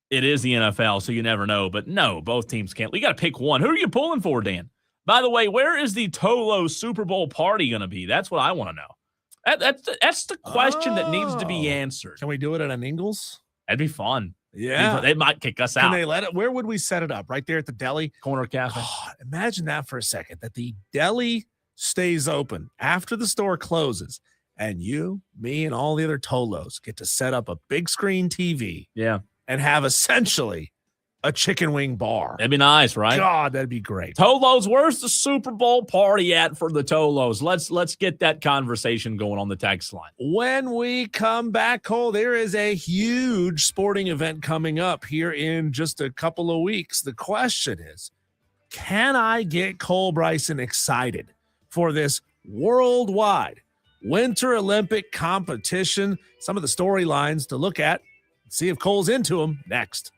It is the NFL, so you never know. But no, both teams can't. You got to pick one. Who are you pulling for, Dan? By the way, where is the Tolo Super Bowl party going to be? That's what I want to know. That's the question that needs to be answered. Can we do it at an Ingles? That'd be fun. Yeah. They might kick us out. Can they let it? Where would we set it up? Right there at the deli? Corner cafe. Oh, imagine that for a second, that the deli stays open after the store closes, and you, me, and all the other Tolos get to set up a big screen TV. Yeah. And have essentially a chicken wing bar. That'd be nice, right? God, that'd be great. Tolos, where's the Super Bowl party at for the Tolos? Let's get that conversation going on the text line. When we come back, Cole, there is a huge sporting event coming up here in just a couple of weeks. The question is, can I get Cole Bryson excited for this worldwide Winter Olympic competition? Some of the storylines to look at. See if Cole's into them next.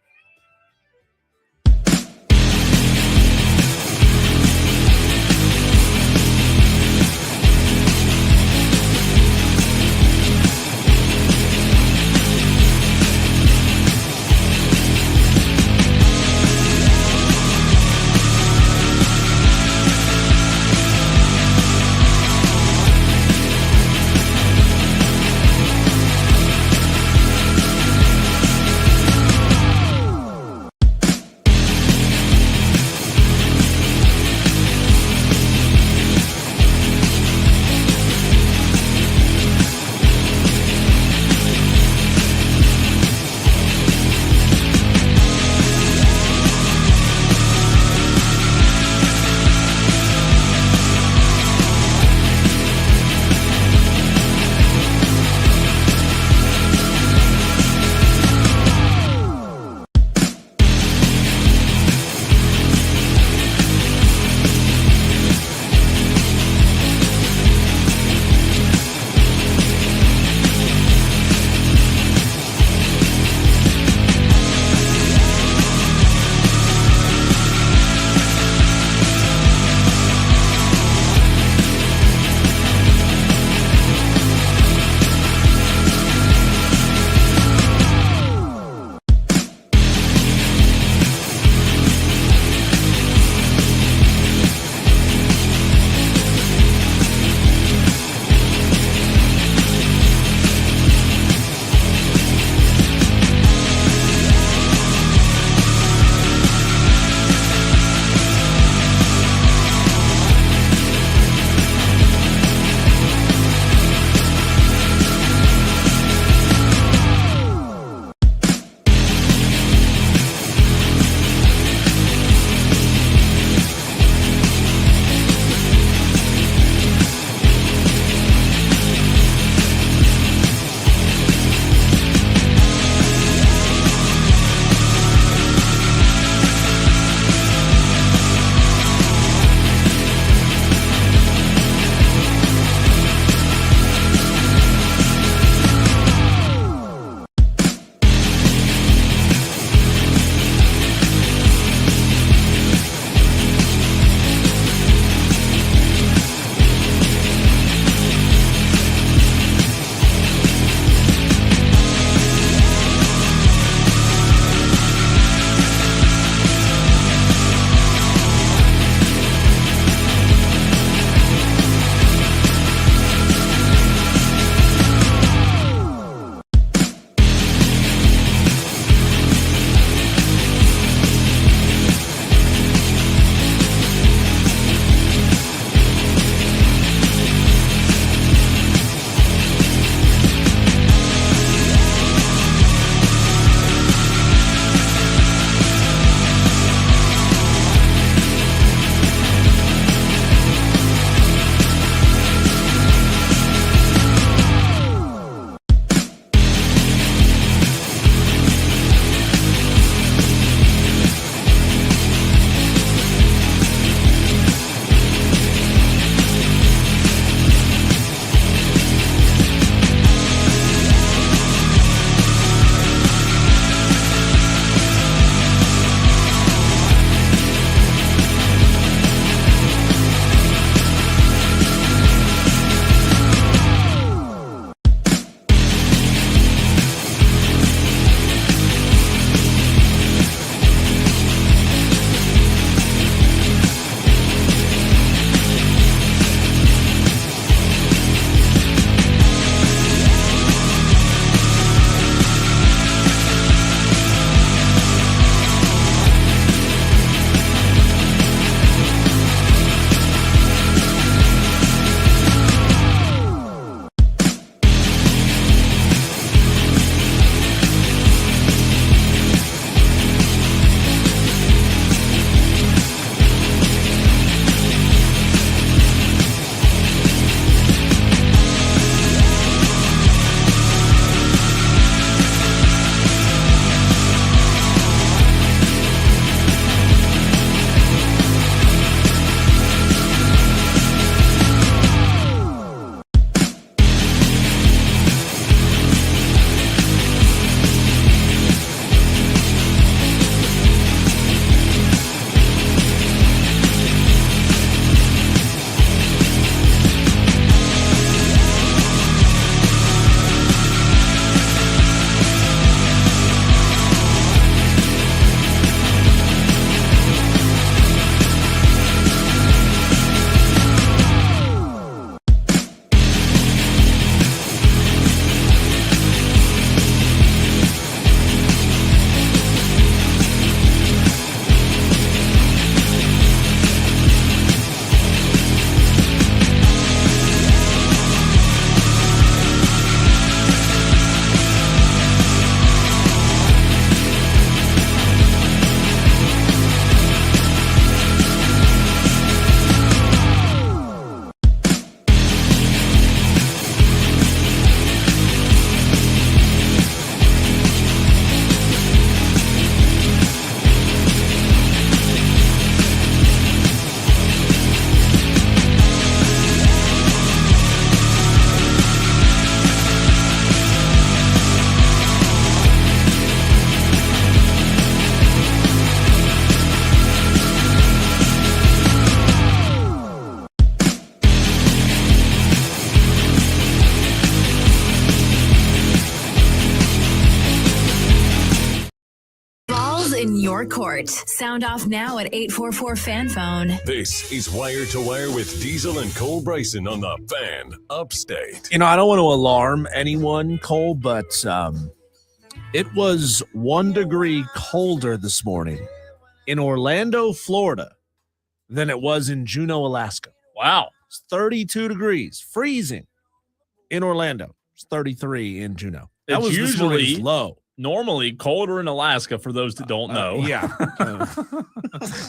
in your court. Sound off now at 844-FAN-PHONE. This is Wire to Wire with Diesel and Cole Bryson on the Fan Upstate. You know, I don't want to alarm anyone, Cole, but it was 1 degree colder this morning in Orlando, Florida, than it was in Juneau, Alaska. Wow. It's 32 degrees, freezing in Orlando. It's 33 in Juneau. That It's was this usually morning's low. Normally colder in Alaska, for those that don't know. Yeah.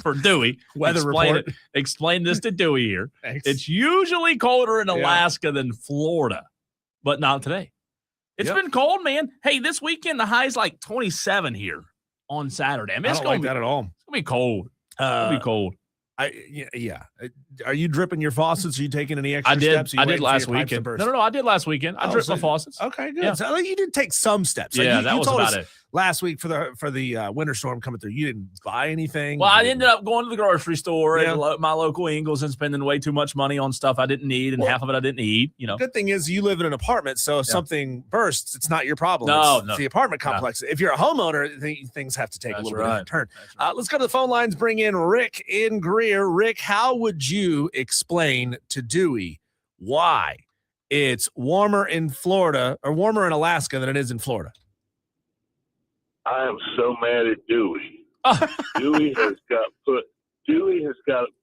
For Dewey. Weather report. Explain this to Dewey here. Thanks. It's usually colder in Alaska than Florida, but not today. It's been cold, man. Hey, this weekend, the high's like 27 here on Saturday. I mean, I it's don't going like that at all. It's going to be cold. It'll be cold. Yeah. Are you dripping your faucets? Are you taking any extra steps? I did last weekend. No. I did last weekend. I dripped my faucets. Okay, good. Yeah. So you did take some steps. Yeah, you that was told about us it. Last week for the winter storm coming through, you didn't buy anything. Well, I ended up going to the grocery store Yeah. at my local Ingles and spending way too much money on stuff I didn't need, and half of it I didn't eat. You know, Good thing is you live in an apartment, so if something bursts, it's not your problem. No, It's the apartment complex. If you're a homeowner, things have to take a That's little bit of a right. turn. Let's go to the phone lines. Bring in Rick in Greer. Rick, how would you explain to Dewey why it's warmer in Florida or warmer in Alaska than it is in Florida? I am so mad at Dewey. Dewey has got to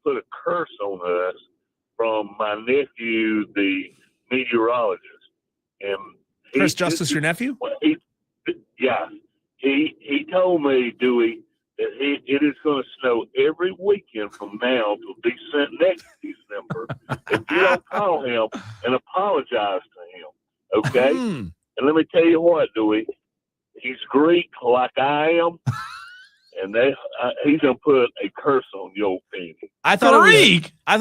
put a curse on us from my nephew, the meteorologist. And Chris Justice, your nephew? He told me, Dewey, that it is going to snow every weekend from now till next December. If you don't call him and apologize to him, okay? And let me tell you what, Dewey, he's Greek like I am, and he's going to put a curse on your opinion. I thought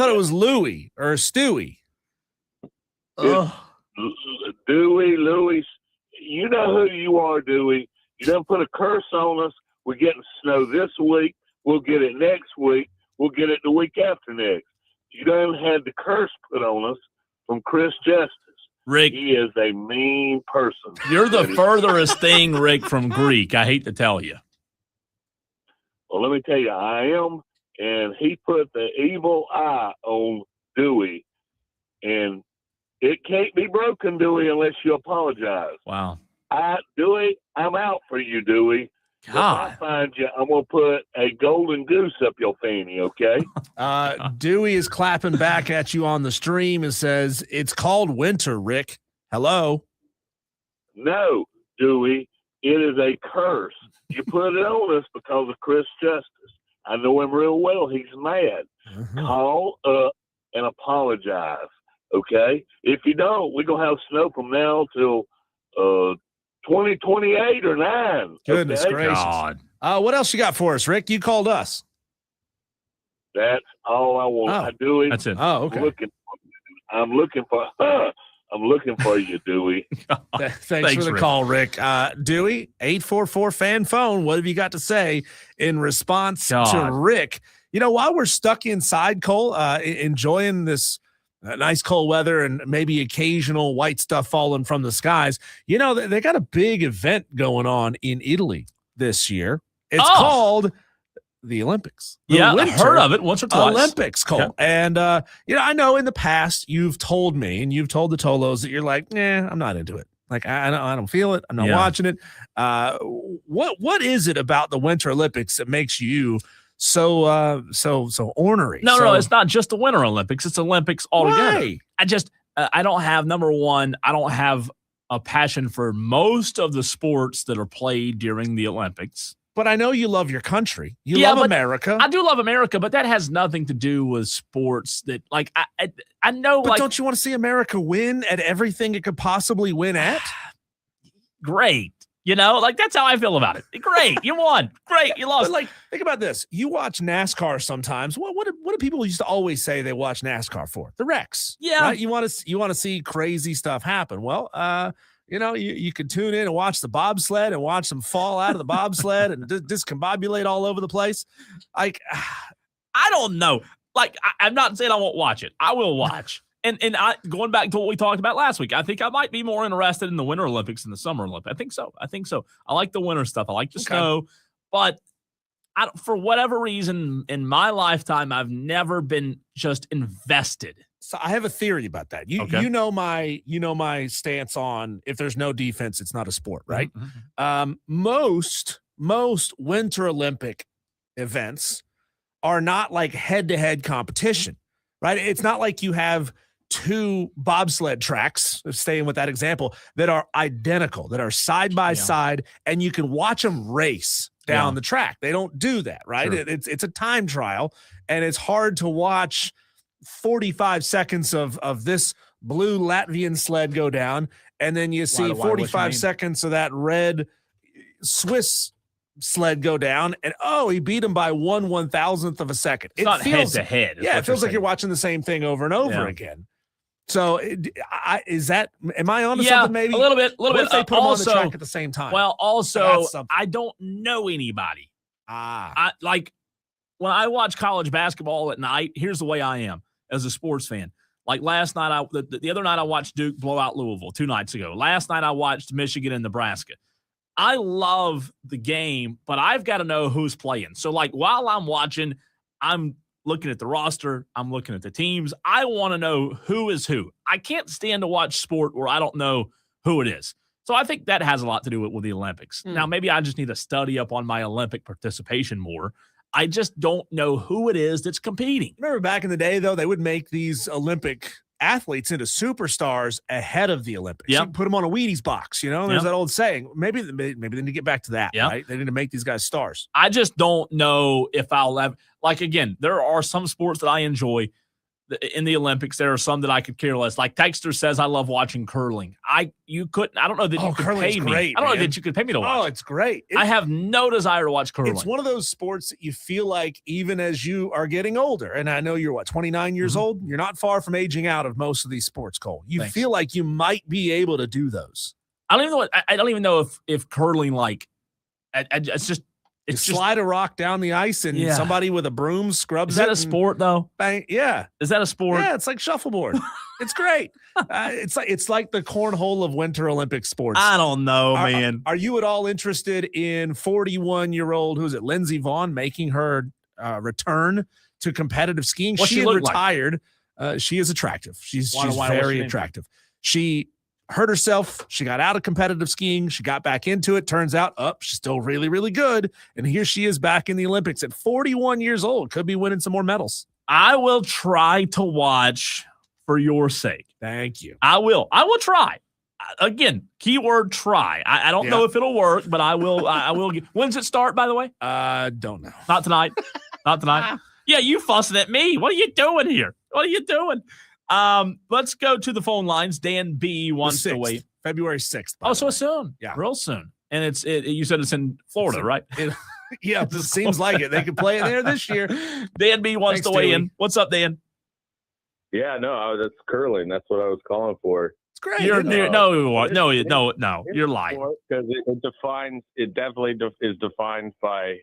it was Louis or Stewie. Dewey, Louis, you know who you are, Dewey. You done put a curse on us. We're getting snow this week. We'll get it next week. We'll get it the week after next. You done had the curse put on us from Chris Justice. Rick, he is a mean person. You're the furthest thing, Rick, from Greek. I hate to tell you. Well, let me tell you, I am, and he put the evil eye on Dewey, and it can't be broken, Dewey, unless you apologize. Wow. Dewey, I'm out for you, Dewey. God. If I find you, I'm going to put a golden goose up your fanny, okay? Dewey is clapping back at you on the stream and says, it's called winter, Rick. Hello? No, Dewey, it is a curse. You put it on us because of Chris Justice. I know him real well. He's mad. Call up and apologize, okay? If you don't, we're going to have snow from now till 2028 or 9. Goodness okay? gracious. God. What else you got for us, Rick? You called us. That's all I want. I do it. That's it. Oh, okay. I'm looking for you, Dewey. Thanks for the Rick. call, Rick. Dewey, 844-FAN-PHONE. What have you got to say in response to Rick? You know, while we're stuck inside, Cole, enjoying this nice cold weather and maybe occasional white stuff falling from the skies, you know, they got a big event going on in Italy this year. It's called the Olympics. I heard of it once or twice. Olympics, Cole. Okay. And, you know, I know in the past you've told me and you've told the Tolos that you're like, I'm not into it. Like, I don't feel it. I'm not watching it. What is it about the Winter Olympics that makes you so ornery? No, it's not just the Winter Olympics. It's Olympics altogether. Why? I don't have, number one, I don't have a passion for most of the sports that are played during the Olympics. But I know you love your country. You love America. I do love America, but that has nothing to do with sports that, like, I know, but like, don't you want to see America win at everything it could possibly win at? Great. You know, like, that's how I feel about it. Great. You won. Great. You lost. But, like, think about this. You watch NASCAR sometimes. What do people used to always say they watch NASCAR for? The wrecks. Yeah. Right? You want to see crazy stuff happen. Well, you know, you could tune in and watch the bobsled and watch them fall out of the bobsled and discombobulate all over the place. Like, I don't know. Like, I'm not saying I won't watch it. I will watch. And going back to what we talked about last week, I think I might be more interested in the Winter Olympics than the Summer Olympics. I think so. I like the winter stuff. I like the snow. But for whatever reason in my lifetime, I've never been just invested. So I have a theory about that. You know my stance on if there's no defense, it's not a sport, right? Mm-hmm. Most Winter Olympic events are not like head-to-head competition, right? It's not like you have two bobsled tracks, staying with that example, that are identical, that are side by side, and you can watch them race down the track. They don't do that, right? Sure. It's a time trial, and it's hard to watch 45 seconds of this blue Latvian sled go down, and then you see 45 seconds of that red Swiss sled go down, and he beat him by 1/1000th of a second. It's not head to head. Yeah, it feels like you're watching the same thing over and over again. So, am I on to something? Maybe a little bit. If they put them on the track at the same time. Well, also, I don't know anybody. I like when I watch college basketball at night. Here's the way I am as a sports fan. Like last night, the other night I watched Duke blow out Louisville 2 nights ago. Last night I watched Michigan and Nebraska. I love the game, but I've got to know who's playing. So, like, while I'm watching, I'm looking at the roster. I'm looking at the teams. I want to know who is who. I can't stand to watch sport where I don't know who it is. So I think that has a lot to do with the Olympics. Now, maybe I just need to study up on my Olympic participation more. I just don't know who it is that's competing. Remember back in the day, though, they would make these Olympic athletes into superstars ahead of the Olympics. Yep. You put them on a Wheaties box, There's that old saying. Maybe they need to get back to that, right? They need to make these guys stars. I just don't know if I'll ever – like, again, there are some sports that I enjoy in the Olympics. There are some that I could care less. Like Texter says, I love watching curling. I don't know that you could pay me. Great, I don't know that you could pay me to watch. Oh, it's great. I have no desire to watch curling. It's one of those sports that you feel like even as you are getting older, and I know you're 29 years old? You're not far from aging out of most of these sports, Cole. You feel like you might be able to do those. I don't even know if curling, like, it's just – you slide a rock down the ice and somebody with a broom scrubs it. Is that a sport, though? Bang, yeah. Is that a sport? Yeah, it's like shuffleboard. It's great. It's like the cornhole of Winter Olympic sports. I don't know, man. Are you at all interested in 41-year-old, who's it, Lindsey Vonn, making her return to competitive skiing? What's she she had look retired. She is attractive. She's very attractive. She hurt herself. She got out of competitive skiing. She got back into it. Turns out, she's still really, really good. And here she is back in the Olympics at 41 years old. Could be winning some more medals. I will try to watch for your sake. Thank you. I will try. Again, keyword try. I don't know if it'll work, but I will. When does it start, by the way? Don't know. Not tonight. Not tonight. Yeah, you fussing at me. What are you doing here? What are you doing? Let's go to the phone lines. Dan B wants to wait. February 6th. Oh, so soon. Yeah. Real soon. And you said it's in Florida, right? Yeah, it seems like it. They could play it there this year. Dan B wants to weigh in. What's up, Dan? Yeah, no, that's curling. That's what I was calling for. It's great. You're near. No, you're lying. Because it definitely is defined by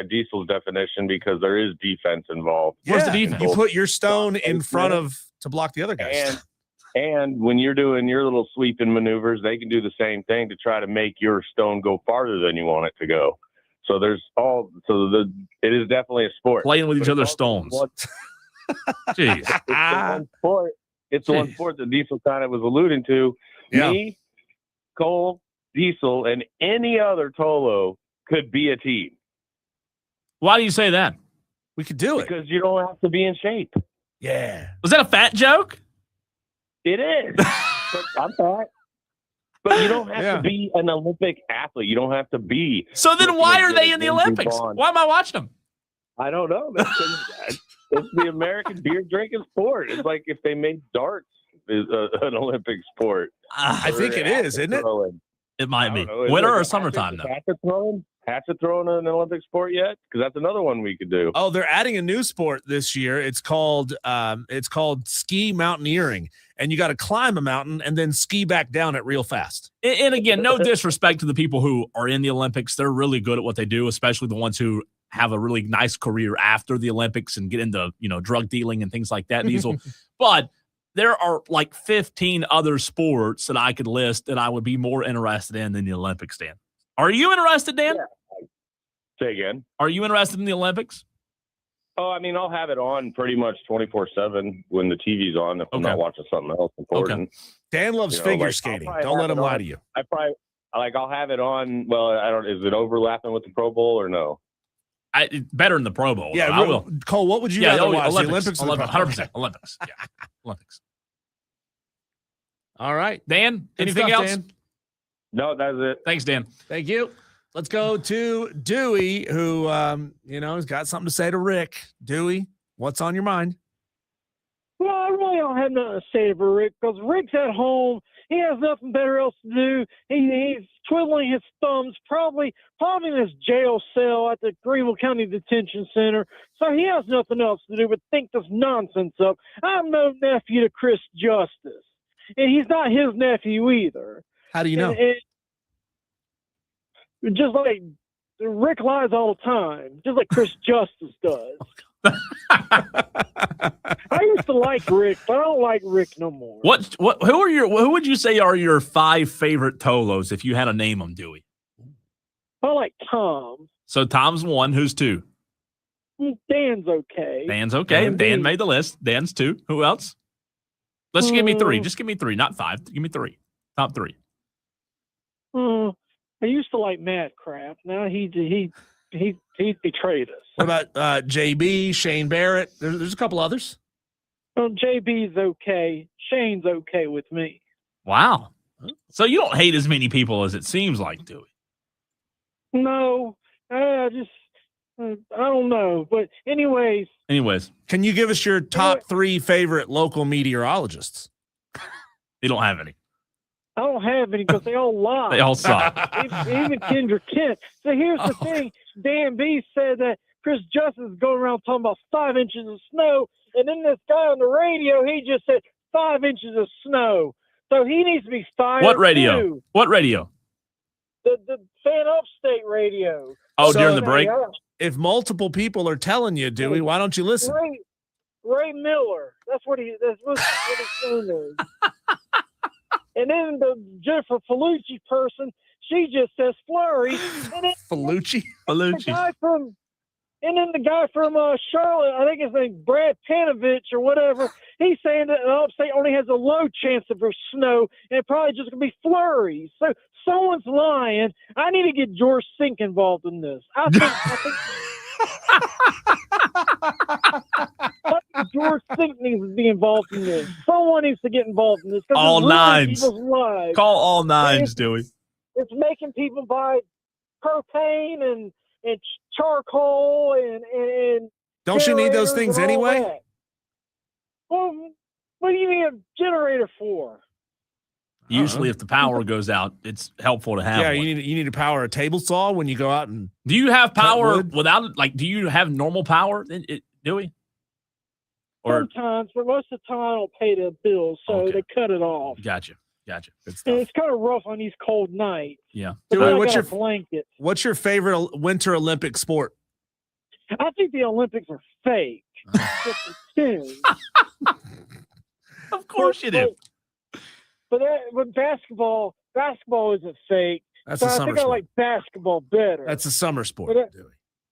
Diesel's definition because there is defense involved. Where's the defense? You put your stone in front of to block the other guys. And when you're doing your little sweeping maneuvers, they can do the same thing to try to make your stone go farther than you want it to go. So it is definitely a sport. Playing with each other's stones. Jeez. It's the one sport that Diesel kind of was alluding to. Yeah. Me, Cole, Diesel, and any other Tolo could be a team. Why do you say that? We could do it. Because you don't have to be in shape. Yeah. Was that a fat joke? It is. I'm fat. But you don't have to be an Olympic athlete. You don't have to be. So then why are they in the Olympics? Why am I watching them? I don't know. It's the American beer drinking sport. It's like if they made darts is an Olympic sport. I think it is, isn't it? It might be. Winter or summertime, though. Hatchet throwing an Olympic sport yet? Because that's another one we could do. Oh, they're adding a new sport this year. It's called ski mountaineering, and you got to climb a mountain and then ski back down it real fast. And again, no disrespect to the people who are in the Olympics. They're really good at what they do, especially the ones who have a really nice career after the Olympics and get into, drug dealing and things like that, Diesel. But there are like 15 other sports that I could list that I would be more interested in than the Olympics, Dan. Are you interested, Dan? Yeah. Say again. Are you interested in the Olympics? Oh, I mean, I'll have it on pretty much 24/7 when the TV's on if I'm not watching something else important. Okay. Dan loves figure skating. Don't let him lie to you. I'll have it on. Well, I don't. Is it overlapping with the Pro Bowl or no? Better than the Pro Bowl. Yeah, I will. Cole, what would you rather watch? Olympics, The Olympics? 100%. Olympics. Yeah, Olympics. All right. Dan, Good anything stuff, else? Dan. No, that's it. Thanks, Dan. Thank you. Let's go to Dewey, who, has got something to say to Rick. Dewey, what's on your mind? Well, I really don't have nothing to say for Rick because Rick's at home. He has nothing better else to do. He's twiddling his thumbs, probably in his jail cell at the Greenville County Detention Center. So he has nothing else to do but think this nonsense up. I'm no nephew to Chris Justice, and he's not his nephew either. How do you know? And just like Rick lies all the time, just like Chris Justice does. I used to like Rick, but I don't like Rick no more. Who would you say are your 5 favorite Tolos if you had to name them, Dewey? I like Tom. So Tom's 1. Who's 2? Dan's okay. Dan's okay. Dan made the list. Dan's 2. Who else? Let's give me 3. Just give me 3, not 5. Give me 3. Top 3. I used to like Matt Kraft. Now he betrayed us. What about JB, Shane Barrett? There's a couple others. JB's okay. Shane's okay with me. Wow. So you don't hate as many people as it seems like, do we? No, I don't know. But anyways. Can you give us your top 3 favorite local meteorologists? You don't have any. I don't have any because they all lie. They all suck. Even Kendra Kent. So here's the thing. Dan B said that Chris Justice is going around talking about 5 inches of snow. And then this guy on the radio, he just said 5 inches of snow. So he needs to be fired. What radio? Too. What radio? The Fan Upstate radio. Oh, so, during the break? If multiple people are telling you, Dewey, why don't you listen? Ray Miller. That's what his name is. And then the Jennifer Felucci person, she just says flurry. And then Felucci. And then the guy from Charlotte, I think his name's Brad Panovich or whatever, he's saying that Upstate only has a low chance of snow, and it probably just going to be flurries. So someone's lying. I need to get George Sink involved in this. I think George Sink needs to be involved in this. Someone needs to get involved in this. All 9s. Call all 9s, Dewey. It's making people buy propane and charcoal and don't you need those things anyway? Well, what do you need a generator for? Usually, if the power goes out, it's helpful to have. Yeah, one. you need to power a table saw when you go out and. Do you have power without? Like, do you have normal power? Dewey? Sometimes, but most of the time I don't pay the bills, so they cut it off. Gotcha. Good stuff. And it's kind of rough on these cold nights. Yeah. Dewey, what's your favorite Winter Olympic sport? I think the Olympics are fake. Of course you do. But basketball isn't fake. That's so a summer I think sport. I like basketball better. That's a summer sport.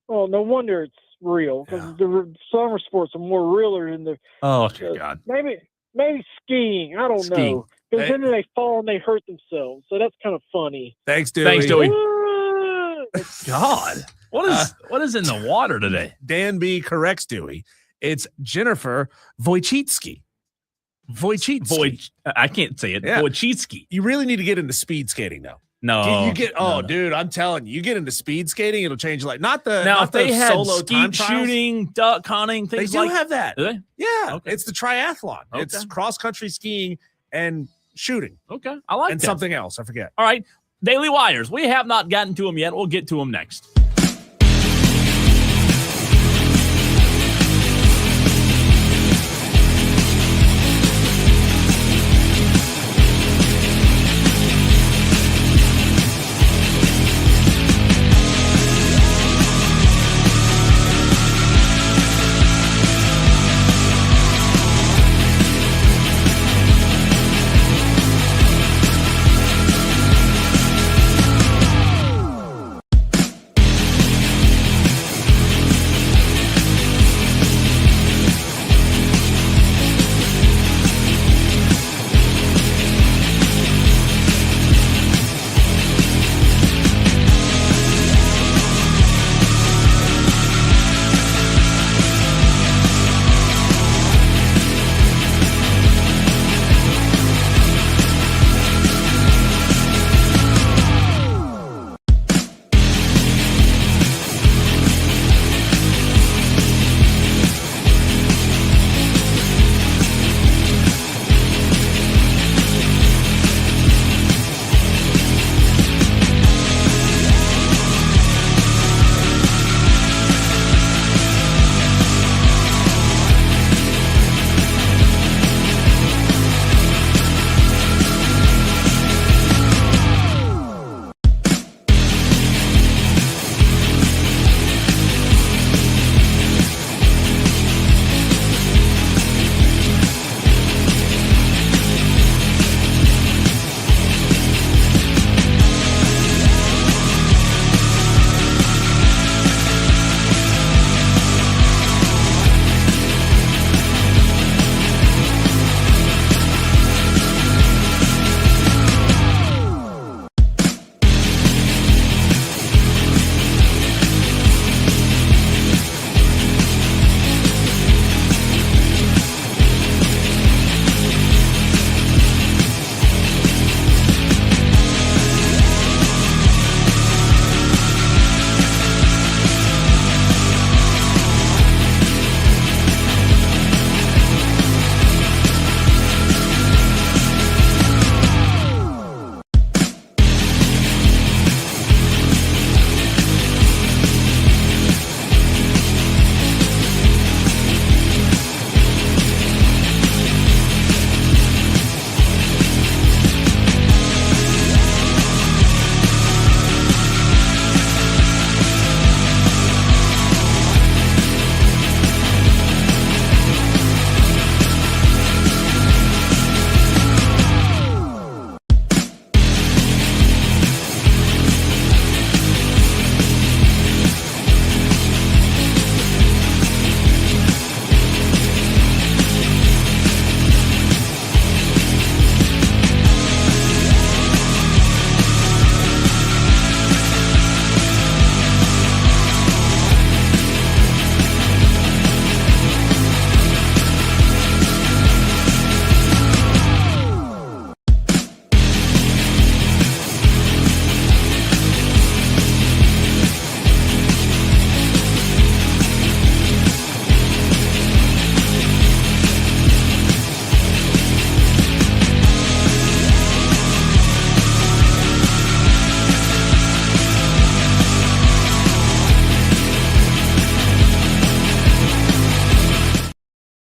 Well, no wonder it's real because the summer sports are more realer than the. Oh, dear God. Maybe skiing. I don't know. Because then they fall and they hurt themselves. So that's kind of funny. Thanks, Dewey. God. What is in the water today? Dan B corrects Dewey. It's Jennifer Wojcicki. I can't say it. Yeah. Wojcicki. You really need to get into speed skating now. No. Dude, I'm telling you, you get into speed skating, it'll change your life. Not if they had solo skeet shooting, duck hunting, things like have that. Do they? Yeah. Okay. It's the triathlon. Okay. It's cross-country skiing and shooting. Okay. I like that. Something else. I forget. All right. Daily Wires. We have not gotten to them yet. We'll get to them next.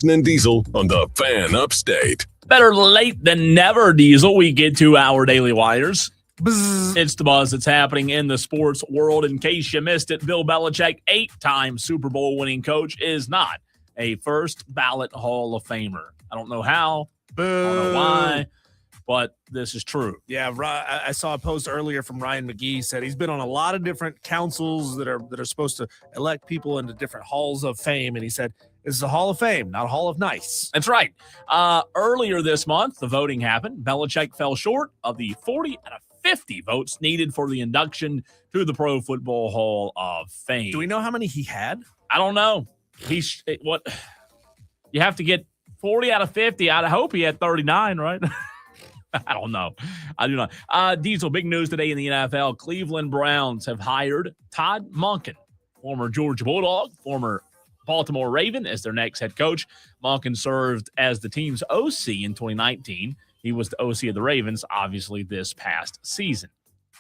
and Diesel on the Fan Upstate. Better late than never, Diesel. We get to our Daily Wires. Bzz. It's the buzz that's happening in the sports world. In case you missed it, Bill Belichick, 8-time Super Bowl winning coach, is not a first ballot Hall of Famer. I don't know how. I don't know why. But this is true. Yeah, I saw a post earlier from Ryan McGee. Said he's been on a lot of different councils that are supposed to elect people into different halls of fame, and he said this is a Hall of Fame, not a Hall of Nice. That's right. Earlier this month, the voting happened. Belichick fell short of the 40 out of 50 votes needed for the induction to the Pro Football Hall of Fame. Do we know how many he had? I don't know. You have to get 40 out of 50. I hope he had 39, right? I don't know. I do not. Diesel, big news today in the NFL. Cleveland Browns have hired Todd Monken, former Georgia Bulldog, former Baltimore Raven, as their next head coach. Monken served as the team's OC in 2019. He was the OC of the Ravens, obviously, this past season.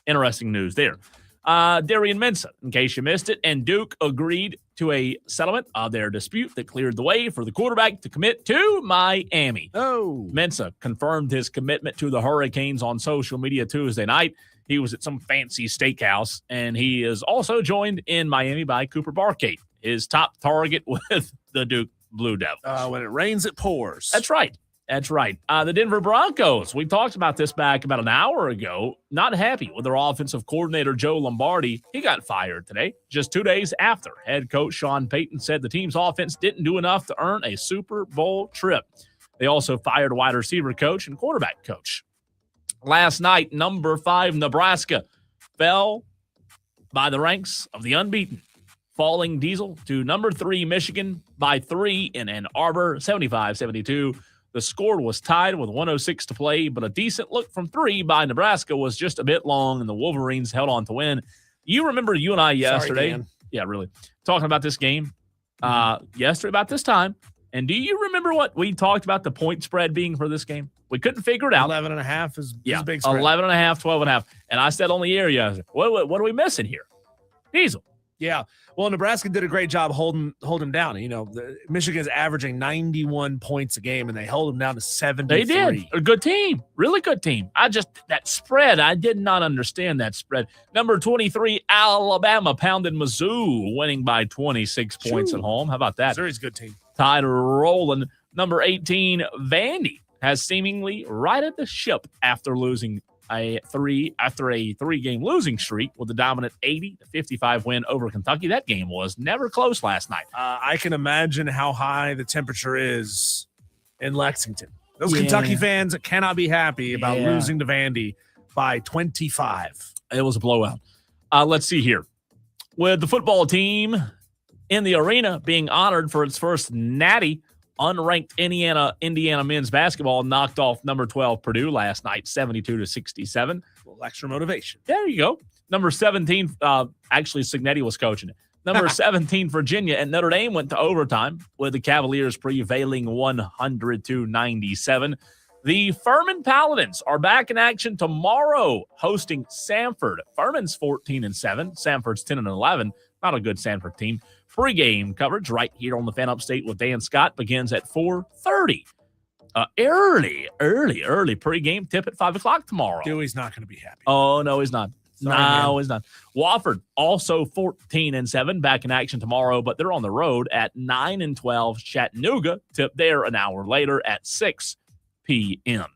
Interesting news there. Darian Mensah, in case you missed it, and Duke agreed to a settlement of their dispute that cleared the way for the quarterback to commit to Miami. Oh. Mensah confirmed his commitment to the Hurricanes on social media Tuesday night. He was at some fancy steakhouse, and he is also joined in Miami by Cooper Barkate, his top target with the Duke Blue Devils. When it rains, it pours. That's right. That's right. The Denver Broncos, we talked about this back about an hour ago, not happy with their offensive coordinator, Joe Lombardi. He got fired today, just 2 days after head coach Sean Payton said the team's offense didn't do enough to earn a Super Bowl trip. They also fired wide receiver coach and quarterback coach. Last night, number 5 Nebraska fell by the ranks of the unbeaten, falling Diesel to number 3 Michigan by 3 in Ann Arbor, 75-72. The score was tied with 1:06 to play, but a decent look from 3 by Nebraska was just a bit long, and the Wolverines held on to win. You remember you and I yesterday? Sorry, Dan. Yeah, really. Talking about this game yesterday about this time. And do you remember what we talked about the point spread being for this game? We couldn't figure it out. 11.5 is a big spread. 11.5, 12.5. And I said on the air, what are we missing here? Diesel. Yeah. Well, Nebraska did a great job holding him down. You know, Michigan's averaging 91 points a game, and they held him down to 73. They did. A good team. Really good team. That spread, I did not understand that spread. Number 23, Alabama pounded Mizzou, winning by 26 points at home. How about that? Missouri's a good team. Tide rolling. Number 18, Vandy has seemingly righted the ship after losing a 3-game losing streak with a dominant 80-55 win over Kentucky. That game was never close last night. I can imagine how high the temperature is in Lexington. Those Kentucky fans cannot be happy about losing to Vandy by 25. It was a blowout. Let's see here. With the football team in the arena being honored for its first natty, unranked Indiana men's basketball knocked off number 12 Purdue last night, 72-67. A little extra motivation. There you go. Number 17, actually Signetti was coaching it. Number 17, Virginia and Notre Dame went to overtime with the Cavaliers prevailing 100-97. The Furman Paladins are back in action tomorrow, hosting Samford. Furman's 14-7. Samford's 10-11. Not a good Samford team. Pre-game coverage right here on the Fan Upstate with Dan Scott begins at 4:30. Early pre-game tip at 5 o'clock tomorrow. Dewey's not going to be happy. Oh, no, he's not. Sorry, he's not. Wofford also 14-7, back in action tomorrow, but they're on the road at 9-12. Chattanooga tip there an hour later at 6 p.m.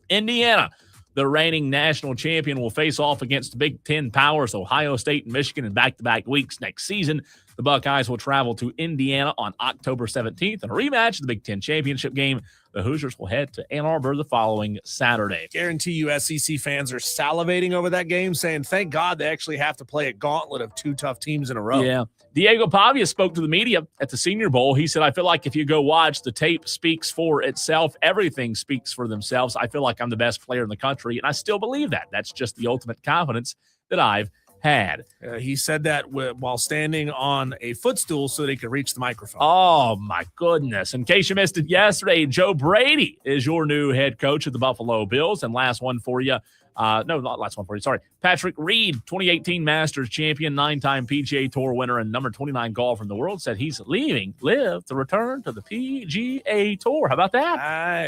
Indiana, the reigning national champion, will face off against the Big Ten powers, Ohio State and Michigan, in back-to-back weeks next season. The Buckeyes will travel to Indiana on October 17th in a rematch of the Big Ten championship game. The Hoosiers will head to Ann Arbor the following Saturday. Guarantee you SEC fans are salivating over that game, saying, thank God they actually have to play a gauntlet of 2 tough teams in a row. Yeah. Diego Pavia spoke to the media at the Senior Bowl. He said, I feel like if you go watch, the tape speaks for itself. Everything speaks for themselves. I feel like I'm the best player in the country, and I still believe that. That's just the ultimate confidence that I've had. He said that while standing on a footstool so that he could reach the microphone. Oh, my goodness. In case you missed it yesterday, Joe Brady is your new head coach of the Buffalo Bills. And last one for you, No, not last one for you. Sorry. Patrick Reed, 2018 Masters champion, 9-time PGA Tour winner, and number 29 golfer in the world, said he's live to return to the PGA Tour. How about that?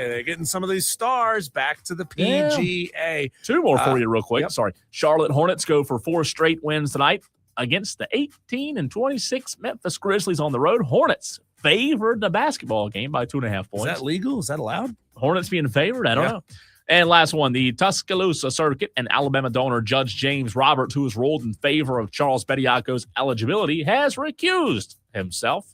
They're getting some of these stars back to the PGA. Yeah. Two more for you real quick. Yep. Sorry. Charlotte Hornets go for 4 straight wins tonight against the 18-26 Memphis Grizzlies on the road. Hornets favored the basketball game by 2.5 points. Is that legal? Is that allowed? Hornets being favored? I don't know. And last one, the Tuscaloosa Circuit and Alabama donor Judge James Roberts, who has ruled in favor of Charles Bediaco's eligibility, has recused himself.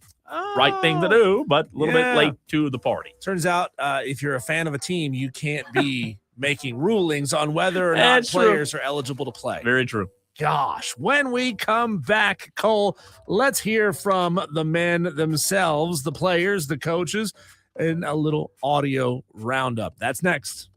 Right thing to do, but a little bit late to the party. Turns out if you're a fan of a team, you can't be making rulings on whether or not That's players are eligible to play. Very true. Gosh, when we come back, Cole, let's hear from the men themselves, the players, the coaches, and a little audio roundup. That's next.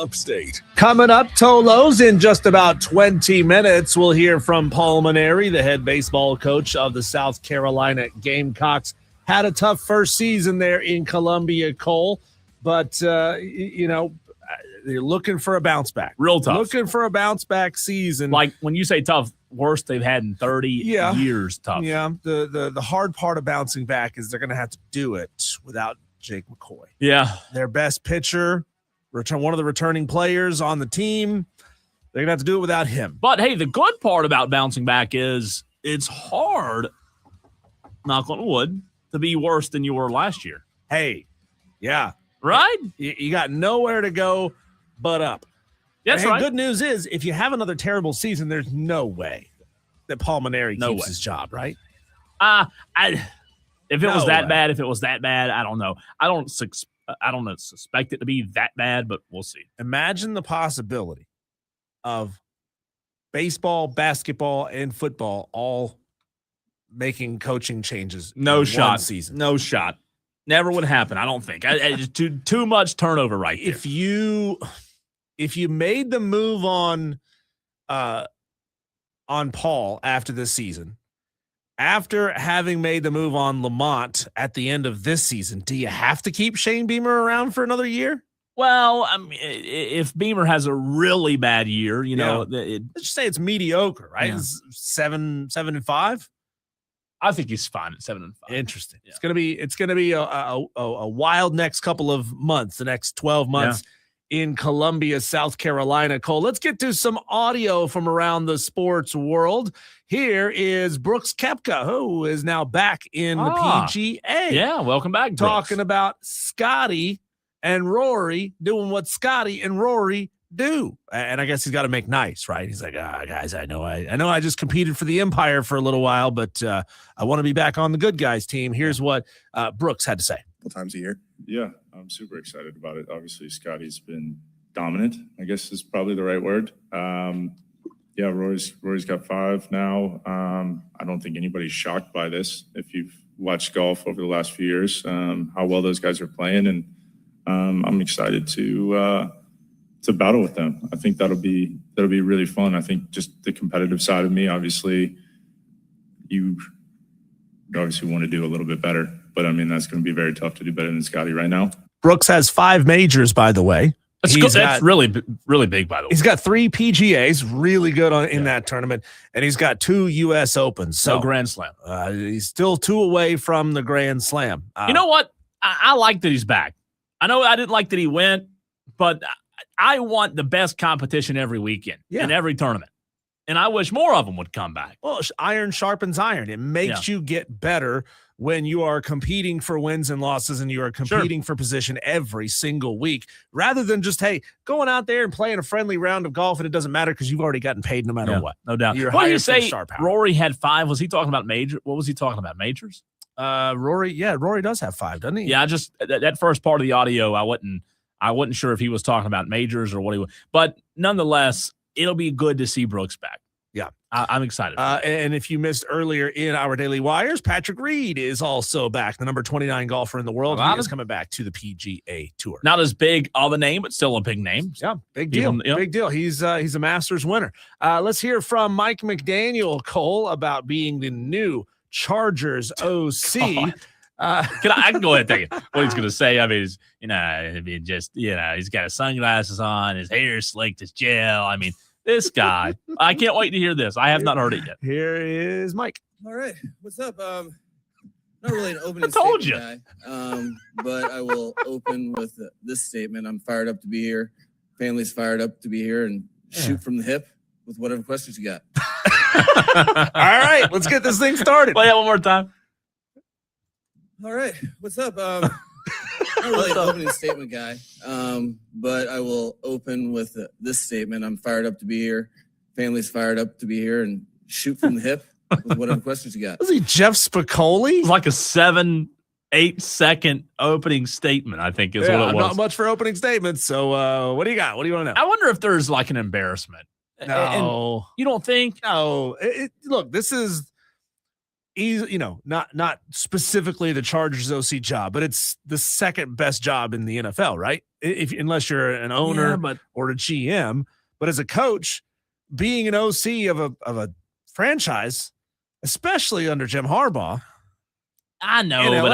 Upstate. Coming up, Tolos, in just about 20 minutes, we'll hear from Paul Mainieri, the head baseball coach of the South Carolina Gamecocks. Had a tough first season there in Columbia, Cole, but, they're looking for a bounce back. Real tough. Looking for a bounce back season. Like when you say tough, worst they've had in 30 years tough. Yeah, the hard part of bouncing back is they're going to have to do it without Jake McCoy. Yeah. Their best pitcher, one of the returning players on the team. They're going to have to do it without him. But, hey, the good part about bouncing back is it's hard, knock on wood, to be worse than you were last year. Hey, yeah. Right? You got nowhere to go but up. That's right. Good news is, if you have another terrible season, there's no way that Paul Mainieri keeps his job, right? If it was that bad, I don't know. I don't suspect it to be that bad, but we'll see. Imagine the possibility of baseball, basketball, and football all making coaching changes. No in shot. one season. No shot. Never would happen. I don't think. Too much turnover right there. If you made the move on Paul after this season, after having made the move on Lamont at the end of this season, do you have to keep Shane Beamer around for another year? Well, I mean, if Beamer has a really bad year, let's just say it's mediocre, right? Yeah. It's 7-5. I think he's fine at 7-5. Interesting. Yeah. It's gonna be a wild next couple of months, the next 12 months in Columbia, South Carolina. Cole, let's get to some audio from around the sports world. Here is Brooks Koepka, who is now back in the PGA. Yeah, welcome back, Brooks. Talking about Scotty and Rory doing what Scotty and Rory do. And I guess he's got to make nice, right? He's like, guys, I know I just competed for the Empire for a little while, but I want to be back on the good guys team. Here's what Brooks had to say. Times a year. Yeah, I'm super excited about it. Obviously, Scotty's been dominant, I guess is probably the right word. Rory's got 5 now. I don't think anybody's shocked by this. If you've watched golf over the last few years, how well those guys are playing, and I'm excited to battle with them. I think that'll be really fun. I think just the competitive side of me, obviously, you obviously want to do a little bit better, but I mean, that's going to be very tough to do better than Scotty right now. Brooks has 5 majors, by the way. That's really, really big, by the way. He's got 3 PGAs, really good in that tournament, and he's got 2 U.S. Opens. So Grand Slam. He's still 2 away from the Grand Slam. You know what? I like that he's back. I know I didn't like that he went, but I want the best competition every weekend in every tournament. And I wish more of them would come back. Well, iron sharpens iron. It makes you get better when you are competing for wins and losses and you are competing for position every single week, rather than just, hey, going out there and playing a friendly round of golf and it doesn't matter because you've already gotten paid no matter what. No doubt. You're what do you hired for say star power. Rory had 5? Was he talking about major? What was he talking about? Majors? Rory does have 5, doesn't he? Yeah, just that first part of the audio, I wasn't sure if he was talking about majors or what he was. But nonetheless, it'll be good to see Brooks back. Yeah. I'm excited. And if you missed earlier in our Daily Wires, Patrick Reed is also back, the number 29 golfer in the world. He is coming back to the PGA Tour. Not as big of a name, but still a big name. Yeah, big deal. Big deal. He's a Masters winner. Let's hear from Mike McDaniel, Cole, about being the new Chargers OC. I can go ahead and take it. What he's going to say, I mean, he's got his sunglasses on, his hair is slicked, his gel. I mean, this guy, I can't wait to hear this. I have not heard it yet. Here is Mike. All right. What's up? Not really an opening I told statement guy, but I will open with this statement. I'm fired up to be here. Family's fired up to be here and shoot from the hip with whatever questions you got. All right. Let's get this thing started. Play that one more time. All right. What's up? Not really an opening statement guy, but I will open with this statement. I'm fired up to be here. Family's fired up to be here and shoot from the hip with whatever questions you got. Was he Jeff Spicoli? It was like a 7-8 second opening statement, I think is what it was. Not much for opening statements. So what do you got? What do you want to know? I wonder if there's like an embarrassment. No. And you don't think? No. Look, this is he's, not specifically the Chargers OC job, but it's the second best job in the NFL, right? Unless you're an owner or a GM, but as a coach, being an OC of a franchise, especially under Jim Harbaugh. I know, but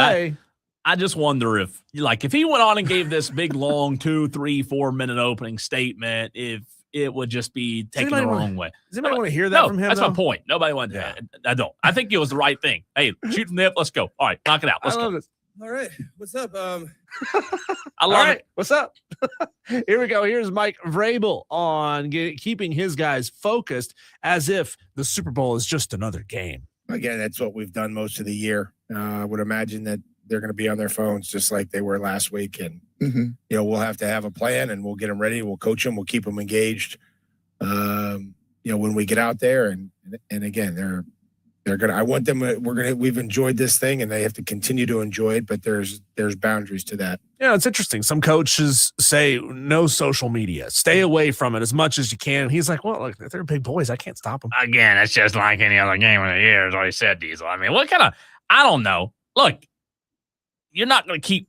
I just wonder if he went on and gave this big, long 2, 3, 4 minute opening statement, if it would just be taken the wrong way. Does anybody want to hear that from him? That's my point. Nobody wanted that. I don't. I think it was the right thing. Hey, shoot from the hip. Let's go. All right, knock it out. Let's go. This. All right. What's up? I love it. What's up? Here we go. Here's Mike Vrabel on keeping his guys focused as if the Super Bowl is just another game. Again, that's what we've done most of the year. I would imagine that they're going to be on their phones just like they were last week. And, we'll have to have a plan and we'll get them ready. We'll coach them. We'll keep them engaged. When we get out there and again, they're going to, I want them, we've enjoyed this thing and they have to continue to enjoy it, but there's boundaries to that. Yeah, it's interesting. Some coaches say no social media, stay away from it as much as you can. And he's like, well, look, they're big boys. I can't stop them. Again, it's just like any other game of the year, is what he said, Diesel. I mean, what kind of, I don't know. Look, you're not going to keep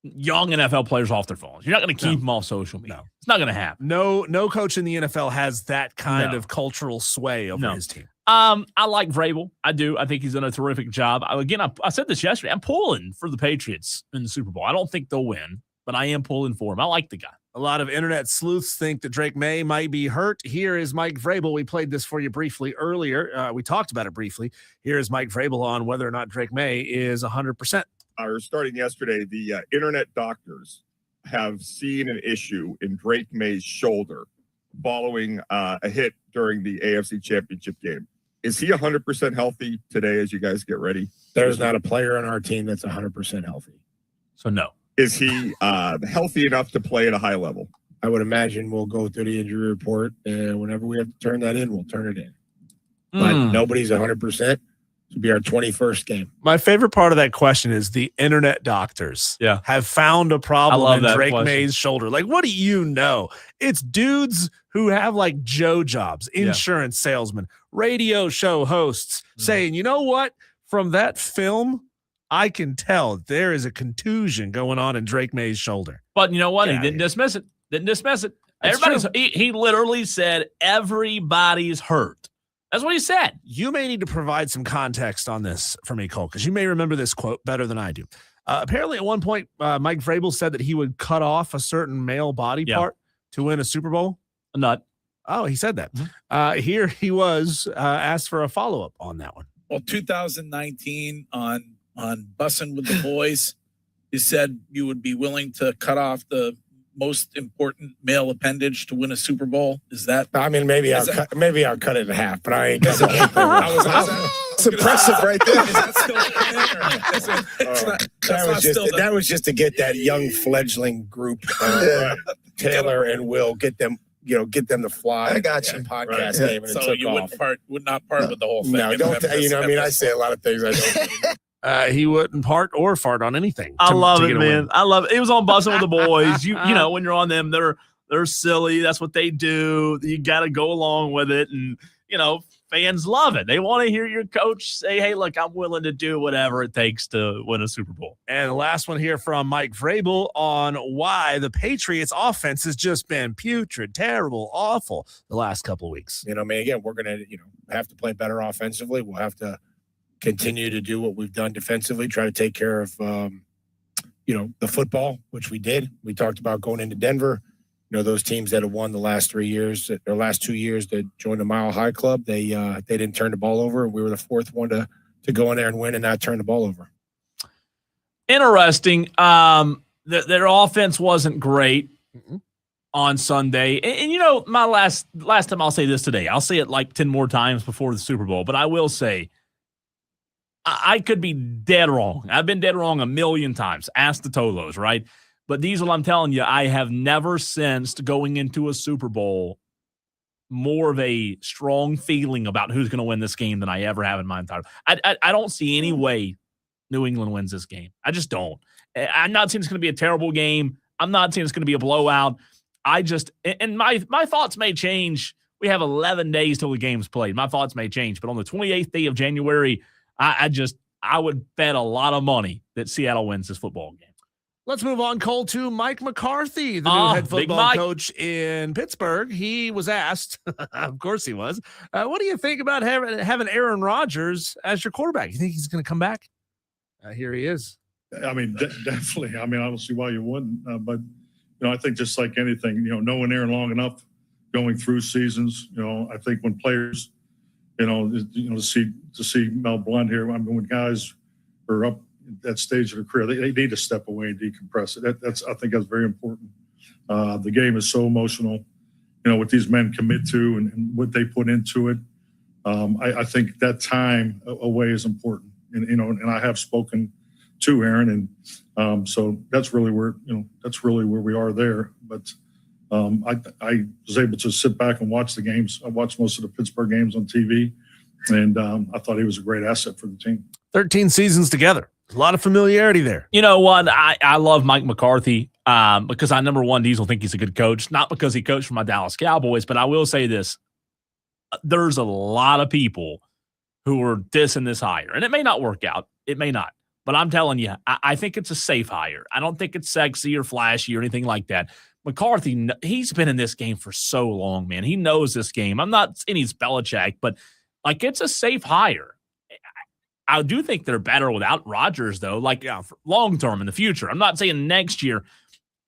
young NFL players off their phones. You're not going to keep them off social media. No. It's not going to happen. No coach in the NFL has that kind of cultural sway over his team. I like Vrabel. I do. I think he's done a terrific job. I said this yesterday. I'm pulling for the Patriots in the Super Bowl. I don't think they'll win, but I am pulling for him. I like the guy. A lot of internet sleuths think that Drake May might be hurt. Here is Mike Vrabel. We played this for you briefly earlier. We talked about it briefly. Here is Mike Vrabel on whether or not Drake May is 100%. Starting yesterday, the internet doctors have seen an issue in Drake May's shoulder following a hit during the AFC Championship game. Is he 100% healthy today as you guys get ready? There's not a player on our team that's 100% healthy. So no. Is he healthy enough to play at a high level? I would imagine we'll go through the injury report, and whenever we have to turn that in, we'll turn it in. But nobody's 100%. To be our 21st game. My favorite part of that question is the internet doctors have found a problem in Drake May's shoulder. Like, what do you know? It's dudes who have like Joe jobs, insurance salesmen, radio show hosts saying, you know what? From that film, I can tell there is a contusion going on in Drake May's shoulder. But you know what? He didn't dismiss it. He literally said everybody's hurt. That's what he said. You may need to provide some context on this for me, Cole, because you may remember this quote better than I do. Apparently, at one point, Mike Vrabel said that he would cut off a certain male body part to win a Super Bowl. A nut. Oh, he said that. Here he was asked for a follow-up on that one. Well, 2019 on Bussin' with the Boys, you said you would be willing to cut off the most important male appendage to win a Super Bowl. Is that? I mean, maybe I'll cut it in half, but I ain't. It's impressive right there. That was just to get that young fledgling group, Taylor and Will, get them to fly. I got you. Podcast game, and so you would not part with the whole thing. No, don't. I say a lot of things I don't. He wouldn't part or fart on anything. I love it, man. I love it. It was on Bussin' with the Boys. You know, when you're on them, they're silly. That's what they do. You got to go along with it. And, fans love it. They want to hear your coach say, hey, look, I'm willing to do whatever it takes to win a Super Bowl. And the last one here from Mike Vrabel on why the Patriots offense has just been putrid, terrible, awful the last couple of weeks. Again, we're going to, have to play better offensively. We'll have to continue to do what we've done defensively, try to take care of, the football, which we did. We talked about going into Denver. Those teams that have won the last 2 years that joined the Mile High Club, they didn't turn the ball over. We were the fourth one to go in there and win and not turn the ball over. Interesting. Their offense wasn't great on Sunday. And my last time, I'll say this today. I'll say it like 10 more times before the Super Bowl, but I will say, I could be dead wrong. I've been dead wrong a million times. Ask the Tolos, right? But Diesel, I'm telling you, I have never sensed going into a Super Bowl more of a strong feeling about who's going to win this game than I ever have in my entire life. I don't see any way New England wins this game. I just don't. I'm not saying it's going to be a terrible game. I'm not saying it's going to be a blowout. And my thoughts may change. We have 11 days till the game's played. My thoughts may change. But on the 28th day of January, I would bet a lot of money that Seattle wins this football game. Let's move on, Cole, to Mike McCarthy, the new head football coach in Pittsburgh. He was asked, of course he was, what do you think about having Aaron Rodgers as your quarterback? You think he's going to come back? Here he is. I mean, definitely. I mean, I don't see why you wouldn't. But, I think just like anything, knowing Aaron long enough, going through seasons, I think when players, to see Mel Blunt here, I mean, when guys are up that stage of their career, they need to step away and decompress. I think that's very important. The game is so emotional, what these men commit to and what they put into it. I think that time away is important, and I have spoken to Aaron, and so that's really where we are there. But I was able to sit back and watch the games. I watched most of the Pittsburgh games on TV, and I thought he was a great asset for the team. 13 seasons together. A lot of familiarity there. You know what? I love Mike McCarthy because I, number one, Diesel think he's a good coach, not because he coached for my Dallas Cowboys, but I will say this. There's a lot of people who are dissing this hire, and it may not work out. It may not. But I'm telling you, I think it's a safe hire. I don't think it's sexy or flashy or anything like that. McCarthy, he's been in this game for so long, man. He knows this game. I'm not saying he's Belichick, but, it's a safe hire. I do think they're better without Rodgers, though, for long-term in the future. I'm not saying next year.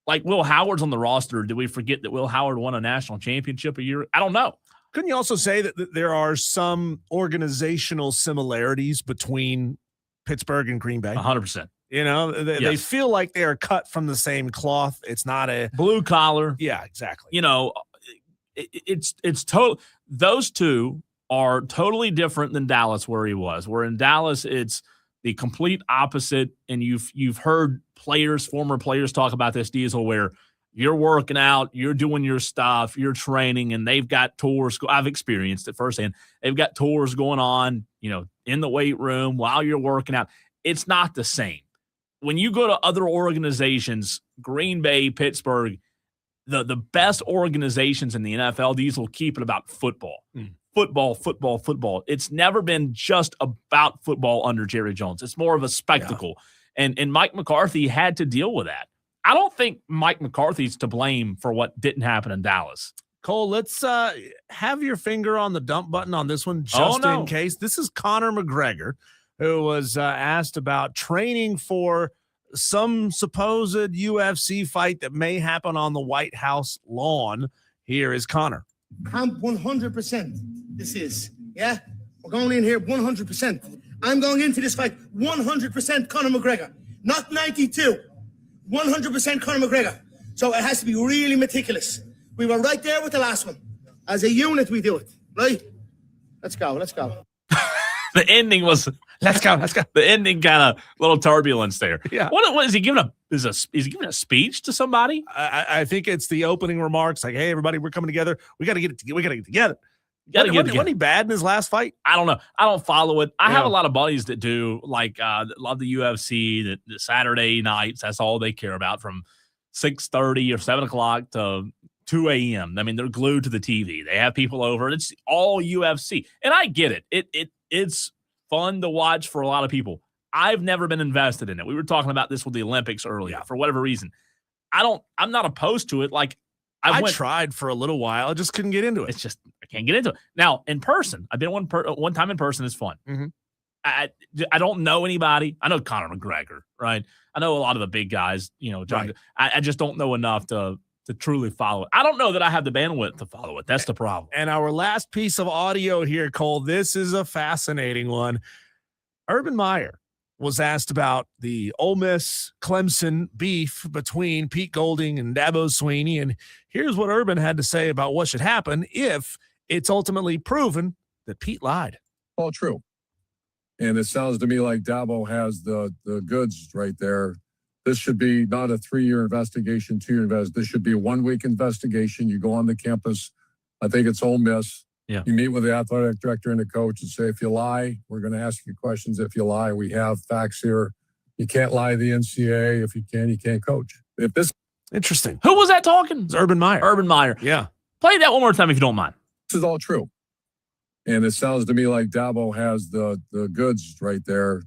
Will Howard's on the roster. Did we forget that Will Howard won a national championship a year? I don't know. Couldn't you also say that there are some organizational similarities between Pittsburgh and Green Bay? 100%. They feel like they are cut from the same cloth. It's not a blue collar. Yeah, exactly. It's total. Those two are totally different than Dallas, where he was. Where in Dallas, it's the complete opposite. And you've heard former players talk about this, Diesel, where you're working out, you're doing your stuff, you're training, and they've got tours. I've experienced it firsthand. They've got tours going on, in the weight room while you're working out. It's not the same. When you go to other organizations, Green Bay, Pittsburgh, the best organizations in the NFL, these will keep it about football. Football. It's never been just about football under Jerry Jones. It's more of a spectacle. Yeah. And Mike McCarthy had to deal with that. I don't think Mike McCarthy's to blame for what didn't happen in Dallas. Cole, let's have your finger on the dump button on this one just in case. This is Conor McGregor, who was asked about training for some supposed UFC fight that may happen on the White House lawn. Here is Conor. I'm 100%. This is, yeah? We're going in here 100%. I'm going into this fight 100% Conor McGregor, not 92. 100% Conor McGregor. So it has to be really meticulous. We were right there with the last one. As a unit, we do it, right? Let's go. The ending was, let's go. The ending kind of little turbulence there. Yeah. What is he giving is he giving a speech to somebody? I think it's the opening remarks, like, "Hey, everybody, we're coming together. We got to get together. Wasn't he bad in his last fight? I don't know. I don't follow it. I have a lot of buddies that do, that love the UFC, that Saturday nights, that's all they care about, from 6:30 or 7 o'clock to 2 a.m. I mean, they're glued to the TV. They have people over. It's all UFC. And I get it. It's fun to watch for a lot of people. I've never been invested in it. We were talking about this with the Olympics earlier. For whatever reason. I'm not opposed to it. I tried for a little while. I just couldn't get into it. It's just, I can't get into it. Now, in person, I've been one time in person. It's fun. Mm-hmm. I don't know anybody. I know Conor McGregor, right? I know a lot of the big guys, John. Right. I just don't know enough to truly follow it. I don't know that I have the bandwidth to follow it. That's the problem. And our last piece of audio here, Cole, this is a fascinating one. Urban Meyer was asked about the Ole Miss Clemson beef between Pete Golding and Dabo Swinney. And here's what Urban had to say about what should happen if it's ultimately proven that Pete lied. All true. And it sounds to me like Dabo has the goods right there. This should be not a 3-year investigation, 2-year investigation. This should be a 1-week investigation. You go on the campus. I think it's Ole Miss. Yeah. You meet with the athletic director and the coach and say, if you lie, we're going to ask you questions. If you lie, we have facts here. You can't lie to the NCAA. If you can't coach. If this Interesting. Who was that talking? It's Urban Meyer. Urban Meyer. Yeah. Play that one more time if you don't mind. This is all true. And it sounds to me like Dabo has the goods right there.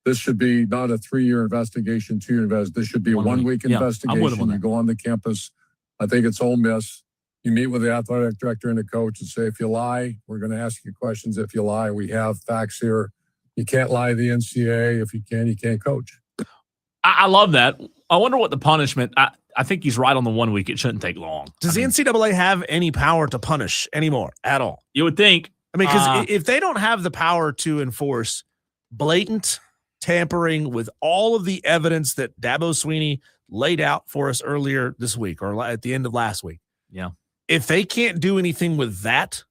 This should be not a 3-year investigation, 2-year investigation. This should be a 1 week investigation. You go on the campus. I think it's Ole Miss. You meet with the athletic director and the coach and say, if you lie, we're going to ask you questions. If you lie, we have facts here. You can't lie to the NCAA. If you can, you can't coach. I love that. I wonder what the punishment. I think he's right on the 1 week. It shouldn't take long. Does the NCAA have any power to punish anymore at all? You would think. I mean, because if they don't have the power to enforce blatant tampering with all of the evidence that Dabo Swinney laid out for us earlier this week or at the end of last week. Yeah. If they can't do anything with that,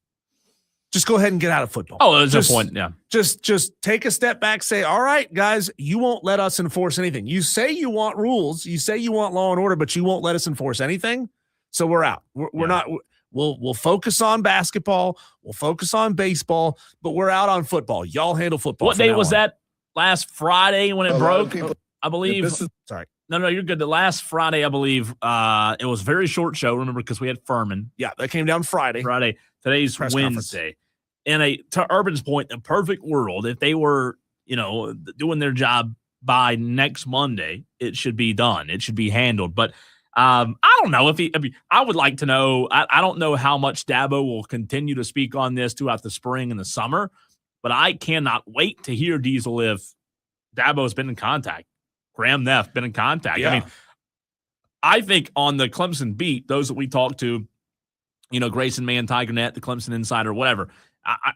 just go ahead and get out of football. Oh, there's no point. Yeah. Just take a step back, say, all right, guys, you won't let us enforce anything. You say you want rules, you say you want law and order, but you won't let us enforce anything. So we're out. We're not. We'll focus on basketball. We'll focus on baseball, but we're out on football. Y'all handle football. What day was that? Last Friday when it broke, I believe. Sorry. No, you're good. The last Friday, I believe, it was a very short show, remember, because we had Furman. Yeah, that came down Friday. Today's Press Wednesday. And to Urban's point, in a perfect world, if they were, doing their job by next Monday, it should be done. It should be handled. But I don't know I would like to know. I don't know how much Dabo will continue to speak on this throughout the spring and the summer, but I cannot wait to hear Diesel if Dabo's been in contact. Graham Neff been in contact. Yeah. I mean, I think on the Clemson beat, those that we talked to, Grayson Mann, Tiger Net, the Clemson Insider, whatever,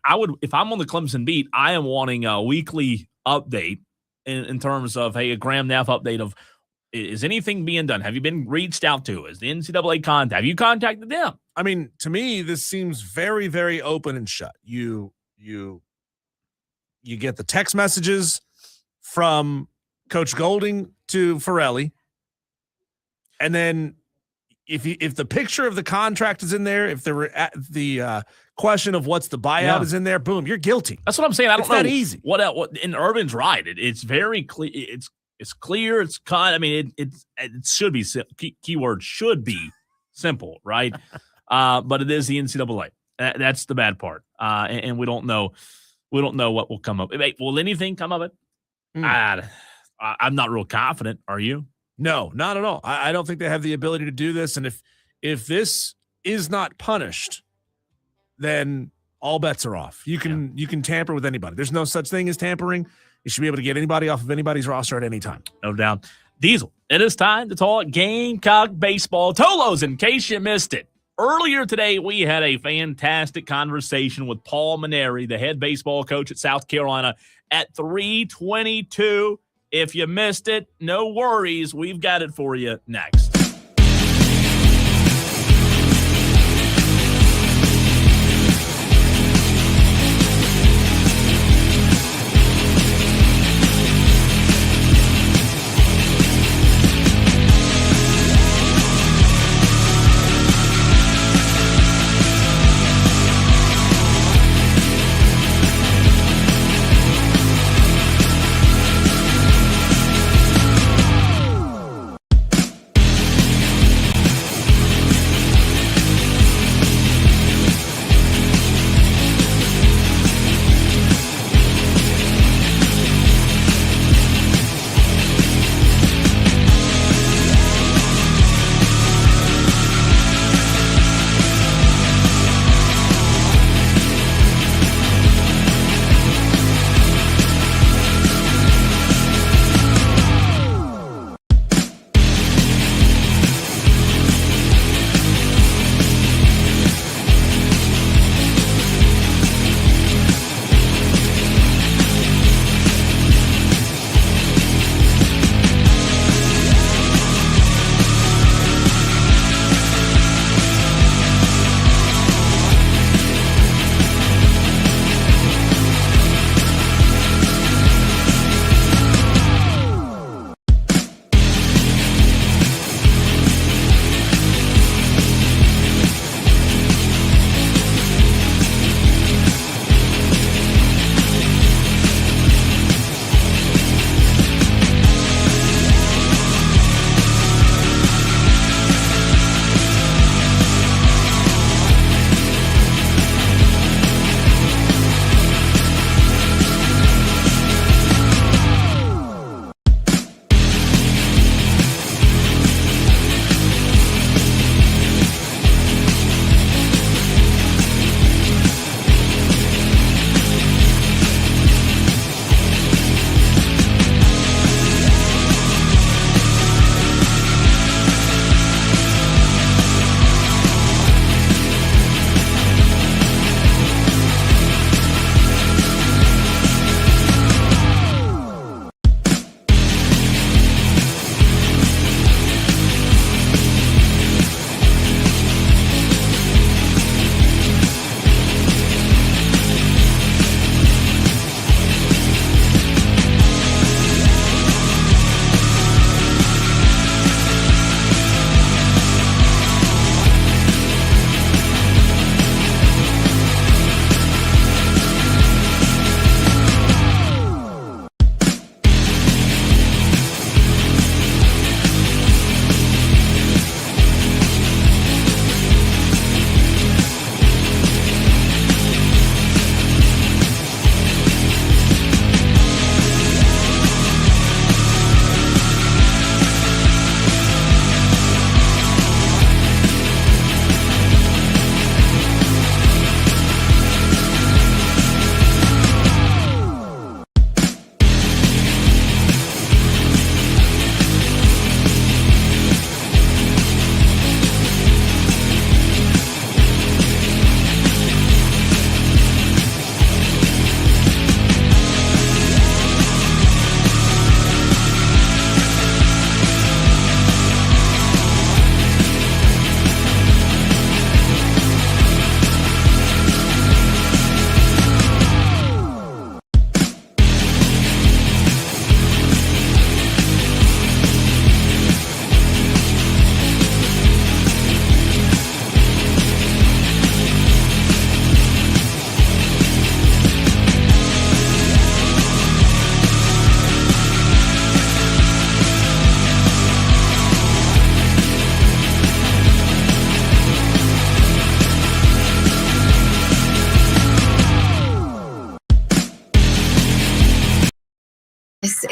I would, if I'm on the Clemson beat, I am wanting a weekly update in terms of, hey, a Graham Neff update of, is anything being done? Have you been reached out to? Is the NCAA contact? Have you contacted them? I mean, to me, this seems very, very open and shut. You get the text messages from Coach Golding to Farrelly, and then if the picture of the contract is in there, if the question of what's the buyout is in there, boom, you're guilty. That's what I'm saying. I don't know. That easy. What and Urban's right. It's very clear. It's clear. It's cut. I mean, it should be keyword should be simple, right? But it is the NCAA. That's the bad part. And we don't know. We don't know what will come up. Will anything come of it? I'm not real confident. Are you? No, not at all. I don't think they have the ability to do this. And if this is not punished, then all bets are off. You can tamper with anybody. There's no such thing as tampering. You should be able to get anybody off of anybody's roster at any time. No doubt. Diesel, it is time to talk Gamecock baseball. Tolos, in case you missed it. Earlier today, we had a fantastic conversation with Paul Mainieri, the head baseball coach at South Carolina, at 3:22. If you missed it, no worries. We've got it for you next.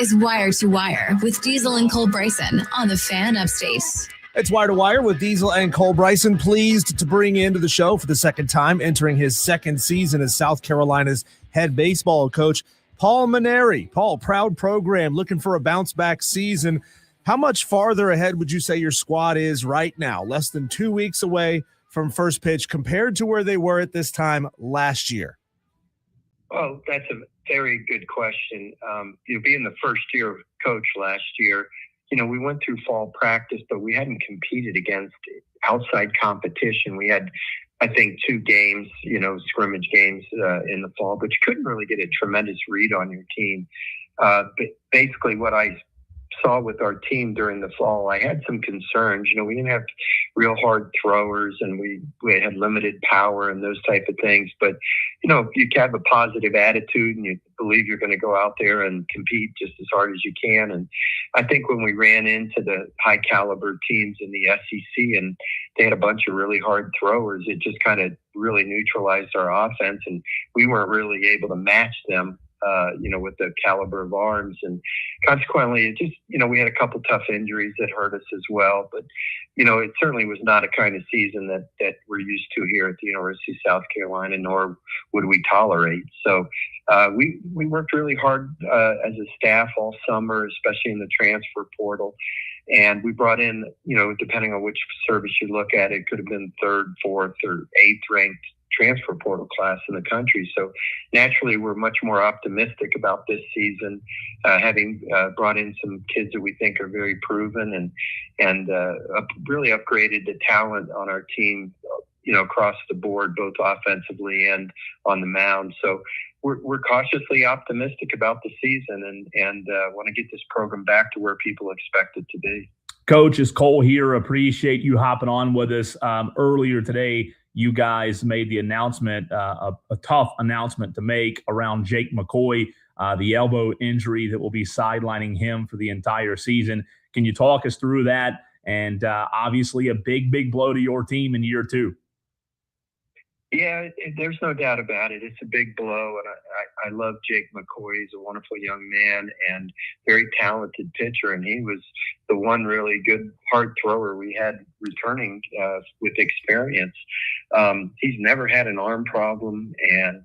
is Wire to Wire with Diesel and Cole Bryson on the Fan Upstate. It's Wire to Wire with Diesel and Cole Bryson. Pleased to bring into the show for the second time, entering his second season as South Carolina's head baseball coach, Paul Mainieri. Paul, proud program, looking for a bounce-back season. How much farther ahead would you say your squad is right now, less than 2 weeks away from first pitch, compared to where they were at this time last year? Well, that's a very good question. Being the first year coach last year, we went through fall practice, but we hadn't competed against outside competition. We had, I think, 2 games, scrimmage games in the fall, but you couldn't really get a tremendous read on your team. But basically what I saw with our team during the fall, I had some concerns. We didn't have real hard throwers, and we had limited power and those type of things. But, you have a positive attitude and you believe you're going to go out there and compete just as hard as you can. And I think when we ran into the high caliber teams in the SEC and they had a bunch of really hard throwers, it just kind of really neutralized our offense, and we weren't really able to match them. With the caliber of arms, and consequently, it just, we had a couple tough injuries that hurt us as well. But, it certainly was not a kind of season that we're used to here at the University of South Carolina, nor would we tolerate. So we worked really hard as a staff all summer, especially in the transfer portal. And we brought in, depending on which service you look at, it could have been 3rd, 4th, or 8th ranked transfer portal class in the country. So naturally, we're much more optimistic about this season, having brought in some kids that we think are very proven and really upgraded the talent on our team, across the board, both offensively and on the mound. So we're cautiously optimistic about the season and want to get this program back to where people expect it to be. Coach, it's Cole here. Appreciate you hopping on with us. Earlier today, you guys made the announcement, a tough announcement to make around Jake McCoy, the elbow injury that will be sidelining him for the entire season. Can you talk us through that? And obviously a big, big blow to your team in year 2. Yeah, there's no doubt about it. It's a big blow, and I love Jake McCoy. He's a wonderful young man and very talented pitcher, and he was the one really good hard thrower we had returning with experience. He's never had an arm problem, and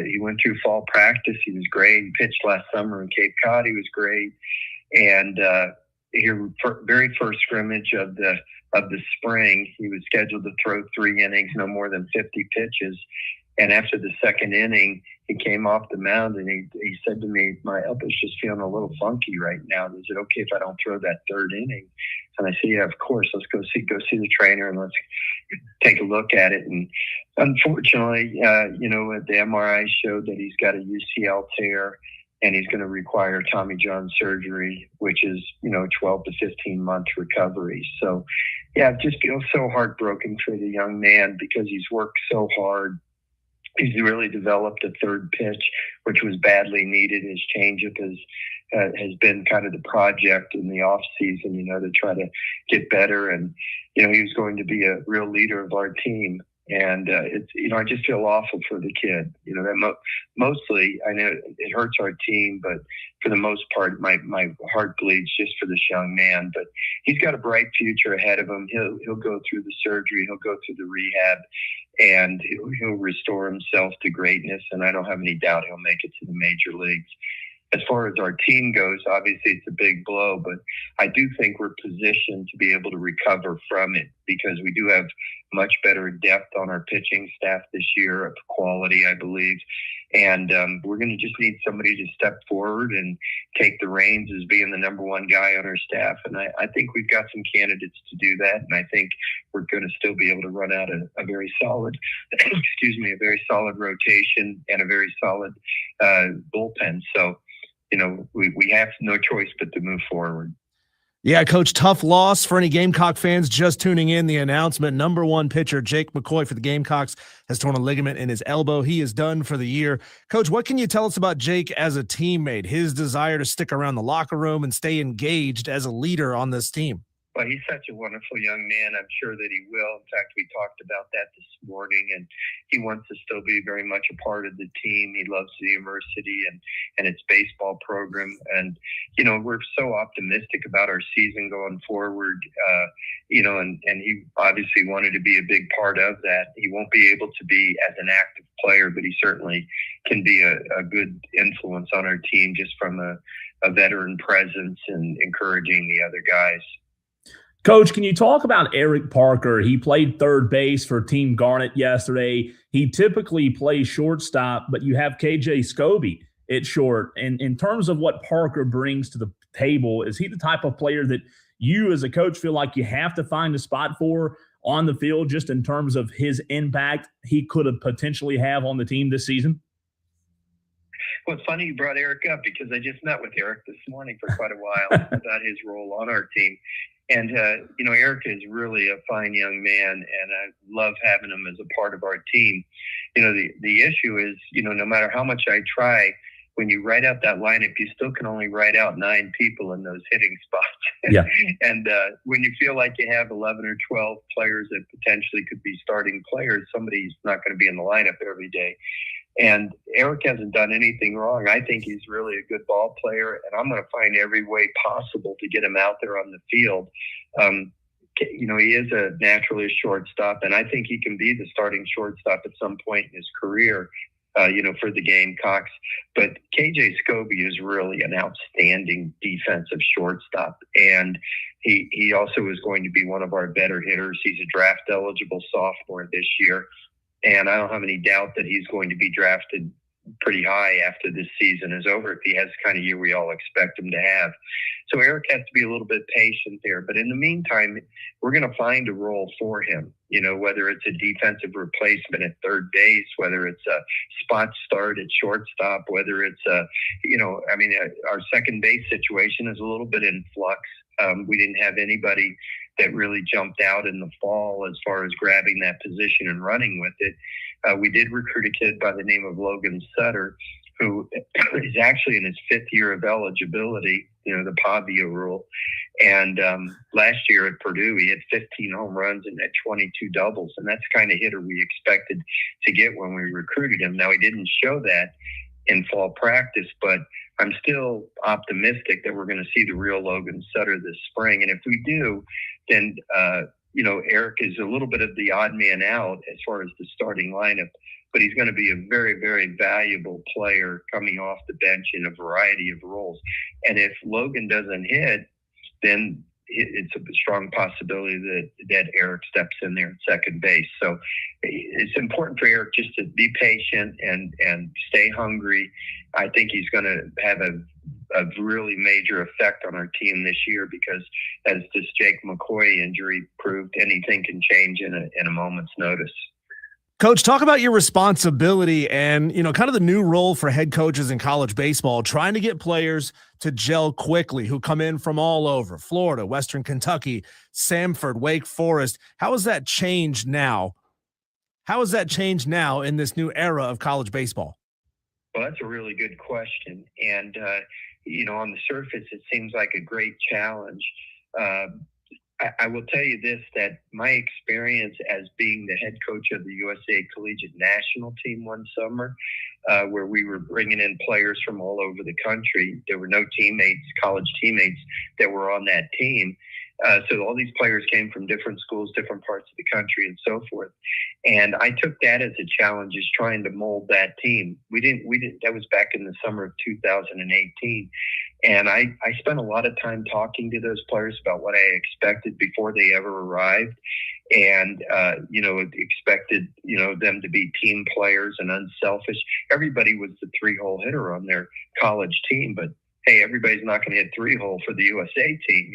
he went through fall practice. He was great. He pitched last summer in Cape Cod. He was great. And here, very first scrimmage of the spring, he was scheduled to throw 3 innings, no more than 50 pitches. And after the second inning, he came off the mound and he said to me, "My elbow's just feeling a little funky right now. Is it okay if I don't throw that 3rd inning?" And I said, "Yeah, of course. Let's go see the trainer and let's take a look at it." And unfortunately, the MRI showed that he's got a UCL tear, and he's going to require Tommy John surgery, which is, 12 to 15 month recovery. So, yeah, I just feel so heartbroken for the young man because he's worked so hard. He's really developed a 3rd pitch, which was badly needed. His changeup has been kind of the project in the off season, to try to get better. And, he was going to be a real leader of our team. And it's, I just feel awful for the kid. That mostly, I know it hurts our team, but for the most part, my heart bleeds just for this young man. But he's got a bright future ahead of him. He'll go through the surgery, he'll go through the rehab, and he'll restore himself to greatness. And I don't have any doubt he'll make it to the major leagues. As far as our team goes, obviously it's a big blow, but I do think we're positioned to be able to recover from it because we do have much better depth on our pitching staff this year of quality, I believe. And we're going to just need somebody to step forward and take the reins as being the number 1 guy on our staff. And I think we've got some candidates to do that. And I think we're going to still be able to run out a very solid, a very solid rotation and a very solid bullpen. So, we have no choice but to move forward. Yeah, Coach, tough loss for any Gamecock fans just tuning in. The announcement, number 1 pitcher Jake McCoy for the Gamecocks has torn a ligament in his elbow. He is done for the year. Coach, what can you tell us about Jake as a teammate, his desire to stick around the locker room and stay engaged as a leader on this team? Well, he's such a wonderful young man. I'm sure that he will. In fact, we talked about that this morning, and he wants to still be very much a part of the team. He loves the university and its baseball program. And, we're so optimistic about our season going forward, and he obviously wanted to be a big part of that. He won't be able to be as an active player, but he certainly can be a good influence on our team just from a veteran presence and encouraging the other guys. Coach, can you talk about Eric Parker? He played third base for Team Garnet yesterday. He typically plays shortstop, but you have KJ Scobie at short. And in terms of what Parker brings to the table, is he the type of player that you as a coach feel like you have to find a spot for on the field just in terms of his impact he could have potentially have on the team this season? Well, it's funny you brought Eric up because I just met with Eric this morning for quite a while about his role on our team. And, Eric is really a fine young man, and I love having him as a part of our team. The issue is, no matter how much I try, when you write out that lineup, you still can only write out 9 people in those hitting spots. Yeah. And when you feel like you have 11 or 12 players that potentially could be starting players, somebody's not going to be in the lineup every day. And Eric hasn't done anything wrong. I think he's really a good ball player, and I'm going to find every way possible to get him out there on the field. He is a naturally shortstop, and I think he can be the starting shortstop at some point in his career, for the Gamecocks. But KJ Scobie is really an outstanding defensive shortstop, and he also is going to be one of our better hitters. He's a draft-eligible sophomore this year. And I don't have any doubt that he's going to be drafted pretty high after this season is over if he has the kind of year we all expect him to have. So Eric has to be a little bit patient there. But in the meantime, we're going to find a role for him, whether it's a defensive replacement at third base, whether it's a spot start at shortstop, whether it's our second base situation is a little bit in flux. We didn't have anybody that really jumped out in the fall as far as grabbing that position and running with it. We did recruit a kid by the name of Logan Sutter, who is actually in his 5th year of eligibility, the Pavia rule. And last year at Purdue, he had 15 home runs and had 22 doubles. And that's the kind of hitter we expected to get when we recruited him. Now, he didn't show that in fall practice, but I'm still optimistic that we're going to see the real Logan Sutter this spring. And if we do, then, Eric is a little bit of the odd man out as far as the starting lineup, but he's going to be a very, very valuable player coming off the bench in a variety of roles. And if Logan doesn't hit, then it's a strong possibility that Eric steps in there at second base. So it's important for Eric just to be patient and stay hungry. I think he's going to have a really major effect on our team this year because, as this Jake McCoy injury proved, anything can change in a moment's notice. Coach, talk about your responsibility and, kind of the new role for head coaches in college baseball, trying to get players to gel quickly who come in from all over, Florida, Western Kentucky, Samford, Wake Forest. How has that changed now? How has that changed now in this new era of college baseball? Well, that's a really good question. And, on the surface, it seems like a great challenge. I will tell you this, that my experience as being the head coach of the USA Collegiate National Team one summer, where we were bringing in players from all over the country. There were no college teammates that were on that team. So all these players came from different schools, different parts of the country and so forth. And I took that as a challenge, is trying to mold that team. We didn't, that was back in the summer of 2018. And I spent a lot of time talking to those players about what I expected before they ever arrived. And, expected, them to be team players and unselfish. Everybody was the 3-hole hitter on their college team, but hey, everybody's not going to hit 3-hole for the USA team.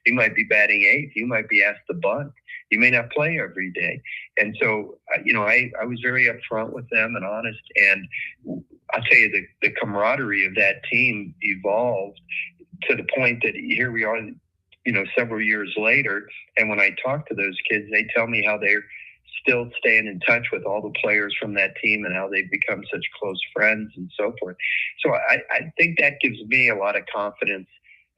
You might be batting 8th. You might be asked to bunt. You may not play every day. And so, I was very upfront with them and honest. And I'll tell you, the camaraderie of that team evolved to the point that here we are, several years later. And when I talk to those kids, they tell me how they're still staying in touch with all the players from that team and how they've become such close friends and so forth. So I think that gives me a lot of confidence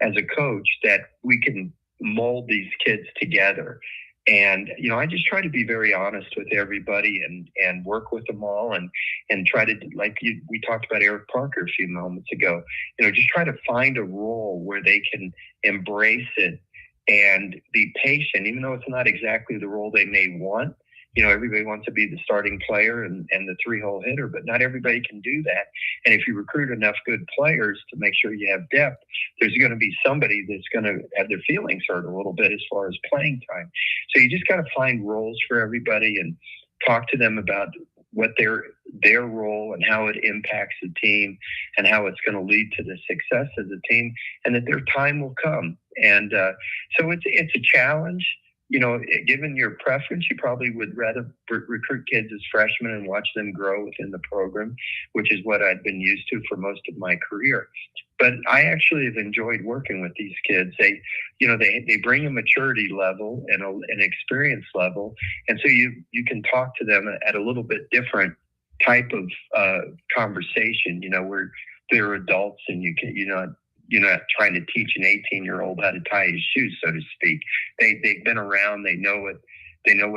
as a coach that we can mold these kids together. And, I just try to be very honest with everybody and work with them all and try to, we talked about Eric Parker a few moments ago, just try to find a role where they can embrace it and be patient, even though it's not exactly the role they may want. Everybody wants to be the starting player and the 3-hole hitter, but not everybody can do that. And if you recruit enough good players to make sure you have depth, there's going to be somebody that's going to have their feelings hurt a little bit as far as playing time. So you just got to find roles for everybody and talk to them about what their role and how it impacts the team and how it's going to lead to the success of the team, and that their time will come. And so it's a challenge. Given your preference, you probably would rather recruit kids as freshmen and watch them grow within the program, which is what I've been used to for most of my career. But I actually have enjoyed working with these kids. They bring a maturity level and an experience level, and so you can talk to them at a little bit different type of conversation. Where they're adults and you're not trying to teach an 18-year-old how to tie his shoes, so to speak. They've been around. They know what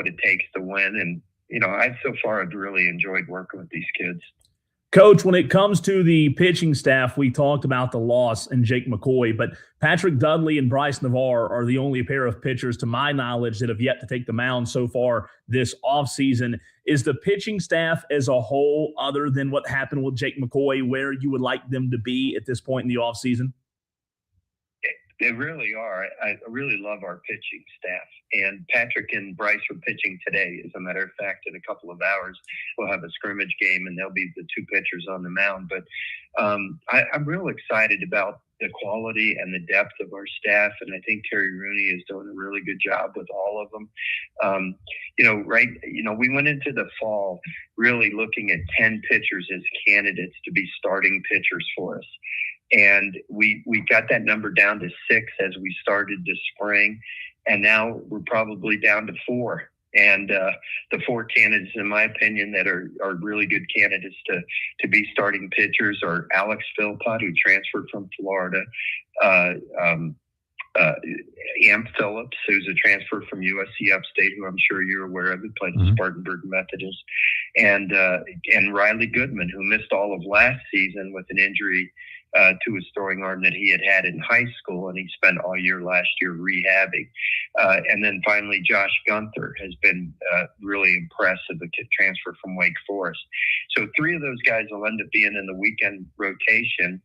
it takes to win. And, I've so far I've really enjoyed working with these kids. Coach, when it comes to the pitching staff, we talked about the loss in Jake McCoy, but Patrick Dudley and Bryce Navarre are the only pair of pitchers, to my knowledge, that have yet to take the mound so far this offseason. Is the pitching staff as a whole, other than what happened with Jake McCoy, where you would like them to be at this point in the offseason? They really are. I really love our pitching staff. And Patrick and Bryce are pitching today. As a matter of fact, in a couple of hours, we'll have a scrimmage game, and they'll be the 2 pitchers on the mound. But I'm real excited about the quality and the depth of our staff, and I think Terry Rooney is doing a really good job with all of them. We went into the fall really looking at 10 pitchers as candidates to be starting pitchers for us. And we got that number down to 6 as we started this spring. And now we're probably down to 4. And the 4 candidates, in my opinion, that are really good candidates to be starting pitchers are Alex Philpott, who transferred from Florida, Amp Phillips, who's a transfer from USC Upstate, who I'm sure you're aware of, who played at Spartanburg Methodist, and Riley Goodman, who missed all of last season with an injury to his throwing arm that he had in high school, and he spent all year last year rehabbing. And then finally, Josh Gunther has been really impressive, a kid transfer from Wake Forest. So 3 of those guys will end up being in the weekend rotation,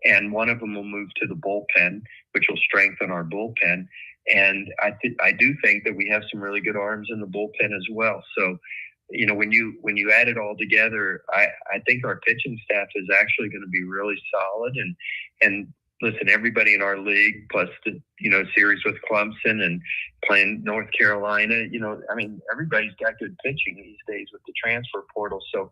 and one of them will move to the bullpen, which will strengthen our bullpen. And I do think that we have some really good arms in the bullpen as well. So, when you add it all together, I think our pitching staff is actually going to be really solid. And listen, everybody in our league, plus the series with Clemson and playing North Carolina, everybody's got good pitching these days with the transfer portal. So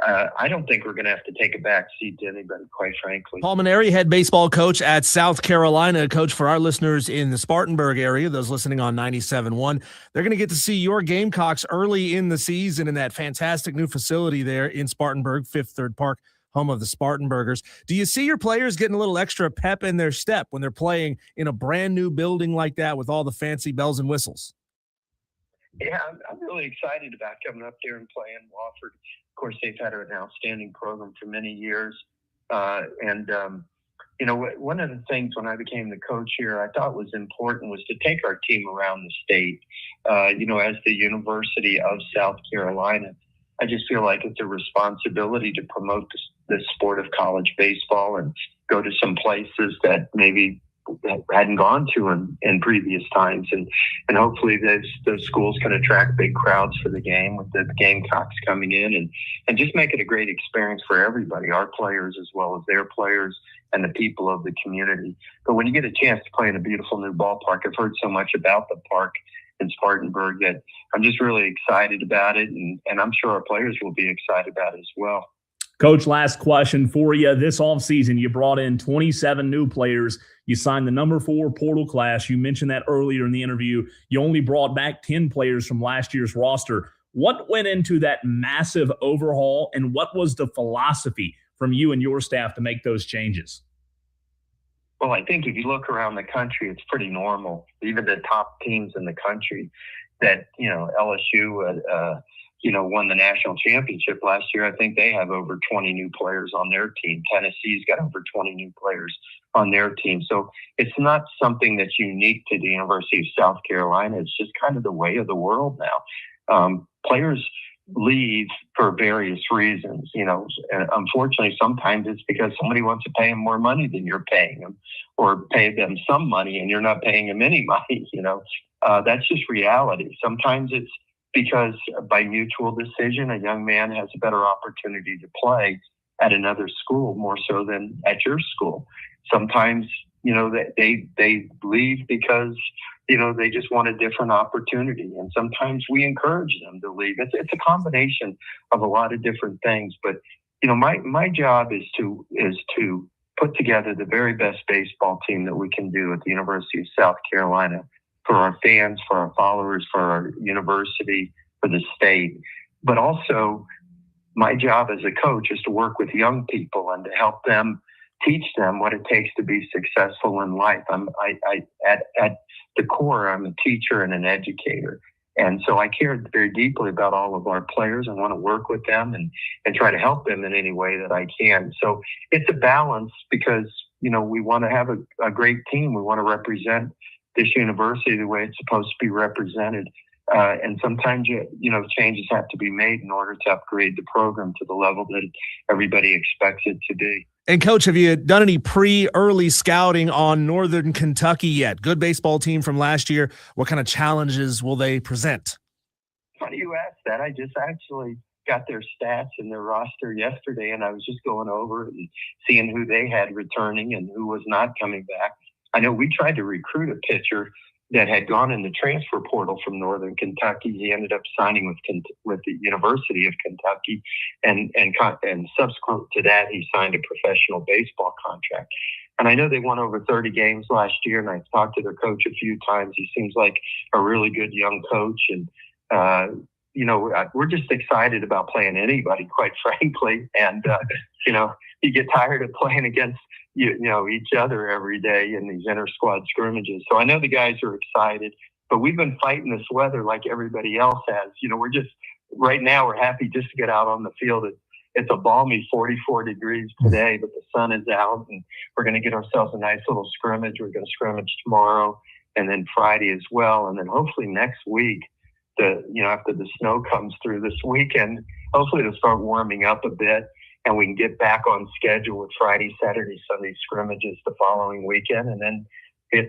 I don't think we're going to have to take a back seat to anybody, quite frankly. Paul Mainieri, head baseball coach at South Carolina. Coach, for our listeners in the Spartanburg area, those listening on 97.1, they're going to get to see your Gamecocks early in the season in that fantastic new facility there in Spartanburg, Fifth Third Park, home of the Spartanburgers. Do you see your players getting a little extra pep in their step when they're playing in a brand new building like that with all the fancy bells and whistles? Yeah, I'm really excited about coming up there and playing Wofford. Of course, they've had an outstanding program for many years. One of the things when I became the coach here, I thought was important was to take our team around the state. As the University of South Carolina, I just feel like it's a responsibility to promote the sport of college baseball and go to some places that maybe hadn't gone to in previous times, and hopefully those schools can attract big crowds for the game with the Gamecocks coming in and just make it a great experience for everybody, our players as well as their players and the people of the community. But when you get a chance to play in a beautiful new ballpark, I've heard so much about the park in Spartanburg that I'm just really excited about it, and I'm sure our players will be excited about it as well. Coach, last question for you. This offseason, you brought in 27 new players. You signed the number 4 portal class. You mentioned that earlier in the interview. You only brought back 10 players from last year's roster. What went into that massive overhaul, and what was the philosophy from you and your staff to make those changes? Well, I think if you look around the country, it's pretty normal. Even the top teams in the country that, LSU, won the national championship last year. I think they have over 20 new players on their team. Tennessee's got over 20 new players on their team. So it's not something that's unique to the University of South Carolina. It's just kind of the way of the world now. Players leave for various reasons, and unfortunately, sometimes it's because somebody wants to pay them more money than you're paying them, or pay them some money and you're not paying them any money. That's just reality. Sometimes it's because by mutual decision, a young man has a better opportunity to play at another school more so than at your school. Sometimes, they leave because, they just want a different opportunity. And sometimes we encourage them to leave. It's a combination of a lot of different things. But, my job is to put together the very best baseball team that we can do at the University of South Carolina for our fans, for our followers, for our university, for the state. But also, my job as a coach is to work with young people and to help them, teach them what it takes to be successful in life. At the core, I'm a teacher and an educator. And so I care very deeply about all of our players and want to work with them and try to help them in any way that I can. So it's a balance because, we want to have a great team. We want to represent this university the way it's supposed to be represented. And sometimes, changes have to be made in order to upgrade the program to the level that everybody expects it to be. And Coach, have you done any early scouting on Northern Kentucky yet? Good baseball team from last year. What kind of challenges will they present? Funny you asked that. I just actually got their stats and their roster yesterday, and I was just going over it and seeing who they had returning and who was not coming back. I know we tried to recruit a pitcher that had gone in the transfer portal from Northern Kentucky. He ended up signing with the University of Kentucky, and subsequent to that, he signed a professional baseball contract. And I know they won over 30 games last year, and I've talked to their coach a few times. He seems like a really good young coach, and we're just excited about playing anybody, quite frankly. And you get tired of playing against each other every day in these inter-squad scrimmages. So I know the guys are excited, but we've been fighting this weather like everybody else has. Right now we're happy just to get out on the field. It's a balmy 44 degrees today, but the sun is out, and we're going to get ourselves a nice little scrimmage. We're going to scrimmage tomorrow and then Friday as well. And then hopefully next week, after the snow comes through this weekend, hopefully it'll start warming up a bit, and we can get back on schedule with Friday, Saturday, Sunday scrimmages the following weekend. And then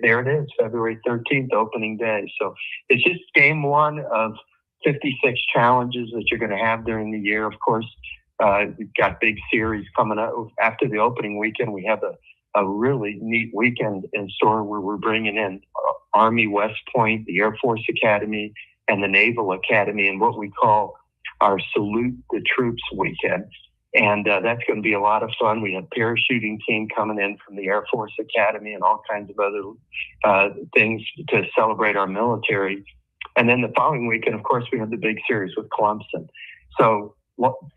there it is, February 13th, opening day. So it's just game one of 56 challenges that you're going to have during the year. Of course, we've got big series coming up. After the opening weekend, we have a really neat weekend in store where we're bringing in Army West Point, the Air Force Academy, and the Naval Academy, and what we call our Salute the Troops weekend. And that's going to be a lot of fun. We have parachuting team coming in from the Air Force Academy and all kinds of other things to celebrate our military. And then the following weekend, of course, we have the big series with Clemson. So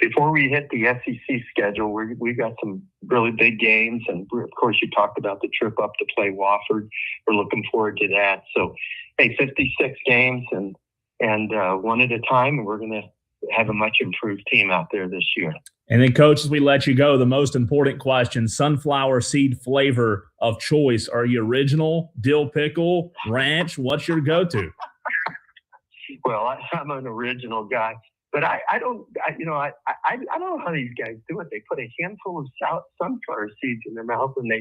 before we hit the SEC schedule, we've got some really big games. And of course, you talked about the trip up to play Wofford. We're looking forward to that. So, 56 games and one at a time, and we're going to have a much improved team out there this year. And then, Coach, as we let you go, the most important question, sunflower seed flavor of choice. Are you original, dill pickle, ranch? What's your go-to? Well, I'm an original guy, but I don't know how these guys do it. They put a handful of sunflower seeds in their mouth, and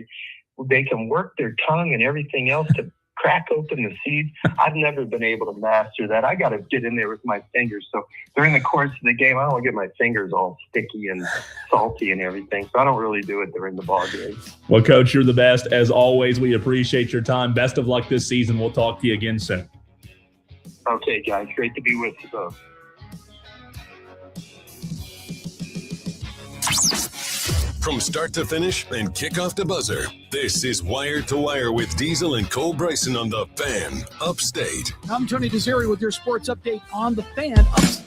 they can work their tongue and everything else to crack open the seeds. I've never been able to master that. I got to get in there with my fingers. So during the course of the game, I don't want to get my fingers all sticky and salty and everything. So I don't really do it during the ball game. Well, Coach, you're the best. As always, we appreciate your time. Best of luck this season. We'll talk to you again soon. Okay, guys. Great to be with you both. From start to finish and kickoff to buzzer, this is Wire to Wire with Diesel and Cole Bryson on the Fan Upstate. I'm Tony Desiri with your sports update on the Fan Upstate.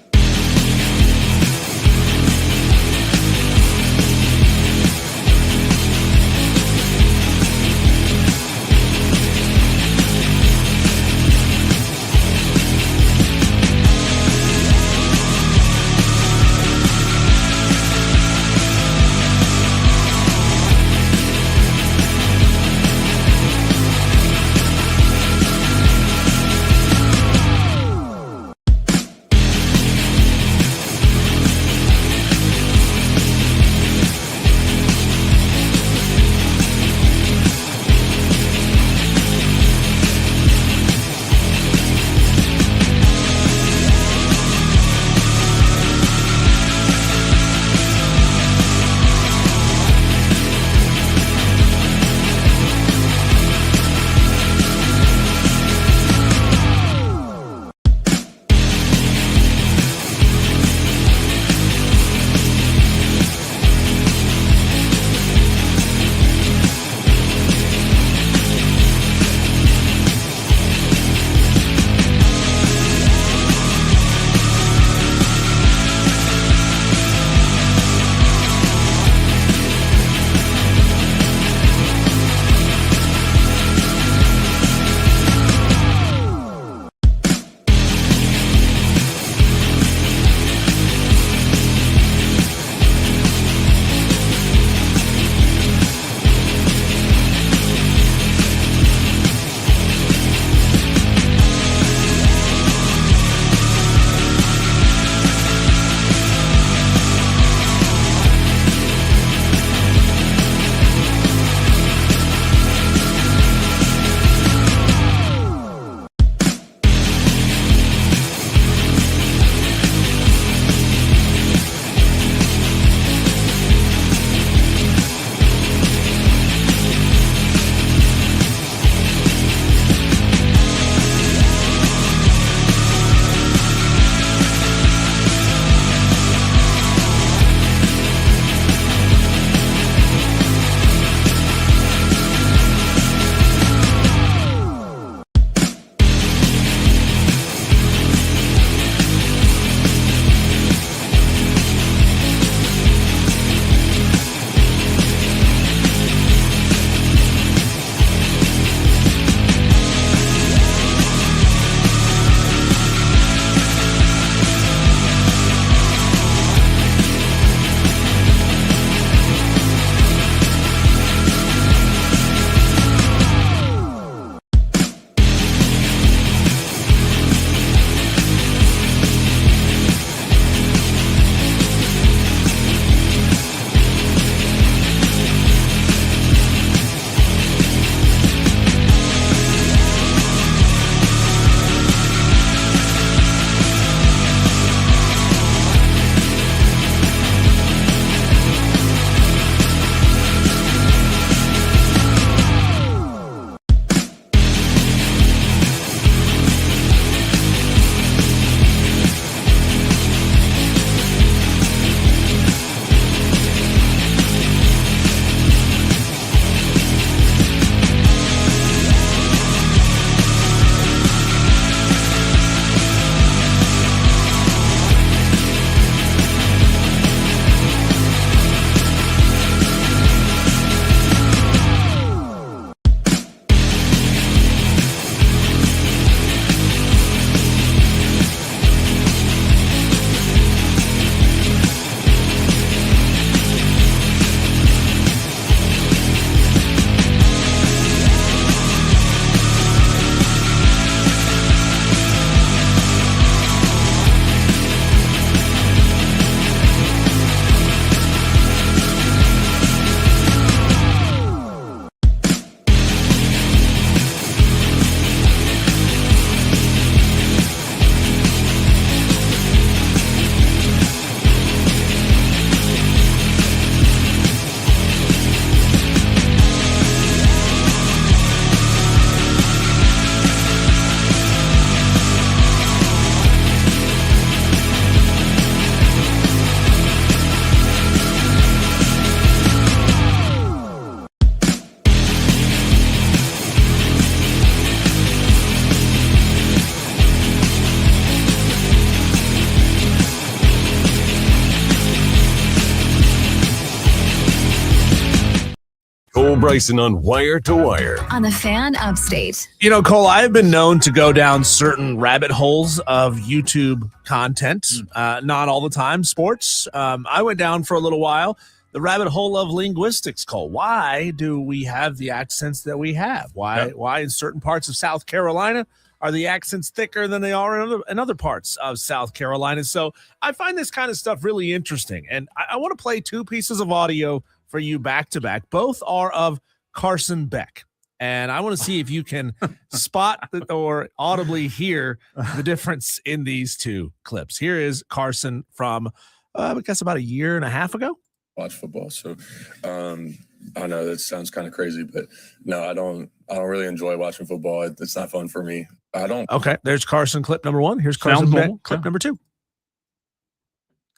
Bryson on Wire to Wire. On the Fan Upstate. You know, Cole, I have been known to go down certain rabbit holes of YouTube content, not all the time, sports. I went down for a little while the rabbit hole of linguistics, Cole. Why do we have the accents that we have? Why in certain parts of South Carolina are the accents thicker than they are in other parts of South Carolina? So I find this kind of stuff really interesting. And I want to play two pieces of audio for you back to back. Both are of Carson Beck. And I want to see if you can spot or audibly hear the difference in these two clips. Here is Carson from, I guess, about a year and a half ago. Watch football. So I know that sounds kind of crazy, but no, I don't really enjoy watching football. It's not fun for me. I don't. Okay, there's Carson clip number one. Here's Carson Beck clip number two.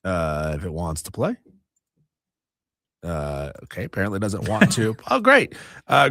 If it wants to play. Okay, apparently doesn't want to. Oh, great.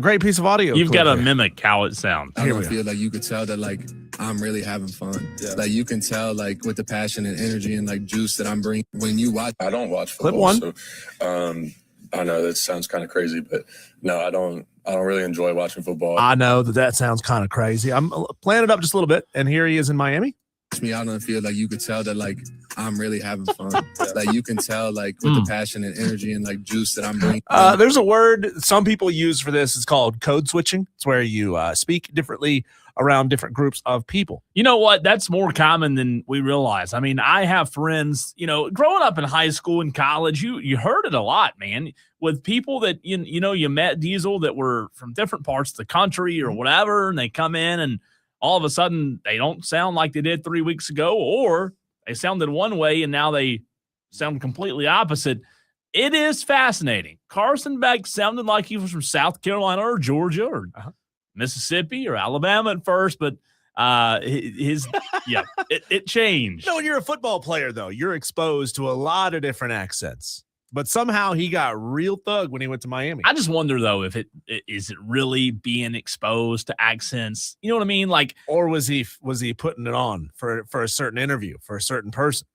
Great piece of audio. You've got to mimic how it sounds. I don't feel like you could tell that like I'm really having fun. Yeah. Like you can tell like with the passion and energy and like juice that I'm bringing when you watch. I don't watch football. Clip one. So, I know that sounds kind of crazy, but no, I don't really enjoy watching football. I know that sounds kind of crazy. I'm playing it up just a little bit, and here he is in Miami. Me out on the field, like you could tell that like I'm really having fun. Like you can tell like with the passion and energy and like juice that I'm bringing. There's a word some people use for this. It's called code switching. It's where you speak differently around different groups of people. You know what? That's more common than we realize. I mean, I have friends, growing up in high school and college, you heard it a lot, man, with people that, you met, Diesel, that were from different parts of the country or whatever, and they come in and all of a sudden they don't sound like they did 3 weeks ago, or they sounded one way and now they sound completely opposite. It is fascinating. Carson Beck sounded like he was from South Carolina or Georgia or Mississippi or Alabama at first, but it changed. When you're a football player, though, you're exposed to a lot of different accents. But somehow he got real thug when he went to Miami. I just wonder, though, if is it really being exposed to accents? You know what I mean? Like, or was he putting it on for a certain interview for a certain person?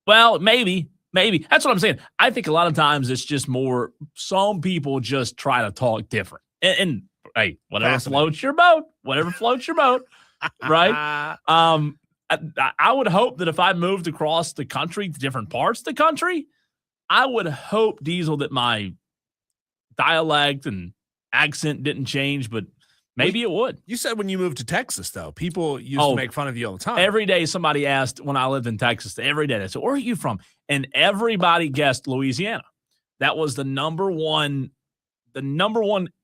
Well, maybe. That's what I'm saying. I think a lot of times it's just more some people just try to talk different. And hey, whatever floats your boat, right? I would hope that if I moved across the country to different parts of the country, I would hope, Diesel, that my dialect and accent didn't change, but maybe it would. You said when you moved to Texas, though, people used to make fun of you all the time. Every day somebody asked when I lived in Texas, every day they said, where are you from? And everybody guessed Louisiana. That was the number one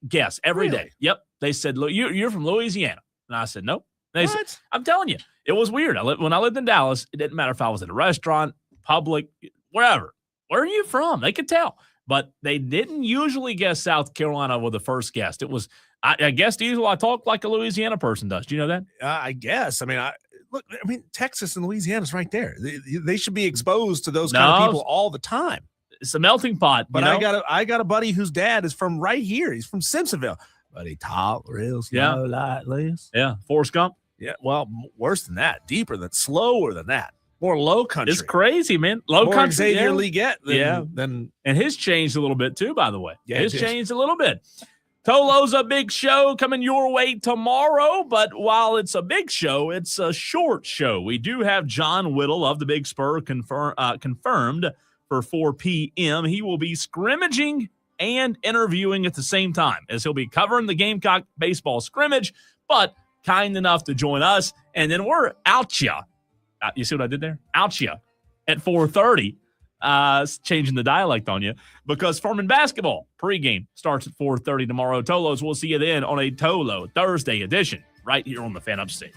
guess every day. Yep. They said, you're from Louisiana. And I said, nope. They said, I'm telling you, it was weird. When I lived in Dallas, it didn't matter if I was at a restaurant, public, wherever. Where are you from? They could tell. But they didn't usually guess South Carolina with the first guess. It was, I guess, Diesel, I talk like a Louisiana person does. Do you know that? I guess. I mean, Texas and Louisiana is right there. They should be exposed to those kind of people all the time. It's a melting pot. But I got a buddy whose dad is from right here. He's from Simpsonville. But he talk real slow like this. Yeah. Forrest Gump. Yeah. Well, worse than that. Slower than that. More low country. It's crazy, man. Low country. Xavier Leggett and his changed a little bit too, by the way. Yeah, his changed a little bit. Tolo's a big show coming your way tomorrow, but while it's a big show, it's a short show. We do have John Whittle of the Big Spur confirmed for 4 p.m. He will be scrimmaging and interviewing at the same time, as he'll be covering the Gamecock baseball scrimmage, but kind enough to join us. And then we're out ya. You see what I did there? Out ya at 4:30. Changing the dialect on you, because Furman basketball pregame starts at 4:30 tomorrow. Tolos, we'll see you then on a Tolo Thursday edition right here on the Fan Upstate.